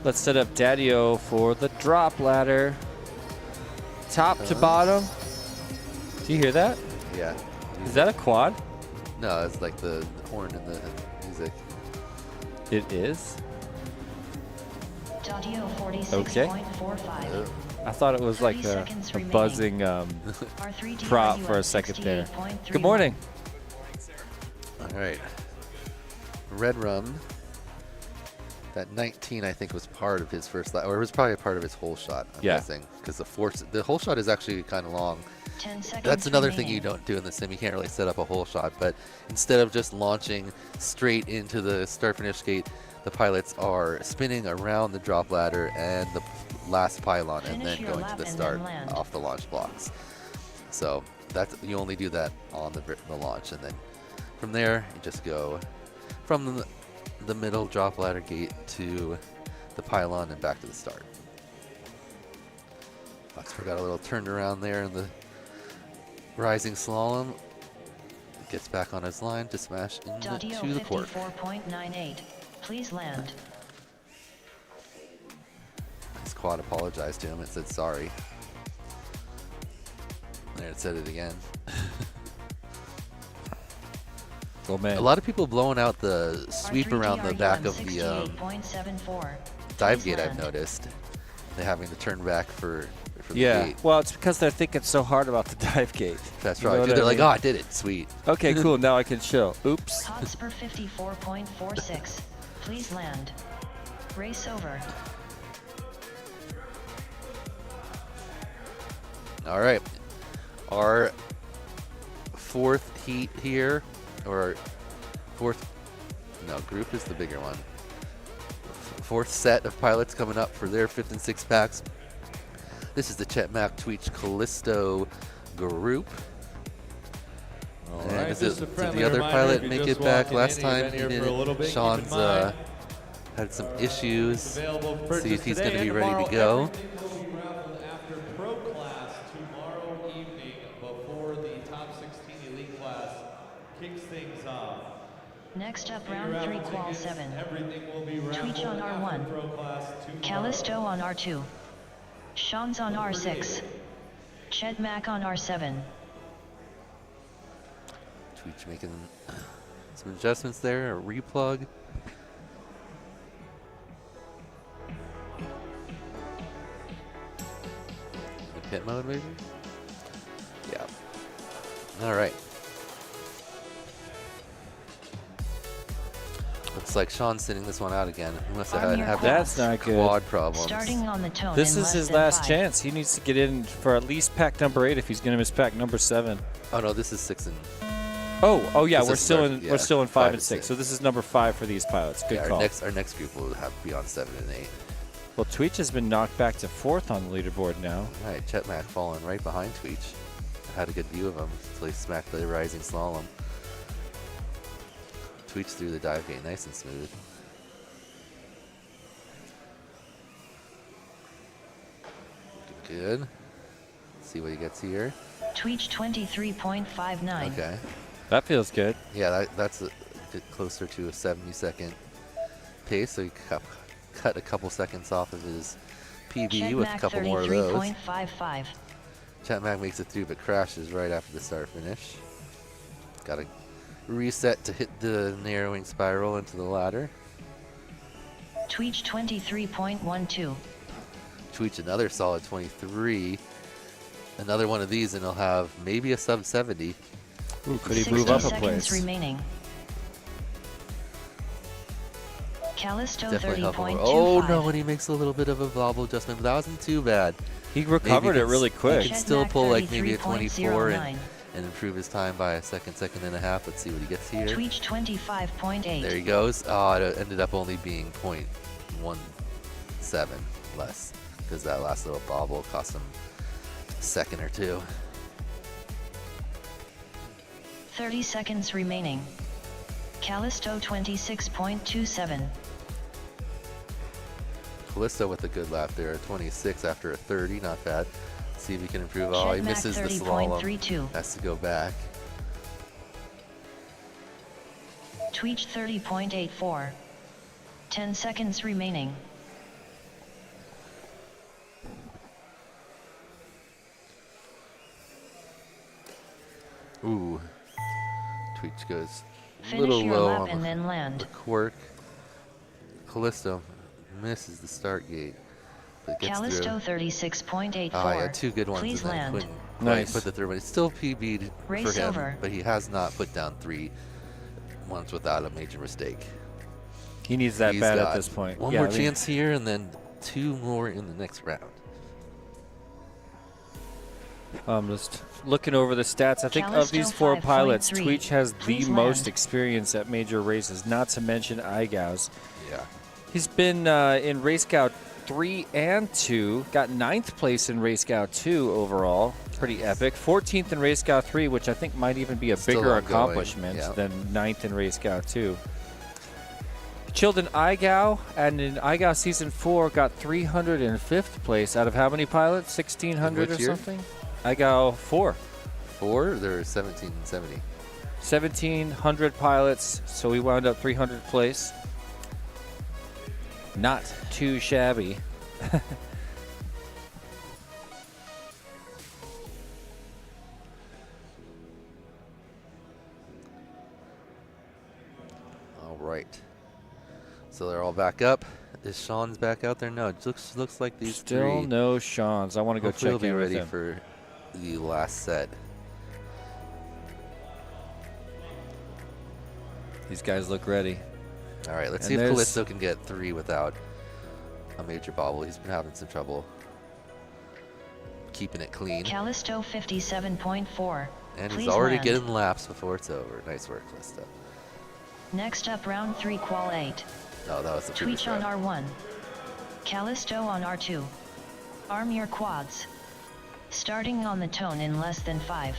Let's set up Daddy-O for the drop ladder. Top to bottom. Do you hear that? Yeah. Is that a quad? No, it's like the horn in the music. It is. Daddy-O Okay. 46.45. I thought it was like 30 a seconds remaining. buzzing R3D prop RU for a at second there. 68.31. Good morning. All right. Red Rum. That 19, I think, was part of his first lap, or it was probably a part of his whole shot, I'm Yeah. guessing. Because the whole shot is actually kind of long. 10 seconds That's another thing remaining. you don't do in the sim. You can't really set up a whole shot, but instead of just launching straight into the start-finish gate, the pilots are spinning around the drop ladder and the last pylon and Finish then your going to lap the and start then land. off the launch blocks. So you only do that on the launch, and then from there you just go from the middle drop ladder gate to the pylon and back to the start. Oxford got a little turned around there in the rising slalom. Gets back on his line to smash Daddy-O into the court. 54.98. Please land. His quad apologized to him and said sorry. There, it said it again. Oh man. A lot of people blowing out the sweep around the back of the 68.74. dive Please gate, I've land. noticed. They're having to turn back for the Yeah. gate. Well, it's because they're thinking so hard about the dive gate. That's You know right. what Dude, I they're like, mean? oh, I did it. Sweet. Okay, cool. Now I can chill. Oops. Hotspur 54.46. Please land. Race over. All right. Our fourth heat here, or group is the bigger one. Fourth set of pilots coming up for their 5th and 6th packs. This is the Chet Mack Tweech Callisto group. And Just did a friendly the other reminder, pilot if you make just it back walking last in, time? you've He been here for a little didn't. bit, keep in Sean's mind, had some issues. available for See if purchase he's today going to be and ready tomorrow. to go. Everything will be raffled after pro class tomorrow evening before the top 16 elite things off. Next up, Your round 3, raffle qual tickets, 7. everything will be Tweech on raffled after R1. pro class tomorrow. Callisto on R2. Sean's on Look for R6. Dave. Chet Mack on R7. Tweech making some adjustments there, a replug. Pit mode, maybe? Yeah. All right. Looks like Sean's sending this one out again. He must have Arm your had That's not good. quad problems. Starting on the tone This in is less his than last 5. chance. He needs to get in for at least pack number 8 if he's going to miss pack number 7. Oh no, this is 6 and Oh yeah, This we're is still our- in yeah, we're still in 5 and 6. 6. So this is number 5 for these pilots. Good yeah, call. our next group will have to be on 7 and 8. Well, Tweech has been knocked back to 4th on the leaderboard now. All right, Chet Mack falling right behind Tweech. I had a good view of him until he smacked the rising slalom. Tweech through the dive gate nice and smooth. Looking good. Let's see what he gets here. Tweech 23.59. Okay. That feels good. Yeah, that's a bit closer to a 70-second pace, so he cut a couple seconds off of his PB Chet with a Mack couple more of those. 33.55. Chet Mack makes it through, but crashes right after the start finish. Got to reset to hit the narrowing spiral into the ladder. Tweech 23.12. Tweech another solid 23. Another one of these, and he'll have maybe a sub 70. Ooh, could he 60 move up a seconds place? remaining. Callisto Definitely helpful. 30.25. Oh no, and he makes a little bit of a bobble adjustment, but that wasn't too bad. He recovered it really He quick. can Chet still Mack pull like maybe a 24 33.09. and improve his time by a second and a half. Let's see what he gets here. Tweech 25.8. There he goes. Oh, it ended up only being 0.17 less because that last little bobble cost him a second or two. 30 seconds remaining. Callisto 26.27. Callisto with a good lap there, a 26 after a 30, not bad. Let's see if he can improve. Oh, he Chet Mack misses the slalom. 30.32. Has to go back. Tweech 30.84. 10 seconds remaining. Ooh. Tweech goes a Finish little your low lap on and then the land. quirk. Callisto misses the start gate, but gets Callisto through. 36.84. Oh, yeah, two good ones Please and then land. couldn't Nice. quite put the third one. It's still PB'd Race for him, over. but he has not put down 3 once without a major mistake. He needs that He's bad at got this point. One Yeah, more I mean, chance here, and then 2 more in the next round. Just looking over the stats, I think of Callisto these 4 pilots, 5.3. Tweech has the Please most land. experience at major races, not to mention Igau's. Yeah. He's been in Race Scout 3 and 2, got 9th place in Race Scout 2 overall. Pretty epic. 14th in Race Scout 3, which I think might even be a Still bigger ongoing, accomplishment yeah. than 9th in Race Scout 2. Chilled in Igau, and in Igau Season 4 got 305th place out of how many pilots? 1,600 or which year? something? Igau 4. 4? They're 17 and 70. 1,700 pilots, so we wound up 300th place. Not too shabby. All right. So they're all back up. Is Sean's back out there? No, it looks like these Still 3 no Sean's. I want to go hopefully check will be in with ready him. for the last set. These guys look ready. All right, let's And see if there's- Callisto can get 3 without a major bobble. He's been having some trouble keeping it clean. Callisto 57.4. And Please he's already land. getting laps before it's over. Nice work, Callisto. Next up, round 3, qual 8. Oh, that was the previous Tweech on round. R1. Callisto on R2. Arm your quads. Starting on the tone in less than 5.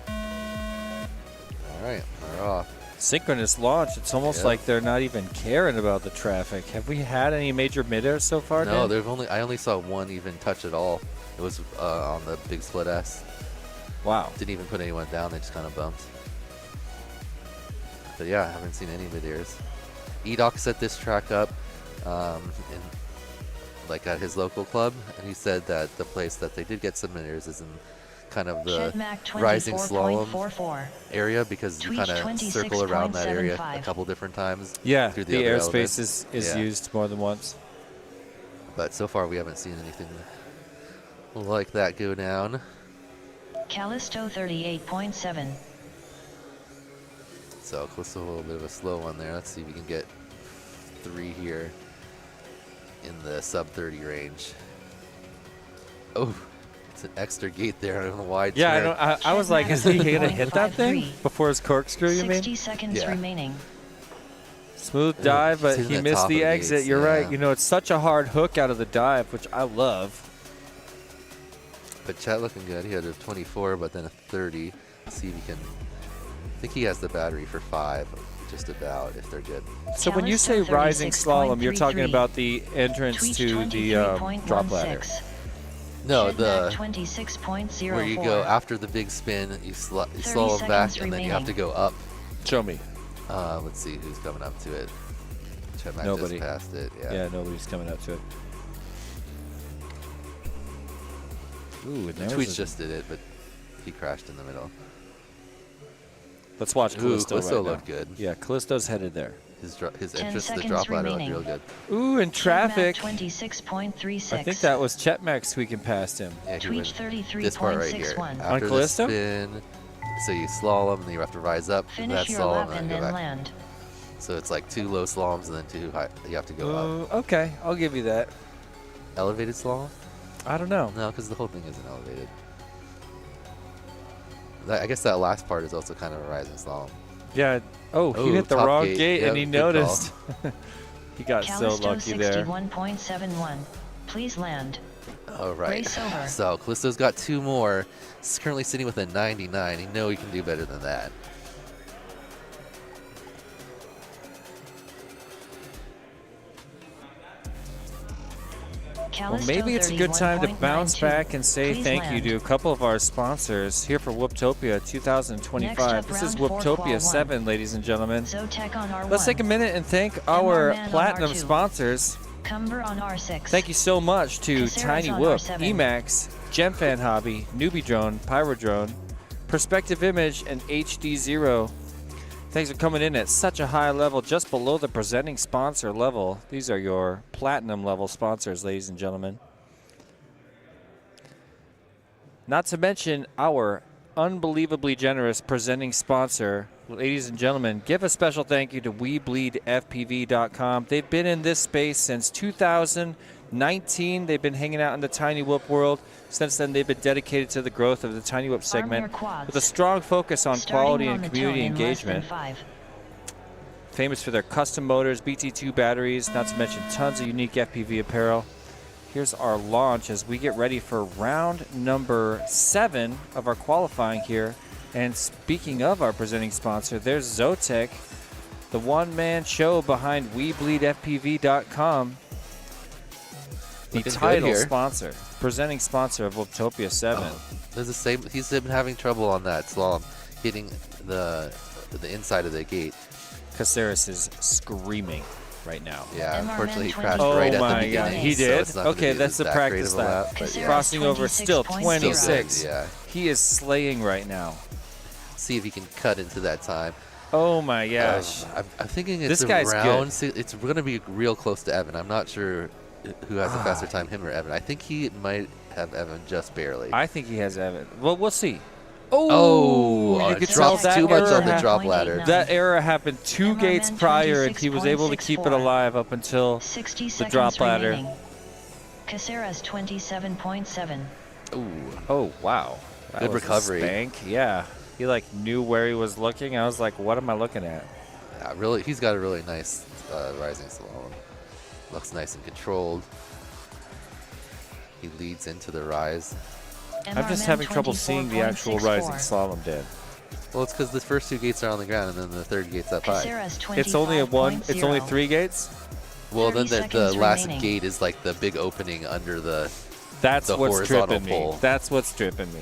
All right, they're off. Synchronous launch. It's almost Yeah. like they're not even caring about the traffic. Have we had any major mid-airs so far, No, Dan? I only saw one even touch at all. It was on the big split S. Wow. Didn't even put anyone down. They just kind of bumped. But yeah, I haven't seen any mid-airs. Edoc set this track up like at his local club, and he said that the place that they did get some mid-airs is in kind of the rising slalom area, because you kind of circle around that area a couple different times. Yeah, through the other airspace elements. is used more than once. But so far we haven't seen anything like that go down. Callisto 38.7. So Callisto, a little bit of a slow one there. Let's see if we can get 3 here in the sub 30 range. Oh, it's an extra gate there on a wide Yeah, turn. I was like, is he gonna hit that thing 7.53. before his corkscrew? You 60 mean? seconds Yeah. remaining. Smooth dive, but hitting he the missed top the of the exit. gates, You're yeah. right. You know, it's such a hard hook out of the dive, which I love. But Chet looking good. He had a 24, but then a 30. Let's see if he can. I think he has the battery for 5, just about, if they're good. So when you say Callisto rising slalom, you're talking 36.33. about the entrance Tweet to the drop ladder. 23.16. No, Shed the 26.04. where you go after the big spin, you 30 slow them back, seconds and then you have to remaining. go up. Show me. Let's see who's coming up to it. Chet Mack Nobody. just passed it. Yeah, nobody's coming up to it. Ooh, and there's Tweets a- just did it, but he crashed in the middle. Let's watch Ooh, Callisto Callisto right looked now. good. Yeah, Callisto's headed there. His 10 entrance to the seconds drop ladder looked remaining. real good. Ooh, in traffic. 26.36. I think that was Chetmack squeaking past him. Yeah, he Tweet went this part right here. 33.61. After the Callisto? spin, so you slalom, and then you have to rise up. Finish That your slalom, lap and and then then go back. land. So it's like 2 low slaloms and then 2 high. You have to go up. Okay, I'll give you that. Elevated slalom? I don't know. No, because the whole thing isn't elevated. I guess that last part is also kind of a rising slalom. Yeah. Oh, he Oh, hit the top wrong gate. gate, and Yep, he good call. noticed. He got so Callisto lucky there. 61.71. Please land. All right. Race over. So Callisto's got 2 more. He's currently sitting with a 99. You know he can do better than that. Well, Callisto maybe it's a good time to bounce 31.92. back and say Please thank you land. to a couple of our sponsors here for Whooptopia Next 2025. up, This is round 4, qual Whooptopia one. 7, ladies and gentlemen. Zotec on R1. Let's take a minute and thank our Man on platinum R2. sponsors. Cumber on R6. Thank you so much to Caceres Tiny on Whoop, R7. Emacs, GemFan Hobby, Newbie Drone, Pyro Drone, Perspective Image, and HD Zero. Thanks for coming in at such a high level, just below the presenting sponsor level. These are your platinum level sponsors, ladies and gentlemen. Not to mention our unbelievably generous presenting sponsor. Ladies and gentlemen, give a special thank you to WeBleedFPV.com. They've been in this space since 2019. They've been hanging out in the Tiny Whoop world. Since then, they've been dedicated to the growth of the Tiny Whoop segment quads. with a strong focus on Starting quality on and the community tone in less than engagement. 5. Famous for their custom motors, BT2 batteries, not to mention tons of unique FPV apparel. Here's our launch as we get ready for round number 7 of our qualifying here. And speaking of our presenting sponsor, there's Zotec, the one-man show behind WeBleedFPV.com. The Looking good title here. sponsor, presenting sponsor of Whooptopia 7. There's the same. He's been having trouble on that slalom, hitting the inside of the gate. Caceres is screaming right now. Yeah, MRN unfortunately he 20. crashed Oh right at my the beginning. God, he so did? it's not gonna Okay, be that's the that practice great of a lap. lap, but Caceres yeah. Crossing over still 26.0. 26. Yeah. He is slaying right now. See if he can cut into that time. Oh my gosh. I'm thinking it's This guy's around. good. It's going to be real close to Evan. I'm not sure who has a faster time, him or Evan. I think he might have Evan just barely. I think he has Evan. Well, we'll see. Oh, you it could tell drops that too much error on the drop happened. ladder. That error happened 2 MRN gates prior, and he was able to keep it 26.64. alive up until 60 the seconds drop ladder. remaining. Caceres 27.7. Ooh, Oh, wow. That Good was a recovery. Spank. Yeah. He like knew where he was looking. I was like, what am I looking at? yeah, really, he's got a really nice rising slalom. Looks nice and controlled. He leads into the rise. I'm just having trouble seeing the actual rising slalom, Dan. Well, it's because the first 2 gates are on the ground, and then the 3rd gate's up high. Caceres It's only a one. It's only 25.0. 3 gates. Well, then 30 the seconds last remaining. gate is like the big opening under the. That's The what's horizontal tripping me. pole. That's what's tripping me.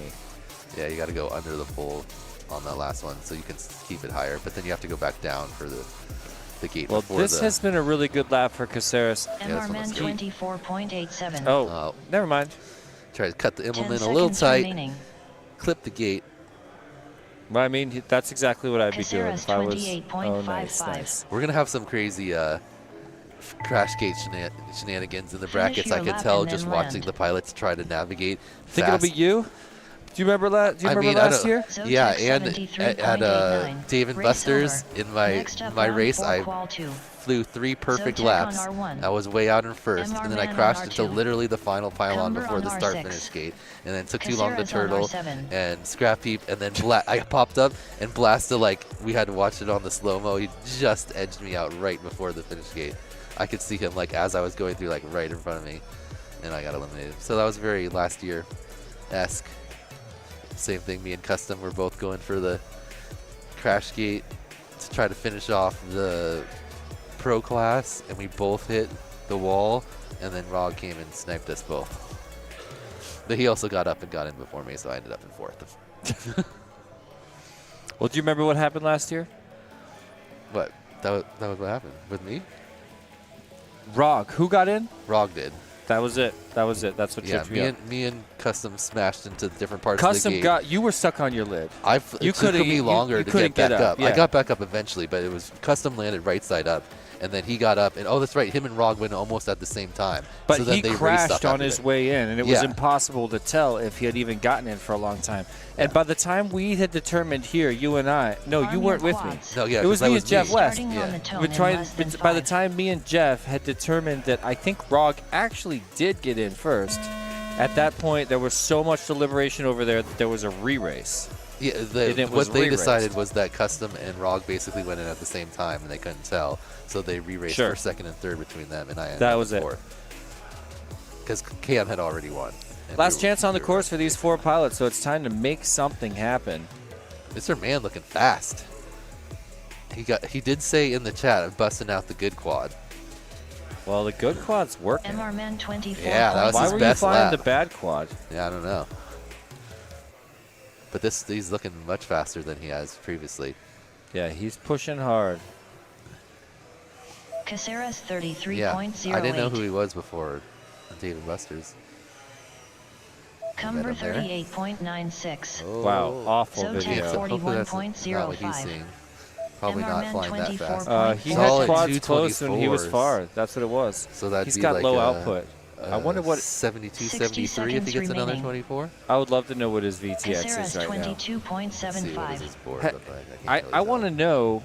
Yeah, you got to go under the pole on that last one so you can keep it higher. But then you have to go back down for the gate. Well, before this has been a really good lap for Caceres. MR Men 24.87. Oh, never mind. Try to cut the 10 Immelman a little seconds tight, remaining. clip the gate. Well, I mean, that's exactly what I'd be doing Caceres if I was. 28.55. Oh, nice. We're going to have some crazy crash gate shenanigans in the Finish brackets. your I could lap tell and just then watching land. the pilots try to navigate Think fast. it'll be you? Do you remember that? Do you I remember mean, I last don't- year? Zotec Yeah, and 73.89. Dave and Race Buster's over. in my Next up, my round race, 4, I qual 2. flew 3 perfect Zotec laps. on R1. I was way out in first, MR and then I Man on crashed into R2. literally the final pylon Cumber before on the R6. start-finish gate, and then took too long to Caceres on turtle R7. and scrap heap, and then I popped up and blasted like we had to watch it on the slow-mo. He just edged me out right before the finish gate. I could see him like as I was going through like right in front of me, and I got eliminated. So that was very last year-esque. Same thing, me and Custom were both going for the crash gate to try to finish off the pro class, and we both hit the wall, and then Rog came and sniped us both. But he also got up and got in before me, so I ended up in 4th. Well, do you remember what happened last year? What? That was what happened with me? Rog. Who got in? Rog did. That was it. That was it. That's what Yeah, tripped me up. me and Custom smashed into different parts of the Custom gate. got. You were stuck on your lid. You You took coulda- me you- longer you to couldn't get back get up. up, yeah. I got back up eventually, but it was Custom landed right side up, and then he got up, and oh, that's right, him and Rog went almost at the same time. But so then he they raced crashed up on after his it. way in, and it was Yeah. impossible to tell if he had even gotten in for a long time. And by the time we had determined here, you and I, no, Arm you your weren't with me. quads. No, yeah, It was 'cause that me and Jeff West. Starting on Yeah. the tone We in tried, less than by the 5. time me and Jeff had determined that I think Rog actually did get in first, at that point there was so much deliberation over there that there was a re-race. Yeah, And it was what they re-raced. decided was that Custom and Rog basically went in at the same time, and they couldn't tell, so they re-raced Sure. for second and third between them, and I ended That up was in it. fourth. Because Cam had already won. and Last we were- chance on the we were- course for these 4 pilots, so it's time to make something happen. Mr. Man looking fast. He did say in the chat, I'm busting out the good quad. Well, the good quad's working. MR Men 24. Yeah, that was Why his were you best flying lap. the bad quad? Yeah, I don't know. But he's looking much faster than he has previously. Yeah, he's pushing hard. Caceres 33.08. Yeah, I didn't know who he was before David Buster's. Cumber Met him there. 38.96. Oh. Wow, awful Zotec video. So hopefully that's not what he's 41.05. seeing. Probably not MR flying that fast. 24. He Solid had quads close when he was 224s. far. That's what it was. So that'd He's be got like low a- output. I wonder what. 72, 60 73 if he seconds gets another remaining. 24. I would love to know what his VTX Caceres is right now. Let's see what 22.75. his board Ha- look like. I want to know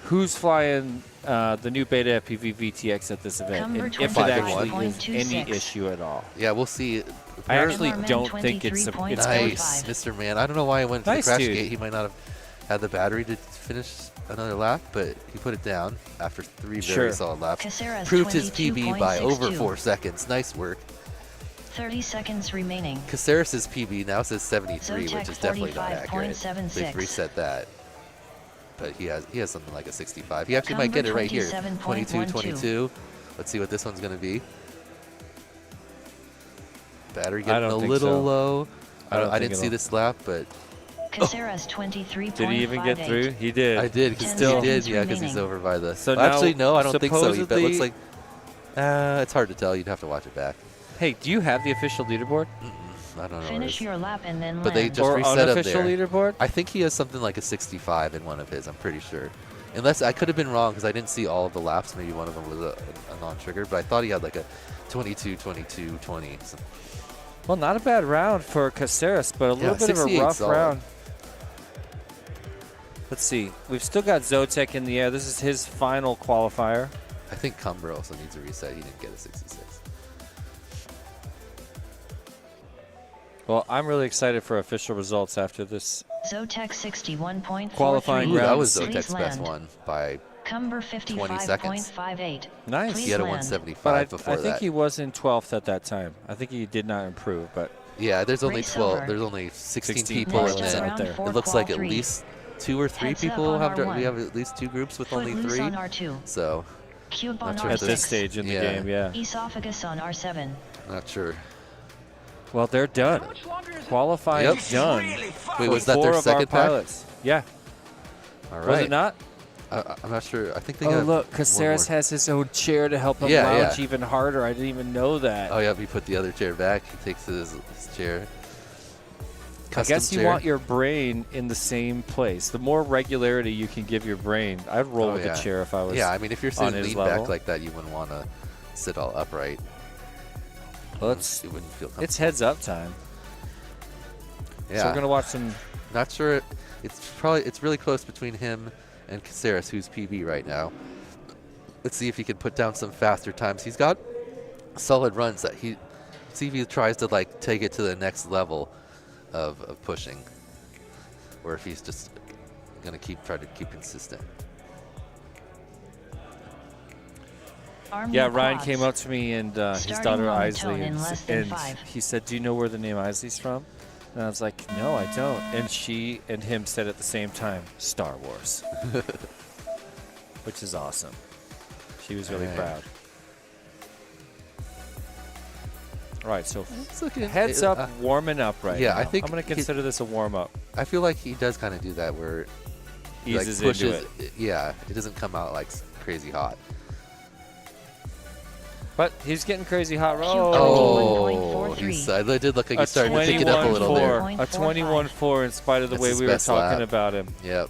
who's flying the new Beta FPV VTX at this event, Cumber and if it actually is 25.26. any issue at all. Yeah, we'll see. I actually MR Men don't think it's 23.05. Nice, Mr. Man. I don't know why he went to Nice, the crash dude. gate. He might not have had the battery to finish another lap, but he put it down after 3 Sure. very solid laps. Caceres Proved his PB by over 22.62. 4 seconds. Nice work. 30 seconds remaining. Caceres' PB now says 73, which Zotec is definitely not accurate. 45.76. They've reset that. But he has something like a 65. He actually might Cumber get it right here. 27.12. 22. Let's see what this one's going to be. Battery I getting don't a think little so. low. I don't I think didn't see it'll- this lap, but Caceres 23.58. Did he even get through? He did. I did. Because 10 he did, seconds yeah, because he's remaining. over by the. So Well, actually, now, no, I don't think so. He bet looks supposedly- like. It's hard to tell. You'd have to watch it back. Hey, do you have the official leaderboard I don't know. where it Finish is. your lap and then But they land. just or reset up unofficial there. leaderboard? I think he has something like a 65 in one of his. I'm pretty sure. Unless I could have been wrong because I didn't see all of the laps. Maybe one of them was a non-trigger, but I thought he had like a 22, 22, 20. So Well, not a bad round for Caceres, but a little bit of a 68 rough solid. round. Let's see. We've still got Zotec in the air. This is his final qualifier. I think Cumber also needs a reset. He didn't get a 66. Well, I'm really excited for official results after this. Zotec 61.43. Qualifying Ooh, that round. was Please Zotec's best land. one by. Cumber seconds. 55.58. Nice. Please He had a land. 175 But before I think that. he was in 12th at that time. I think he did not improve, but Yeah, there's only Race 12. over. There's only 16 16 people, Next and pilots up, then out round there. 4, it looks qual like at 3. least 2 or 3 Heads up people on have. R1. We have at least 2 groups with only Footloose 3. on R2. So Cube on Not sure at if R6. this stage in the Yeah. game, yeah. Esophagus on R7. not sure. Well, they're done. Qualifying Yep. done. Wait, for was that 4 their of our second pack? pilots. Yeah. All right. Was it not? I'm not sure. I think they Oh, got look, one Caceres more. has his own chair to help him Yeah, lounge yeah. even harder. I didn't even know that. Oh, yeah, he put the other chair back. He takes his chair. I Custom guess you chair. want your brain in the same place. The more regularity you can give your brain. I'd roll Oh, with yeah. the chair if I was Yeah, I mean, if you're on sitting his lean level. back like that, you wouldn't want to sit all upright. Well, It wouldn't feel comfortable. it's heads up time. Yeah. So we're going to watch some. Not sure. It's really close between him and Caceres, who's PB right now. Let's see if he can put down some faster times. He's got solid runs that see if he tries to like take it to the next level of pushing, or if he's just gonna try to keep consistent. Arm Yeah, your Ryan quads. came up to me and his Starting daughter on the Isley, tone in and, less than and 5. he said, "Do you know where the name Isley's from?" And I was like, "No, I don't." And she and him said at the same time, "Star Wars," which is awesome. She was really Alright. proud. All right, so It's looking, heads up, warming up right yeah, now. I think I'm going to he- consider this a warm up. I feel like he does kind of do that where he like Eases pushes. into it. Yeah, it doesn't come out like crazy hot. But he's getting crazy hot. Oh, 21.43. it did look like he A started to pick it up a little there. 21.4. A 21.4 in spite of the That's way his we were best talking lap. about him. Yep.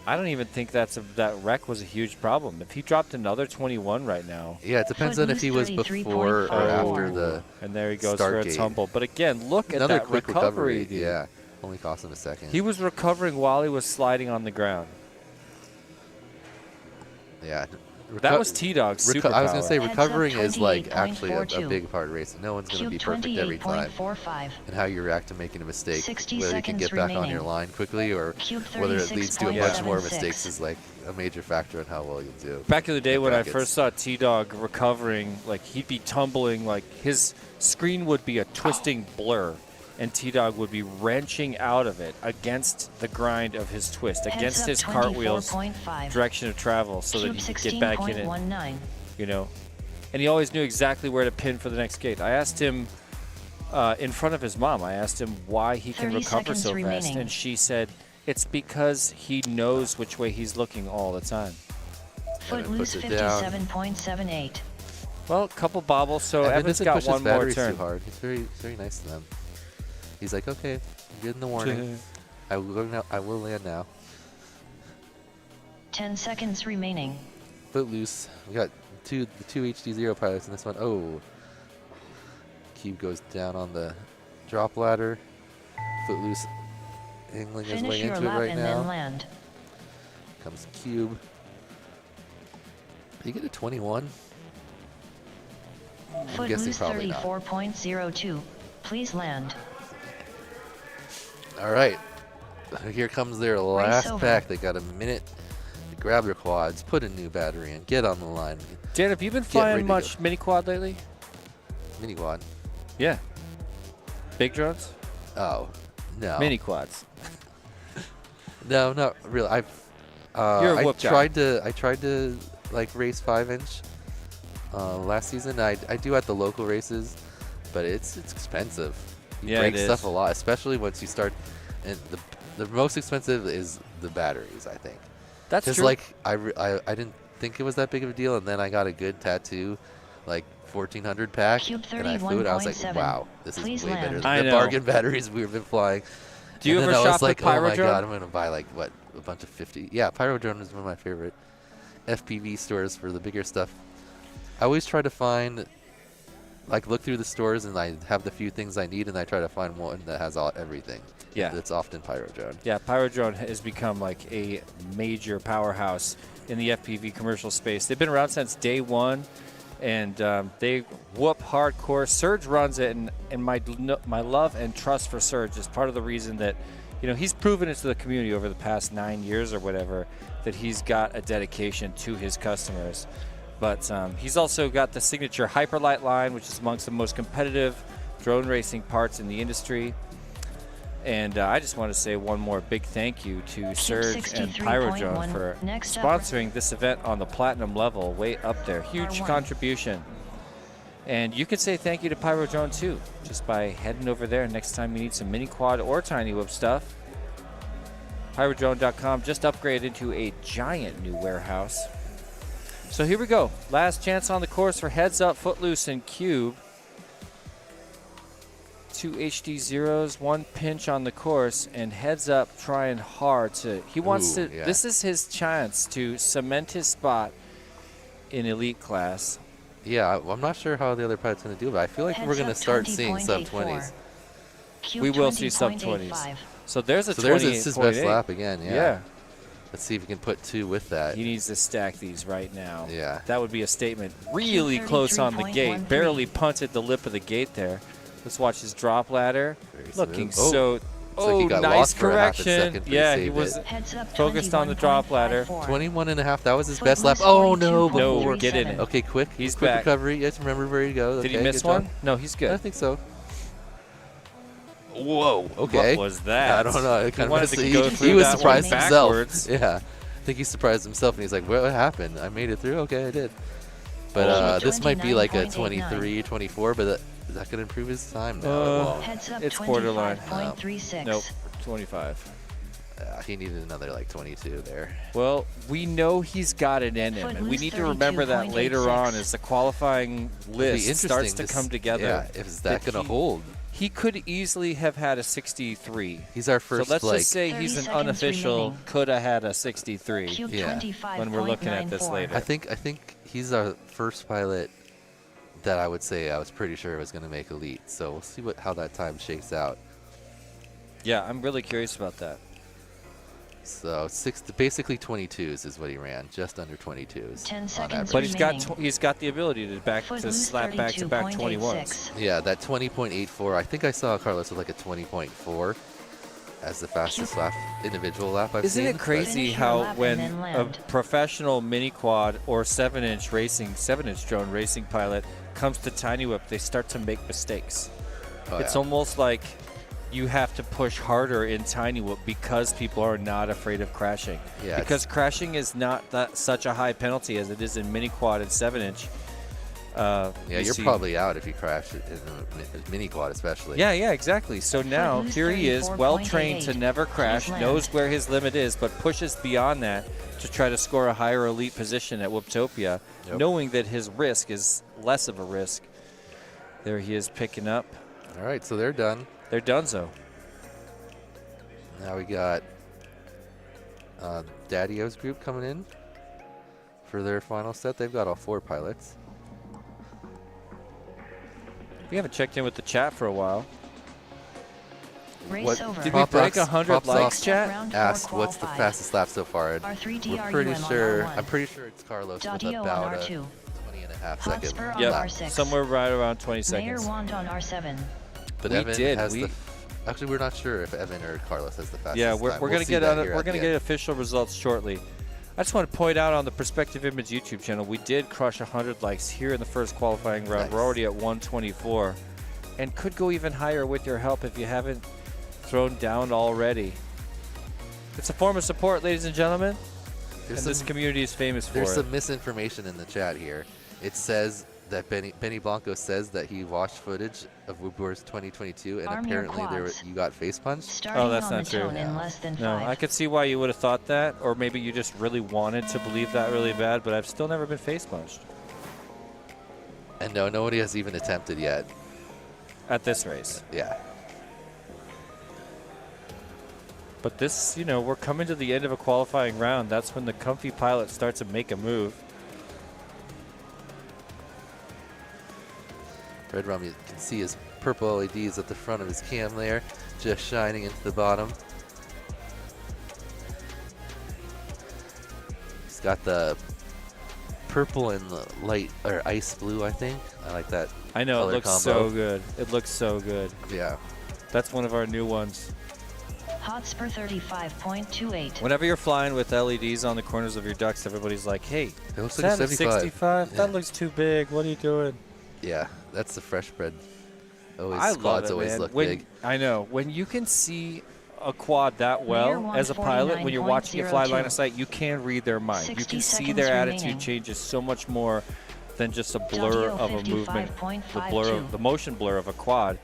I don't even think that wreck was a huge problem. If he dropped another 21 right now, Yeah, it depends on if he was Footloose before or 33.54. after the and there he goes start for a gate. tumble. But again, look at another that quick recovery, dude. Yeah, only cost him a second. He was recovering while he was sliding on the ground. Yeah. That was T-Dog's superpower. I was gonna say Heads up recovering is like actually a 28.42. big part of racing. No one's gonna Cube be perfect every time. 28.45. And how you react to making a mistake, 60 whether you can seconds get back on remaining. your line quickly or Cube whether it leads to a bunch more 36.76. mistakes is like a major factor in how well you do. Back in the day in when I brackets. first saw T-Dog recovering, like he'd be tumbling, like his screen would be a twisting blur, and T-Dog would be wrenching out of it against the grind of his twist, Heads against up his cartwheels 24.5. direction of travel, so that Cube he could get back in it, 16.19. you know. And he always knew exactly where to pin for the next gate. I asked him in front of his mom, I asked him why he can 30 recover seconds so fast, remaining. and she said it's because he knows which way he's looking all the time. And then Footloose puts it down. 57.78. Well, a couple bobbles, so Evan Evan's doesn't got push one his more batteries turn. too hard. He's very nice to them. He's like, okay, I'm getting the warning. I will land now. 10 seconds remaining. Footloose. We got the two HD0 pilots in this one. Oh. Cube goes down on the drop ladder. Footloose angling his Finish way your into it lap right and then now. land. Comes Cube. Did he get a 21? I'm guessing Footloose probably not. 34.02. Please land. All right. Here comes their last over. pack. They got a minute to grab their quads, put a new battery in, get on the line. Dan, have you been ready flying to much mini quad lately? Mini quad. Yeah. Big drones? Oh, no. Mini quads. No, not really. You're a I whoop guy. tried to like race 5-inch last season. I do at the local races, but it's expensive. You Yeah, break it stuff is. a lot, especially once you start. And the most expensive is the batteries, I think. That's Just true. like I didn't think it was that big of a deal, and then I got a good tattoo, like 1400 pack, Cube and I flew it. I was like, 31.7. wow, this is Please way better land. than I the know. bargain batteries we've been flying. Do you And ever then I shop was with like, oh my Pyrodrone? god, I'm gonna buy like what, a bunch of 50. Yeah, Pyrodrone is one of my favorite FPV stores for the bigger stuff. I always try to find, like, look through the stores and I have the few things I need, and I try to find one that has everything. Yeah. That's often Pyrodrone. Yeah, Pyrodrone has become like a major powerhouse in the FPV commercial space. They've been around since day one, and they whoop hardcore. Serge runs it, and my love and trust for Serge is part of the reason that, you know, he's proven it to the community over the past 9 years or whatever that he's got a dedication to his customers. But he's also got the signature Hyperlight line, which is amongst the most competitive drone racing parts in the industry. And I just want to say one more big thank you to Serge and 63.1. Pyrodrone for Next up. sponsoring this event on the platinum level, way up there. Huge R1. contribution. And you could say thank you to Pyro Drone too, just by heading over there next time you need some mini quad or tiny whoop stuff. PyroDrone.com just upgraded into a giant new warehouse. So here we go. Last chance on the course for Heads Up, Footloose, and Cube. 2 HD zeros, 1 pinch on the course, and Heads Up trying hard to. He wants to. Yeah. This is his chance to cement his spot in elite class. Yeah, I'm not sure how the other pilot's going to do, but I feel like we're going to start seeing sub 20s. We will see sub 20s. So there's a So there's his best lap again, yeah. Yeah. Let's see if we can put 2 with that. He needs to stack these right now. Yeah. That would be a statement. Really close on the gate. Barely punted the lip of the gate there. Let's watch his drop ladder. Very Looking smooth. so. Looks like he got nice lost for a half a correction. second, but he Yeah, he saved was it. Heads up focused on the drop ladder. 21.5, that was his best lap. Footloose Oh, no. 42.37. Before. get in it. Okay, quick. He's quick back. recovery. Yes, remember where to go. Did Okay, he miss good job. one? No, he's I good. think so. Whoa. Okay. What was that? I don't know. It He kind of wanted to he, go he through was that surprised one himself. backwards. Yeah. I think he surprised himself, and he's like, what happened? I made it through? Okay, I did. But Oh. this might be like a 29.89. 23, 24, but is that going to improve his time? No, it won't. Heads up It's borderline. 25.36. Nope. 25. He needed another like 22 there. Well, we know he's got it in him, and we Footloose need to remember that later on 32.86. as the qualifying It'll be list starts interesting to come together. Yeah, is that going to he- hold? He could easily have had a 63. He's our So first, let's like, just say 30 he's an seconds unofficial, remaining. could have had a 63 Cube Yeah. 25.94. when we're looking at this later. I think he's our first pilot that I would say I was pretty sure was going to make elite. So we'll see how that time shakes out. Yeah, I'm really curious about that. So basically 22s is what he ran, just under 22s. 10 on seconds average. But remaining. he's got the ability to Footloose slap back to back 21s. 32.86. Yeah, that 20.84. I think I saw Carlos with like a 20.4 as the fastest lap, individual lap I've Isn't seen. it crazy Finish your how lap and when then a land. professional mini quad or 7-inch drone racing pilot comes to tiny whip, they start to make mistakes. But, It's almost like you have to push harder in tiny whoop because people are not afraid of crashing. Yeah, because crashing is not such a high penalty as it is in mini quad and 7-inch. yeah, you you're see- probably out if you crash it in a mini quad, especially. Yeah, exactly. So now Footloose here he is, well trained to 34.88. never crash, Please land. knows where his limit is, but pushes beyond that to try to score a higher elite position at Whooptopia, Yep. knowing that his risk is less of a risk. There he is picking up. All right, so they're done. They're donezo. Now we got Daddy-O's group coming in for their final set. They've got all 4 pilots. We haven't checked in with the chat for a while. Race What over. Did we break 100 Pops likes, off chat? Round 4 Asked what's the qualified. fastest lap so far. and R3 We're pretty DRUM on sure. R1. I'm pretty sure it's Carlos with Dotio on about a R2. 20 and a half Hotspur second on Yep, lap. R6. somewhere right around 20 Mayor seconds. Wand on R7. But We Evan did, has we- actually, we're not sure if Evan or Carlos has the fastest Yeah, time. we're We'll gonna see get that on, here we're at the gonna get end. official results shortly. I just want to point out on the Perspective Image YouTube channel, we did crush 100 likes here in the first qualifying round. Nice. We're already at 124, and could go even higher with your help if you haven't thrown down already. It's a form of support, ladies and gentlemen, There's and this some- community is famous for There's it. some misinformation in the chat here. It says that Benny Blanco says that he watched footage of Whoop Wars 2022, and Arm your apparently quads. you got face punched. Starting that's on not the true. tone in less than No, 5. I could see why you would have thought that, or maybe you just really wanted to believe that really bad, but I've still never been face punched And no, nobody has even attempted yet. at this race. Yeah. But this, we're coming to the end of a qualifying round. That's when the comfy pilot starts to make a move. Red Rum, you can see his purple LEDs at the front of his cam there, just shining into the bottom. He's got the purple and the light, or ice blue, I think. I like that. I know, color it looks combo. so good. It looks so good. Yeah. That's one of our new ones. Hotspur 35.28. Whenever you're flying with LEDs on the corners of your ducts, everybody's like, hey, It looks is like a that a 75. 65? Yeah. That looks too big. What are you doing? Yeah, that's the fresh bread. Always, I love quads it, always man. look When, big. I know. When you can see a quad that Mayor well as a pilot, when you're watching it fly 149.02. line of sight, you can read their mind. You 60 can see seconds their remaining. attitude changes so much more than just a blur of a movement, the motion blur of a quad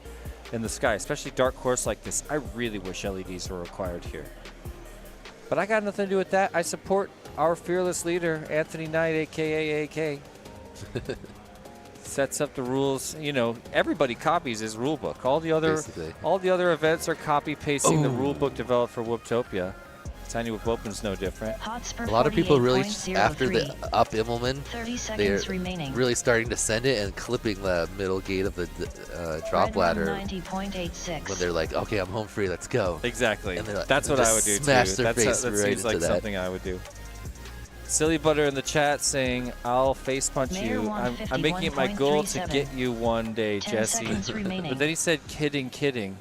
in the sky, especially dark course like this. I really wish LEDs were required here. But I got nothing to do with that. I support our fearless leader, Anthony Knight, aka AK. Sets up the rules. You know, everybody copies his rule book. All the other events are copy pasting the rule book developed for Whooptopia. Tiny Whoop Open's no different. A lot of people really, after the up Immelman, 30 they're seconds remaining. really starting to send it and clipping the middle gate of the drop ladder 90.86. when they're like, okay, I'm home free, let's go. Exactly. And they're like, That's what I would do smash too. their That face right seems like into that. something I would do. Silly Butter in the chat saying, I'll face punch Mayor you. I'm making it my goal to 151.37. get you one day, 10 Jesse. seconds remaining. But then he said, kidding.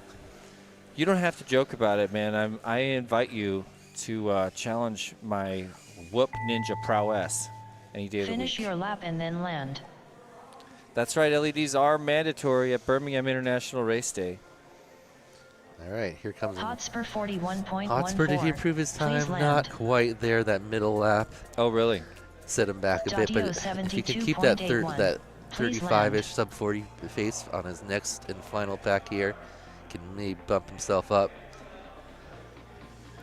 You don't have to joke about it, man. I invite you to challenge my Whoop Ninja prowess any day of the week. Finish your lap and then land. That's right, LEDs are mandatory at Birmingham International Race Day. All right, here comes Hotspur 41.14. Hotspur. Did he improve his time? Please land. Not quite there. That middle lap Oh, really? set him back a bit, but if he can keep that 72.81. Please 35-ish sub 40 pace on his next and final pack here, can maybe bump himself up.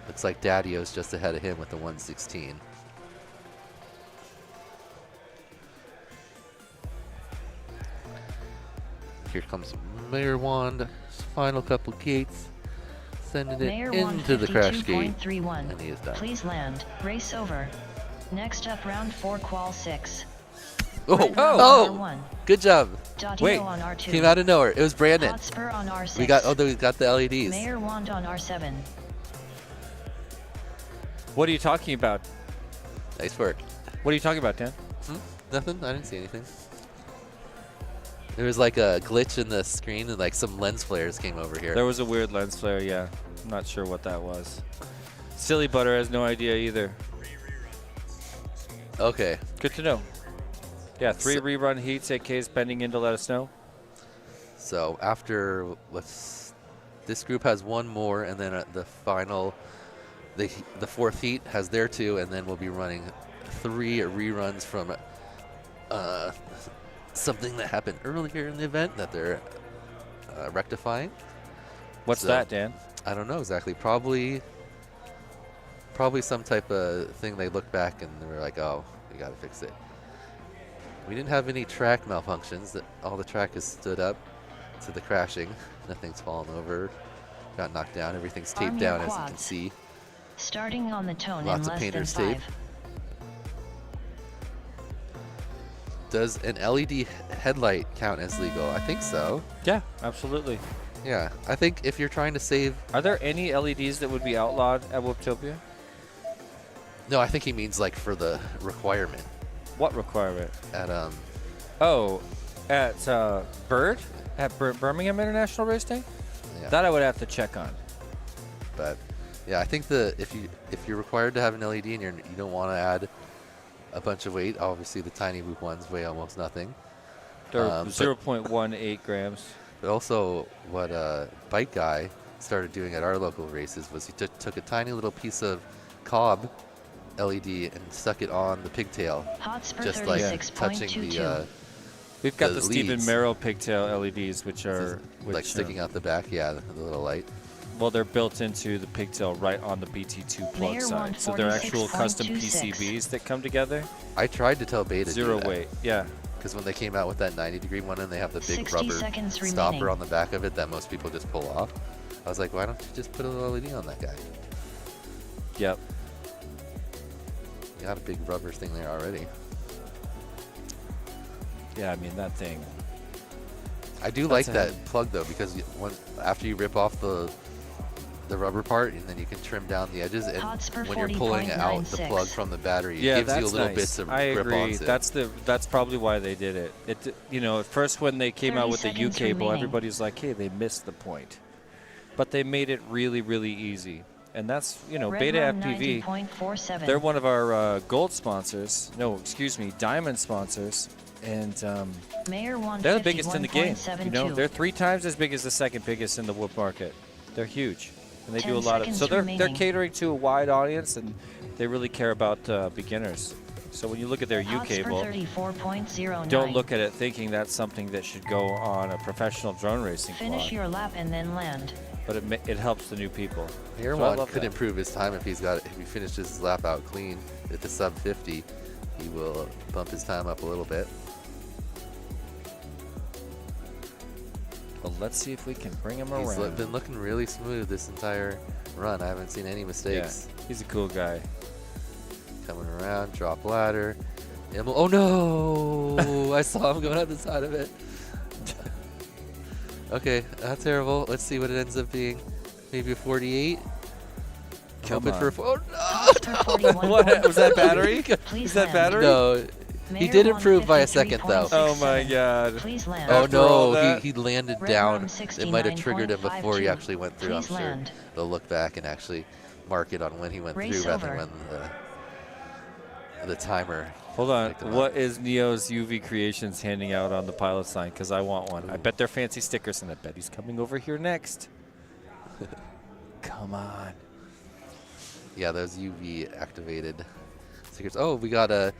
Looks like Daddy-O's just ahead of him with the 116. Here comes Mayor Wand, final couple gates, sending it Mayor into the crash gate, 152.31. and he is done. Please land. Race over. Next up, round 4, qual 6. Oh, Red oh, Round R1. good job. Dotio Wait, on R2. Came out of nowhere. It was Brandon. Hotspur on R6. We got the LEDs. Mayor Wand on R7. What are you talking about? Nice work. What are you talking about, Dan? Nothing. I didn't see anything. There was like a glitch in the screen and like some lens flares came over here. There was a weird lens flare, yeah. I'm not sure what that was. Silly Butter has no idea either. Okay. Good to know. Yeah, 3 So- rerun heats, AK's pending in to let us know. So after this group has one more, and then at the final, the fourth heat has their 2, and then we'll be running 3 reruns from something that happened earlier in the event that they're rectifying. What's So, that, Dan? I don't know exactly. Probably some type of thing. They look back and they were like, "Oh, we got to fix it." We didn't have any track malfunctions. All the track is stood up to the crashing. Nothing's fallen over, got knocked down. Everything's taped Arm down, your as you can quads. see. Starting on the tone Lots in of less than painter's 5. tape. Does an LED headlight count as legal? I think so. Yeah, absolutely. Yeah, I think if you're trying to save. Are there any LEDs that would be outlawed at Whooptopia? No, I think he means like for the requirement What requirement? at Oh, at Bird? At Birmingham International Race Day? yeah. That I would have to check on. But yeah, I think if you're required to have an LED and you don't want to add a bunch of weight, obviously the tiny Whoop ones weigh almost nothing. They're But- 0.18 grams. But also, what Bike Guy started doing at our local races was he took a tiny little piece of cob LED and stuck it on the pigtail, Hotspur just like 36.22. touching the We've got the the Stephen leads. Merrill pigtail LEDs, which are like sticking out the back. Yeah, the little light. Well, they're built into the pigtail right on the BT2 plug Mayor side. So they're actual custom 146.26. PCBs that come together. I tried to tell Beta Zero weight. Yeah. because when they came out with that 90-degree one and they have the big 60 rubber seconds stopper remaining. on the back of it that most people just pull off. I was like, why don't you just put a little LED on that guy? Yep. You got a big rubber thing there already. Yeah, I mean, that thing. I do That's like that plug though because after you rip off the rubber part and then you can trim down the edges, and Hotspur when you're pulling out the 40.96. plug from the battery, Yeah, it gives you a that's little nice. bits of I grip agree. onto. That's probably why they did it. At first when they came 30 out with the U seconds cable, remaining. everybody's like, "Hey, they missed the point." But they made it really, really easy. And that's, Red Beta Rum FPV. 90.47. They're one of our gold sponsors. No, excuse me, diamond sponsors. And Mayor they're the biggest in the game. 151.72. They're 3 times as big as the second biggest in the Whoop market. They're huge, and they 10 do a lot of. seconds So they're remaining. catering to a wide audience, and they really care about beginners. So when you look at their U Hotspur cable, 34.09. don't look at it thinking that's something that should go on a professional drone racing Finish quad. your lap and then land. But it helps the new people. So I Irwan love could that. improve his time if he finishes his lap out clean at the sub 50. He will bump his time up a little bit. Well, let's see if we can bring him He's around. been looking really smooth this entire run. I haven't seen any mistakes. Yeah, he's a cool guy. Coming around, drop ladder. Oh no! I saw him going out the side of it. Okay, not terrible. Let's see what it ends up being. Maybe a 48. Come Hoping on. for a Hotspur 41. What was that battery? Please Is that land. battery? No, he did improve by a second though. Oh my God. Please land. Oh After all no, that- he landed Red down. room It might have triggered him before he 69.52. actually went through. I'm Please sure land. they'll look back and actually mark it on when he went Race through rather than over. when the timer. Hold on. picked him up. What is Neo's UV Creations handing out on the pilot sign? Because I want one. I bet they're fancy stickers, and I bet he's coming over here next. Come on. Yeah, those UV activated stickers. Oh, we got a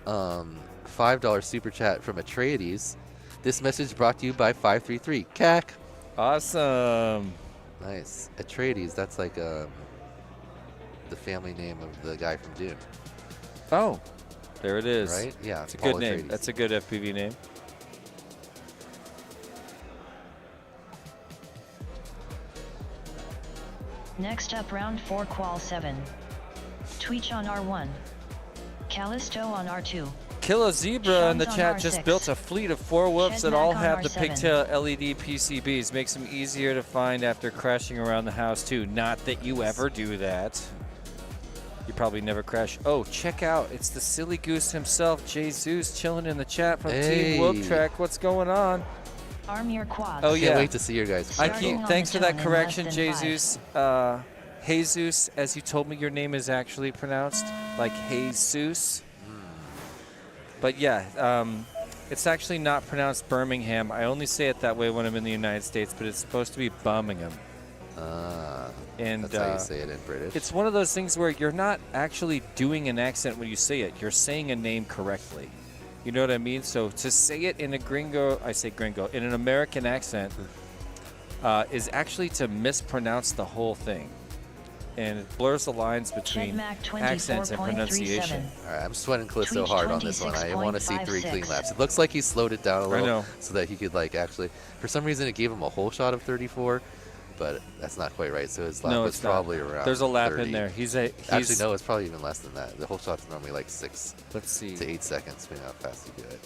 $5 super chat from Atreides. This message brought to you by 533 CAC. Awesome. Nice. Atreides, that's like the family name of the guy from Dune, Oh, there it is. right? Yeah, It's a Paul good name. Atreides. That's a good FPV name. Next up, round 4, qual 7. Tweech on R1. Callisto on R2. Killa Zebra in the Sean's on chat just R6. built a fleet of 4 whoops that Shedmac all on have the R7. pigtail LED PCBs. Makes them easier to find after crashing around the house too. Not that you ever do that. You probably never crash. Oh, check out. It's the silly goose himself, Jesus, chilling in the chat from Hey. Team Whooptrack. What's going on? Arm your quads. Oh, Can't yeah. wait to see your guys. Starting I keep. on the Thanks for that tone in correction, less than 5. Jesus. Jesus, as you told me, your name is actually pronounced like Jesus. But yeah, it's actually not pronounced Birmingham. I only say it that way when I'm in the United States, but it's supposed to be Birmingham. And That's how you say it in British. it's one of those things where you're not actually doing an accent when you say it. You're saying a name correctly. You know what I mean? So to say it in a gringo, I say gringo, in an American accent is actually to mispronounce the whole thing. And it blurs the lines between Shedmac accents and 24.37. pronunciation. All right, I'm sweating Callisto Tweech hard on this one. I want to see 3 clean laps. It looks like he slowed it down a little know. so that he could like actually. For some reason, it gave him a whole shot of 34, but that's not quite right. So his lap No, was it's not. probably around. There's a lap 30. in there. Actually, no, it's probably even less than that. The whole shot's normally like 6 Let's see. to 8 seconds, depending on how fast you do it.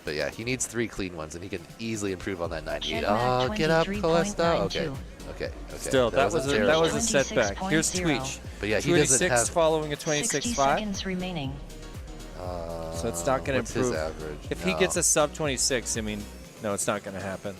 But yeah, he needs 3 clean ones, and he can easily improve on that 98. Shedmac Oh, get up, Callisto. 23.92. Okay. Still, that was terrible. a setback. Here's 26.0. Tweech. But yeah, he doesn't 26 have. following a 60 26.5. seconds remaining. So it's not going to what's improve. his average? If he No. gets a sub 26, I mean, no, it's not going to happen.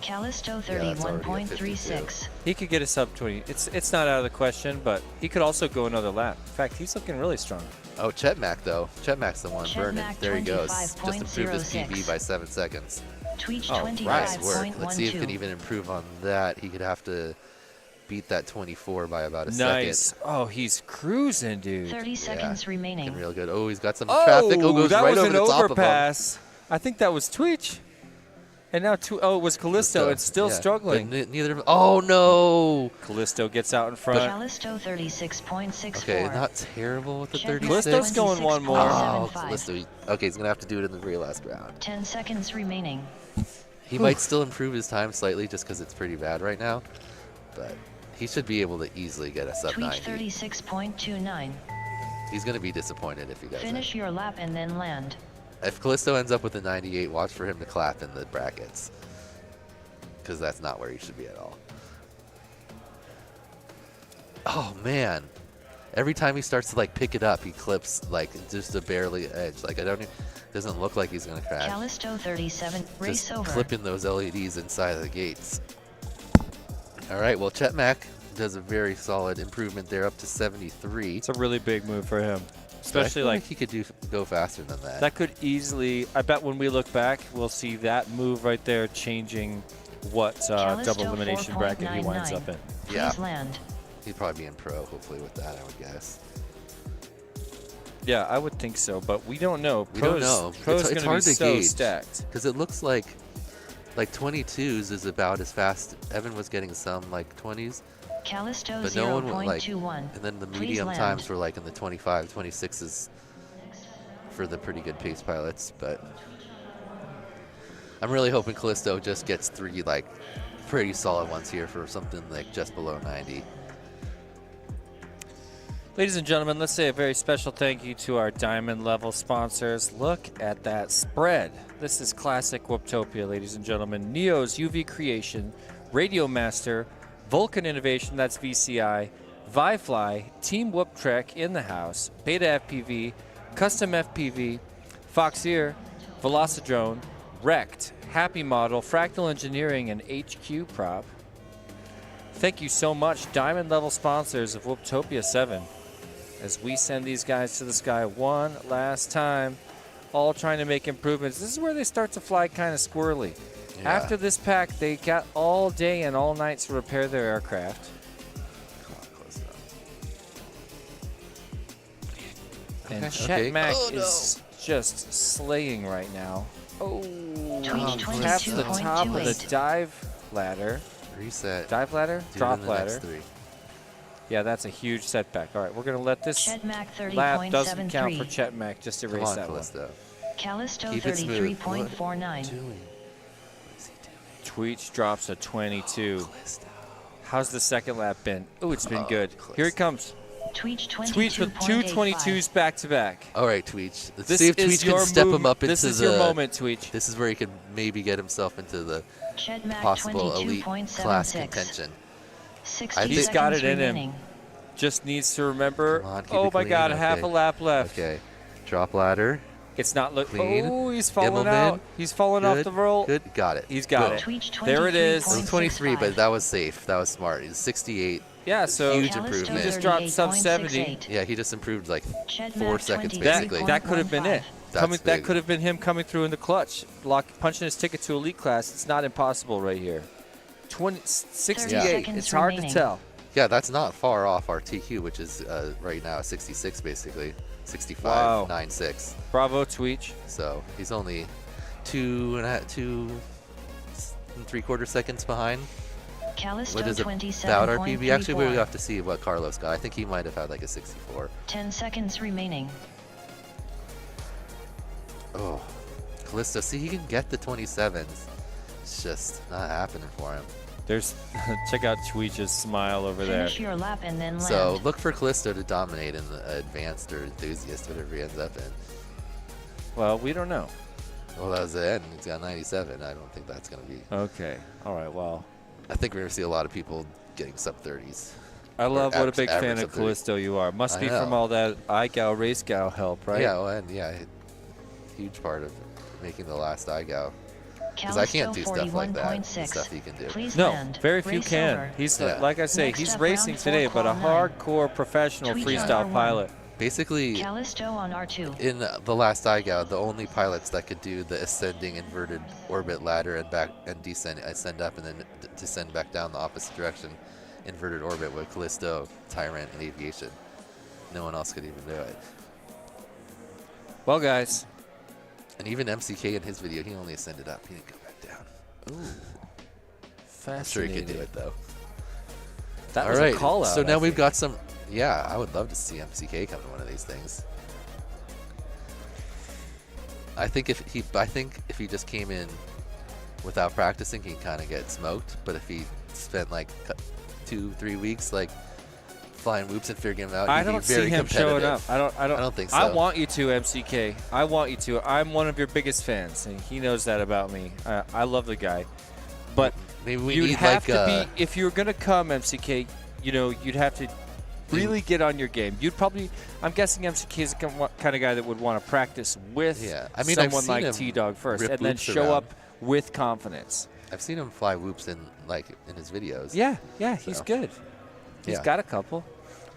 Callisto Yeah, that's already a 31.36. He could get a sub 20. It's not out of the question, but he could also go another lap. In fact, he's looking really strong. Oh, Chetmac though. Chetmac's the one burning. Chetmac There he goes. Just improved his 25.06. PB by 7 seconds. Tweech Oh, Nice work. Let's see if he can 25.12. even improve on that. He could have to beat that 24 by about a Nice. second. Oh, he's cruising, dude. 30 seconds Looking remaining. real good. Oh, he's got some Oh, traffic. Oh, goes that right was over an the top of him. overpass. I think that was Tweech. And now, it was Callisto. It's still Yeah, struggling. but neither of them. Oh no. Callisto gets out in front. Callisto 36.64. Okay, not terrible with the Chetmac 36. Callisto's going one more. Oh, 26.75. Callisto. Okay, he's gonna have to do it in the very last round. 10 seconds remaining. He might still improve his time slightly just because it's pretty bad right now, but he should be able to easily get a sub Tweech 90. 36.29. He's going to be disappointed if he doesn't. Finish your lap and then land. If Callisto ends up with a 98, watch for him to clap in the brackets, because that's not where he should be at all. Oh man, every time he starts to like pick it up, he clips like just a barely edge. Like I don't even, doesn't look like he's going to crash. Callisto 37. Race Just over. clipping those LEDs inside of the gates. All right, well, Chetmac does a very solid improvement there, up to 73. It's a really big move for him. Especially I feel like he could go faster than that. that could easily, I bet when we look back, we'll see that move right there changing what Callisto double elimination bracket he winds 4.99. up in. Yeah. Please land. He'd probably be in pro, hopefully, with that, I would guess. Yeah, I would think so, but we don't know. We don't know. Pros It's going to be hard to so gauge. stacked. Because it looks like 22s is about as fast. Evan was getting some like 20s, Callisto but no one went like. 0.21. And then the Please medium land. times were like in the 25, 26s for the pretty good pace pilots. But I'm really hoping Callisto just gets 3 like pretty solid ones here for something like just below 90. Ladies and gentlemen, let's say a very special thank you to our diamond level sponsors. Look at that spread. This is classic Whooptopia, ladies and gentlemen. Neo's UV Creation, Radio Master, Vulcan Innovation, that's VCI, Vifly, Team Whoop Trek in the house, Beta FPV, Custom FPV, Foxier, Velocidrone, Rect, Happy Model, Fractal Engineering, and HQ Prop. Thank you so much, diamond level sponsors of Whooptopia 7. As we send these guys to the sky one last time, all trying to make improvements. This is where they start to fly kind of squirrely. Yeah. After this pack, they got all day and all night to repair their aircraft. Come on, Callisto. And Okay. Chet Okay. Mack Oh, no. is just slaying right now. Oh, Tweet taps the top of the 22.28. dive ladder. Reset. Dive ladder? Do Drop it in the next ladder. 3. Yeah, that's a huge setback. All right, we're going to let this Chet Mack lap doesn't count for 30.73. Chet Mack. Just Come erase on, that one. Callisto. Callisto Keep it smooth. What 33.49. doing? What is he doing? Tweets drops a 22. Callisto. How's the second lap been? Oh, it's been Oh, good. close. Here he comes. Tweet Tweets with two 22s back to back. All right, Tweech. Let's This see if is Tweech your can step move- him up into This is the. your moment, Tweech. This is where he can maybe get himself into the Chet Mack possible elite class 22.76. contention. 60 I think- He's got it in him. remaining. Just needs to remember. Come on, keep Oh it my clean. God, half Okay. a lap left. Okay. Drop ladder. It's not looking. Clean. Oh, he's falling Immelman. out. He's falling off Good. the roll. Good. Got it. He's got Boom. it. Tweet There it is. It was 23, but that was safe. That was smart. He's 68. Yeah, so Huge Callisto improvement. He just dropped sub 70. 38.68. Yeah, he just improved like Chet 4 Mack seconds 22. basically. that could have been it. That's That big. could have been him coming through in the clutch, punching his ticket to elite class. It's not impossible right here. 68. seconds It's hard remaining. to tell. Yeah, that's not far off our TQ, which is right now 66 basically. 65, Wow. 96. Bravo, Tweech. So he's only 2 and 3/4 seconds behind. Callisto What is it 27.34. about our PB? Actually, we have to see what Carlos got. I think he might have had like a 64. 10 seconds remaining. Oh, Callisto, see, he can get the 27s. It's just not happening for him. There's check out Tweech's smile over there. Finish your lap and then land. So look for Callisto to dominate in the advanced or enthusiast, whatever he ends up in. Well, we don't know. Well, that was the end. He's got 97. I don't think that's going to be. Okay. All right. Well, I think we're going to see a lot of people getting sub 30s. I love what a big fan average of of 30. Callisto you are. Must I be from know. all that iGal race gal help, right? Yeah, well, and yeah, huge part of making the last IGO. Because I can't do stuff like that. The 41.6. stuff he can do. Please No, land. very few Race can. over. He's Yeah. like I say, Next he's up, racing round today, four, but a qual 9. hardcore professional Tweet freestyle on R1. pilot. Basically, Callisto on R2. in the last IGO, the only pilots that could do the ascending inverted orbit ladder and back and descend, ascend up and then descend back down the opposite direction, inverted orbit with Callisto, Tyrant, and Aviation. No one else could even do it. Well, guys, And even MCK in his video, he only ascended up. He didn't go back down. I'm sure he fascinating. could do it though. That All was right. a call out. So now I we've think. got some. Yeah, I would love to see MCK come to one of these things. I think if he just came in without practicing, he'd kind of get smoked. But if he spent like 2-3 weeks like flying whoops and figuring them out, I he'd don't be very see him showing up. competitive. I don't don't think I so. want you to, MCK. I want you to. I'm one of your biggest fans, and he knows that about me. I love the guy, but Maybe we you'd need have like to be if you're gonna come, MCK. You know, you'd have to really get on your game. You'd probably. I'm guessing MCK is the kind of guy that would want to practice with Yeah, I mean, I've someone seen like him T-Dog first, rip and then whoops show around. up with confidence. I've seen him fly whoops in his videos. Yeah, he's So, good. He's yeah. got a couple.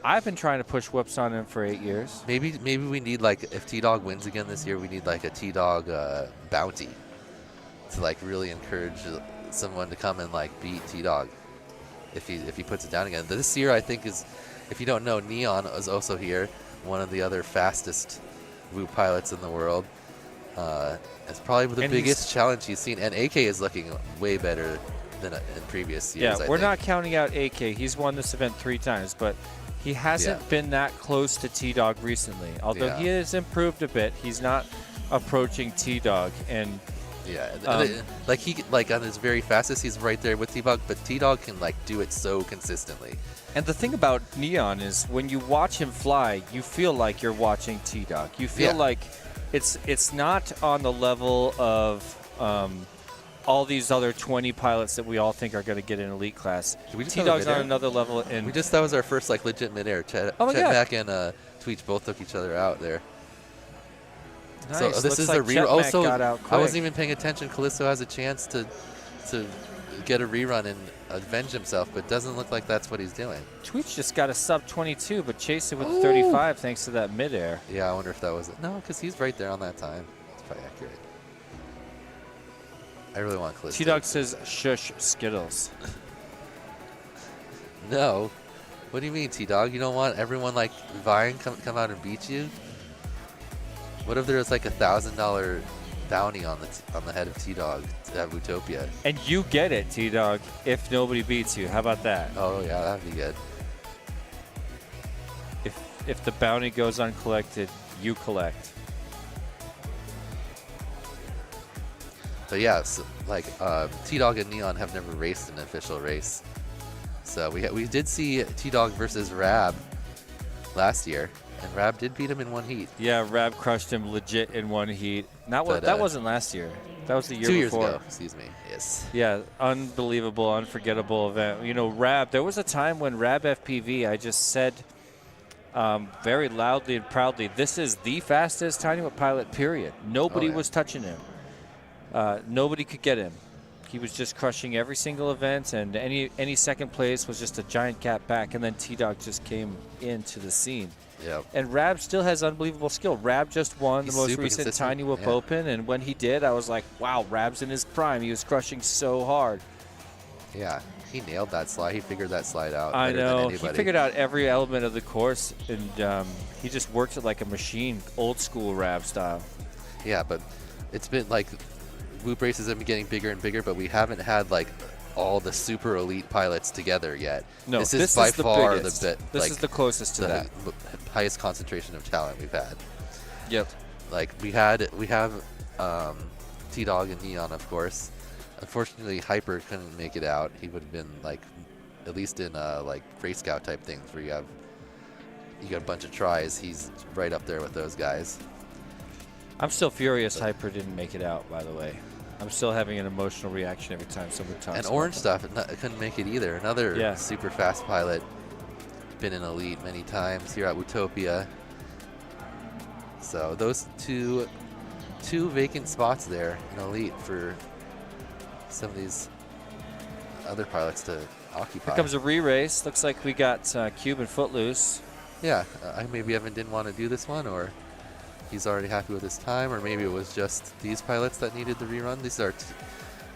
I've been trying to push whoops on him for 8 years. Maybe we need like if T-Dog wins again this year, we need like a T-Dog bounty to like really encourage someone to come and like beat T-Dog if he puts it down again. This year I think is, if you don't know, Neon is also here. one of the other fastest Whoop pilots in the world. It's probably the And biggest challenge he's seen, and AK is looking way better than in previous years. Yeah, I we're think. not counting out AK. He's won this event 3 times, but he hasn't been that close to T-Dog recently. Although he has improved a bit, he's not approaching T-Dog. And Yeah, like on his very fastest, he's right there with T-Dog, but T-Dog can like do it so consistently. And the thing about Neon is when you watch him fly, you feel like you're watching T-Dog. You feel like it's not on the level of all these other 20 pilots that we all think are going to get in elite class. T-Dog's on another level. And that was our first like legit midair. Chet Mack and Tweech both took each other out there. Nice. So this Looks is like a rerun. Chet Mack Also, got out I quick. wasn't even paying attention. Callisto has a chance to get a rerun and avenge himself, but doesn't look like that's what he's doing. Tweech just got a sub 22, but chased it with a 35 thanks to that midair. Yeah, I wonder if that was it. No, because he's right there on that time. It's probably accurate. I really want Callisto. T-Dog says, shush, Skittles. No. What do you mean, T-Dog? You don't want everyone like vying come out and beat you? What if there's like $1,000 bounty on the head of T-Dog at Whooptopia? And you get it, T-Dog, if nobody beats you. How about that? Oh yeah, that'd be good. If the bounty goes uncollected, you collect. But yeah, so, like T-Dog and Neon have never raced an official race. So we did see T-Dog versus Rab last year, and Rab did beat him in one heat. Yeah, Rab crushed him legit in one heat. That wasn't last year. That was the year 2 years before. ago, excuse me. Yes. Yeah, unbelievable, unforgettable event. You know, Rab, there was a time when Rab FPV, I just said very loudly and proudly, this is the fastest Tiny Whip pilot, period. Nobody was touching him. Nobody could get him. He was just crushing every single event, and any second place was just a giant gap back, and then T-Dog just came into the scene. Yep. And Rab still has unbelievable skill. Rab just won the most recent consistent. Tiny Whip Open, and when he did, I was like, wow, Rab's in his prime. He was crushing so hard. Yeah, he nailed that slide. He figured that slide out. I better know. Than He anybody. figured out every element of the course, and he just works it like a machine, old school Rab style. Yeah, but it's been like Whoop races have been getting bigger and bigger, but we haven't had like all the super elite pilots together yet. No, this is by the far biggest. the bit. This like, is the closest to that. Highest concentration of talent we've had. Yep. Like we have T-Dog and Neon, of course. Unfortunately, Hyper couldn't make it out. He would have been like at least in like race scout type things where you got a bunch of tries. He's right up there with those guys. I'm still furious Hyper didn't make it out, by the way. I'm still having an emotional reaction every time someone talks And about Orange that. Stuff couldn't make it either. Another super fast pilot. Been in elite many times here at Whooptopia. So those two vacant spots there in elite for some of these other pilots to occupy. Here comes a re-race. Looks like we got Cube and Footloose. Yeah, maybe Evan didn't want to do this one, or he's already happy with his time, or maybe it was just these pilots that needed the rerun. These are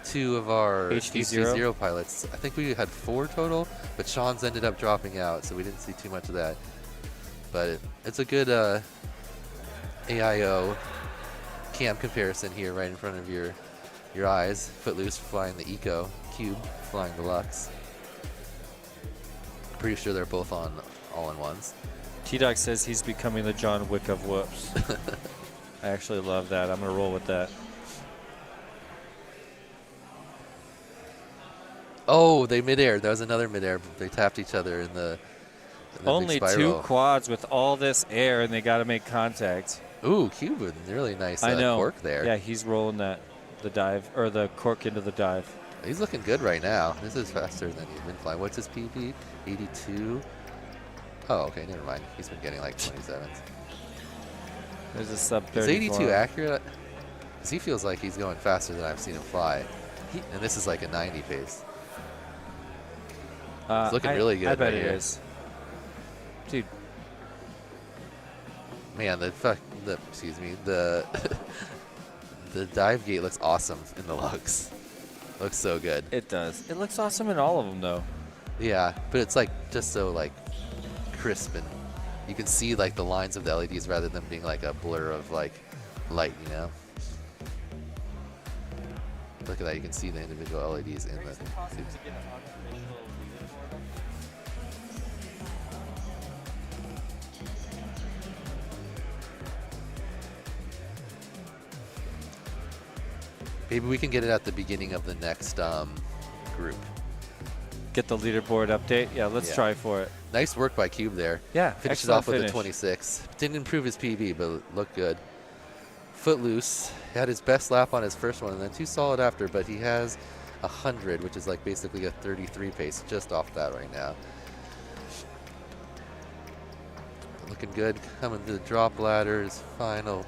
two of our HD0 pilots. I think we had 4 total, but Sean's ended up dropping out, so we didn't see too much of that. But it's a good AIO cam comparison here right in front of your eyes. Footloose flying the Eco, Cube flying the Lux. Pretty sure they're both on all-in-ones. T-Dog says he's becoming the John Wick of whoops. I actually love that. I'm going to roll with that. Oh, they midair. That was another midair. They tapped each other in the Only big 2 spiral. quads with all this air, and they got to make contact. Ooh, Cuban, really nice I know. cork there. Yeah, he's rolling the dive, or the cork into the dive. He's looking good right now. This is faster than he's been flying. What's his PP? 82? Oh, okay, never mind. He's been getting like 27s. There's a sub 30. Is 82 accurate? Because he feels like he's going faster than I've seen him fly. And this is like a 90 pace. It's looking really good. I bet right it here. is. Dude. Man, excuse me, the dive gate looks awesome in the Lux. Looks so good. It does. It looks awesome in all of them, though. Yeah, but it's like just so like crisp and you can see like the lines of the LEDs rather than being like a blur of like light, you know. Look at that, you can see the individual LEDs in the tubes. Maybe we can get it at the beginning of the next group. Get the leaderboard update. Yeah, let's Yeah. try for it. Nice work by Cube there. Yeah, Finishes excellent off with finish. a 26. Didn't improve his PB, but looked good. Footloose had his best lap on his first one, and then 2 solid after, but he has 100, which is like basically a 33 pace just off that right now. Looking good. Coming to the drop ladders. Final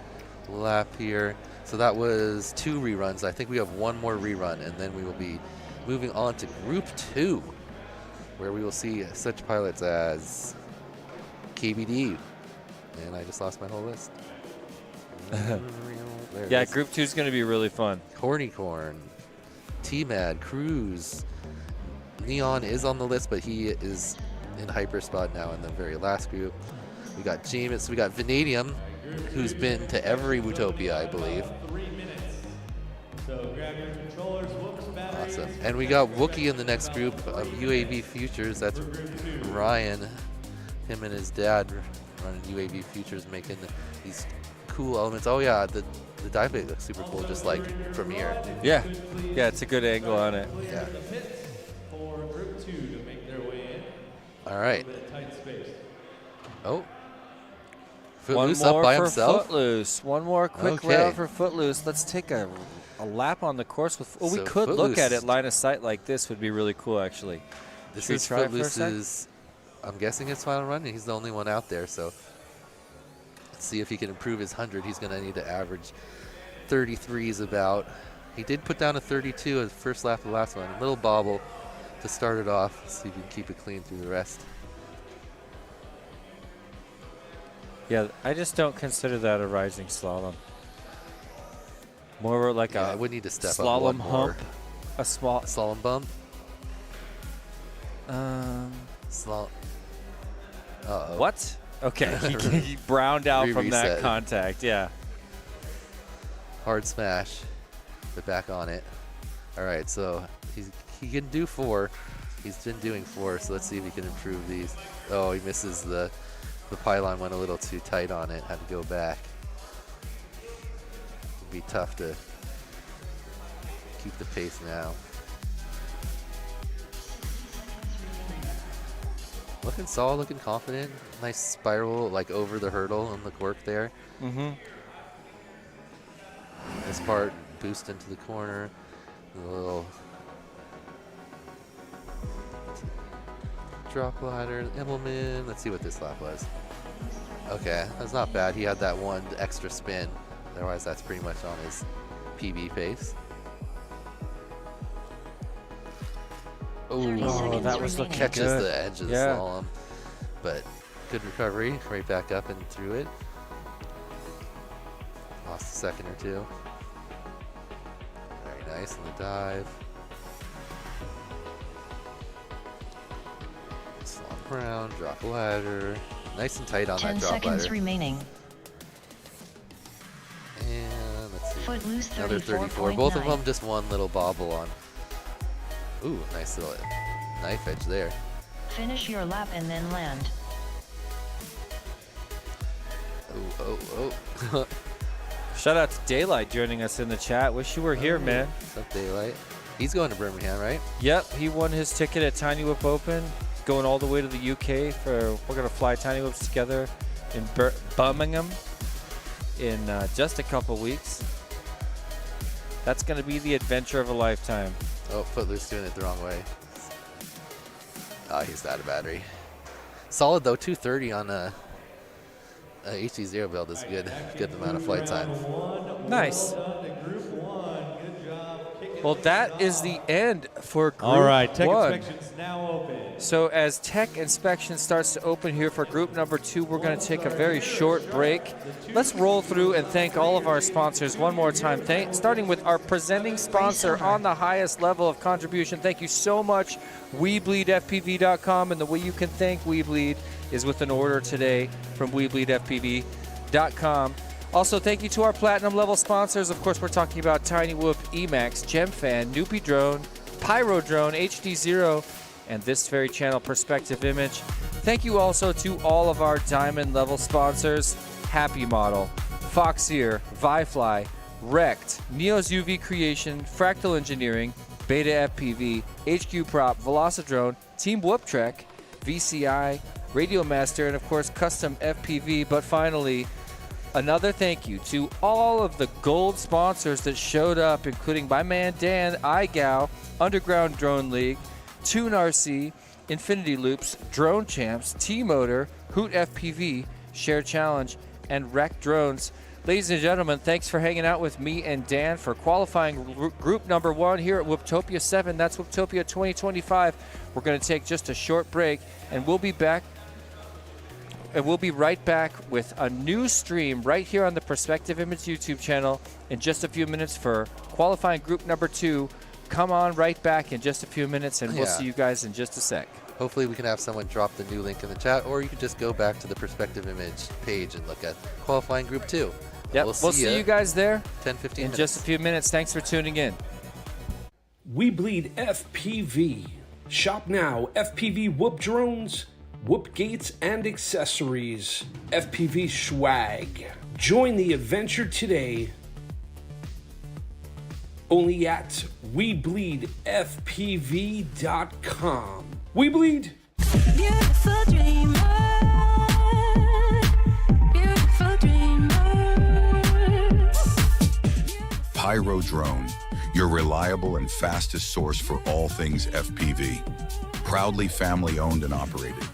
lap here. So that was 2 reruns. I think we have 1 more rerun, and then we will be moving on to Group 2, where we will see such pilots as KBD. And I just lost my whole list. There it Yeah, is. Group 2 is going to be really fun. Corn, T-Mad, Cruz. Neon is on the list, but he is in hyper spot now in the very last group. We got Jameis, we got Vanadium, who's been to every Whooptopia, I believe. 3 minutes. So grab your controllers, whoops, batteries. Awesome. And we got Wookie in the next group of UAV Futures. That's Ryan. Him and his dad running UAV Futures, making these cool elements. Oh yeah, the dive bait looks super cool, just like Premiere. Yeah. Yeah, it's a good angle on it. Yeah. The pits for Group 2 to make their way in. All right. A bit of tight space. Oh. One Footloose up more by for himself. Footloose. One more quick Okay. round for Footloose. Let's take a lap on the course with. Oh, we So could look at Footloose- it line of sight like this. Would be really cool, actually. This Should we is try it for a sec? Footloose's, I'm guessing his final run, and he's the only one out there, so let's see if he can improve his 100. He's going to need to average 33s about. He did put down a 32 at the first lap of the last one. A little bobble to start it off. Let's see if he can keep it clean through the rest. Yeah, I just don't consider that a rising slalom. More like Yeah, I a would need to step up slalom one more. hump. A small. Slalom bump. Um, Slalom. Uh-oh. what? Okay, he browned out from that Reset. contact. Yeah. Hard smash. But back on it. All right, so he can do 4. He's been doing 4, so let's see if he can improve these. Oh, he misses the pylon, went a little too tight on it, had to go back. It'd be tough to keep the pace now. Looking solid, looking confident. Nice spiral like over the hurdle on the cork there. Mm-hmm. This part, boost into the corner. A little drop ladder, Immelman. Let's see what this lap was. Okay, that's not bad. He had that 1 extra spin. Otherwise, that's pretty much on his PB pace. Thirty Oh, seconds that was remaining. looking catches good. the edge of the Yeah. slalom. But good recovery, right back up and through it. Lost a second or 2. Very nice in the dive. Slalom around, drop ladder. Nice and tight on 10 that drop seconds ladder. remaining. And let's see. Footloose Another 34. Both of 34.9. them just 1 little bobble on. Ooh, nice little knife edge there. Finish your lap and then land. Oh. Shout out to Daylight joining us in the chat. Wish you were here, man. What's up, Daylight? He's going to Birmingham, right? Yep, he won his ticket at Tiny Whip Open, going all the way to the UK for. We're gonna fly Tiny Whips together in Birmingham in just a couple weeks. That's gonna be the adventure of a lifetime. Oh, Footloose doing it the wrong way. Oh, he's out of battery. Solid though, 230 on a HC0 build is good amount of flight time. Nice. Well done to Group 1. Good job kicking Well, things that is off. the end for Group All right, tech 1. inspection's now open. So as tech inspection starts to open here for group number 2, we're going to take a very short break. Let's roll through and thank all of our sponsors one more time. Starting with our presenting sponsor on the highest level of contribution. Thank you so much, WeBleedFPV.com. And the way you can thank WeBleed is with an order today from WeBleedFPV.com. Also, thank you to our platinum level sponsors. Of course, we're talking about Tiny Whoop, Emax, GemFan, Noopy Drone, Pyro Drone, HD0, and this very channel, Perspective Image. Thank you also to all of our diamond level sponsors: Happy Model, Foxeer, Vifly, Rect, Neo's UV Creation, Fractal Engineering, Beta FPV, HQ Prop, Velocidrone, Team Whooptrek, VCI, Radio Master, and of course Custom FPV. But finally, another thank you to all of the gold sponsors that showed up, including my man Dan, iGow, Underground Drone League, Tune RC, Infinity Loops, Drone Champs, T-Motor, Hoot FPV, Share Challenge, and Wreck Drones. Ladies and gentlemen, thanks for hanging out with me and Dan for qualifying group number 1 here at Whooptopia 7. That's Whooptopia 2025. We're going to take just a short break, and we'll be back. And we'll be right back with a new stream right here on the Perspective Image YouTube channel in just a few minutes for qualifying group number 2. Come on right back in just a few minutes, and we'll see you guys in just a sec. Hopefully we can have someone drop the new link in the chat, or you can just go back to the Perspective Image page and look at qualifying group 2. Yep, we'll see you guys there 10-15 in just a few minutes. Thanks for tuning in. We Bleed FPV. Shop now. FPV whoop drones, whoop gates, and accessories. FPV swag. Join the adventure today. Only at WeBleedFPV.com. We bleed. Beautiful dreamer, beautiful dreamer. Pyro Drone, your reliable and fastest source for all things FPV. Proudly family owned and operated.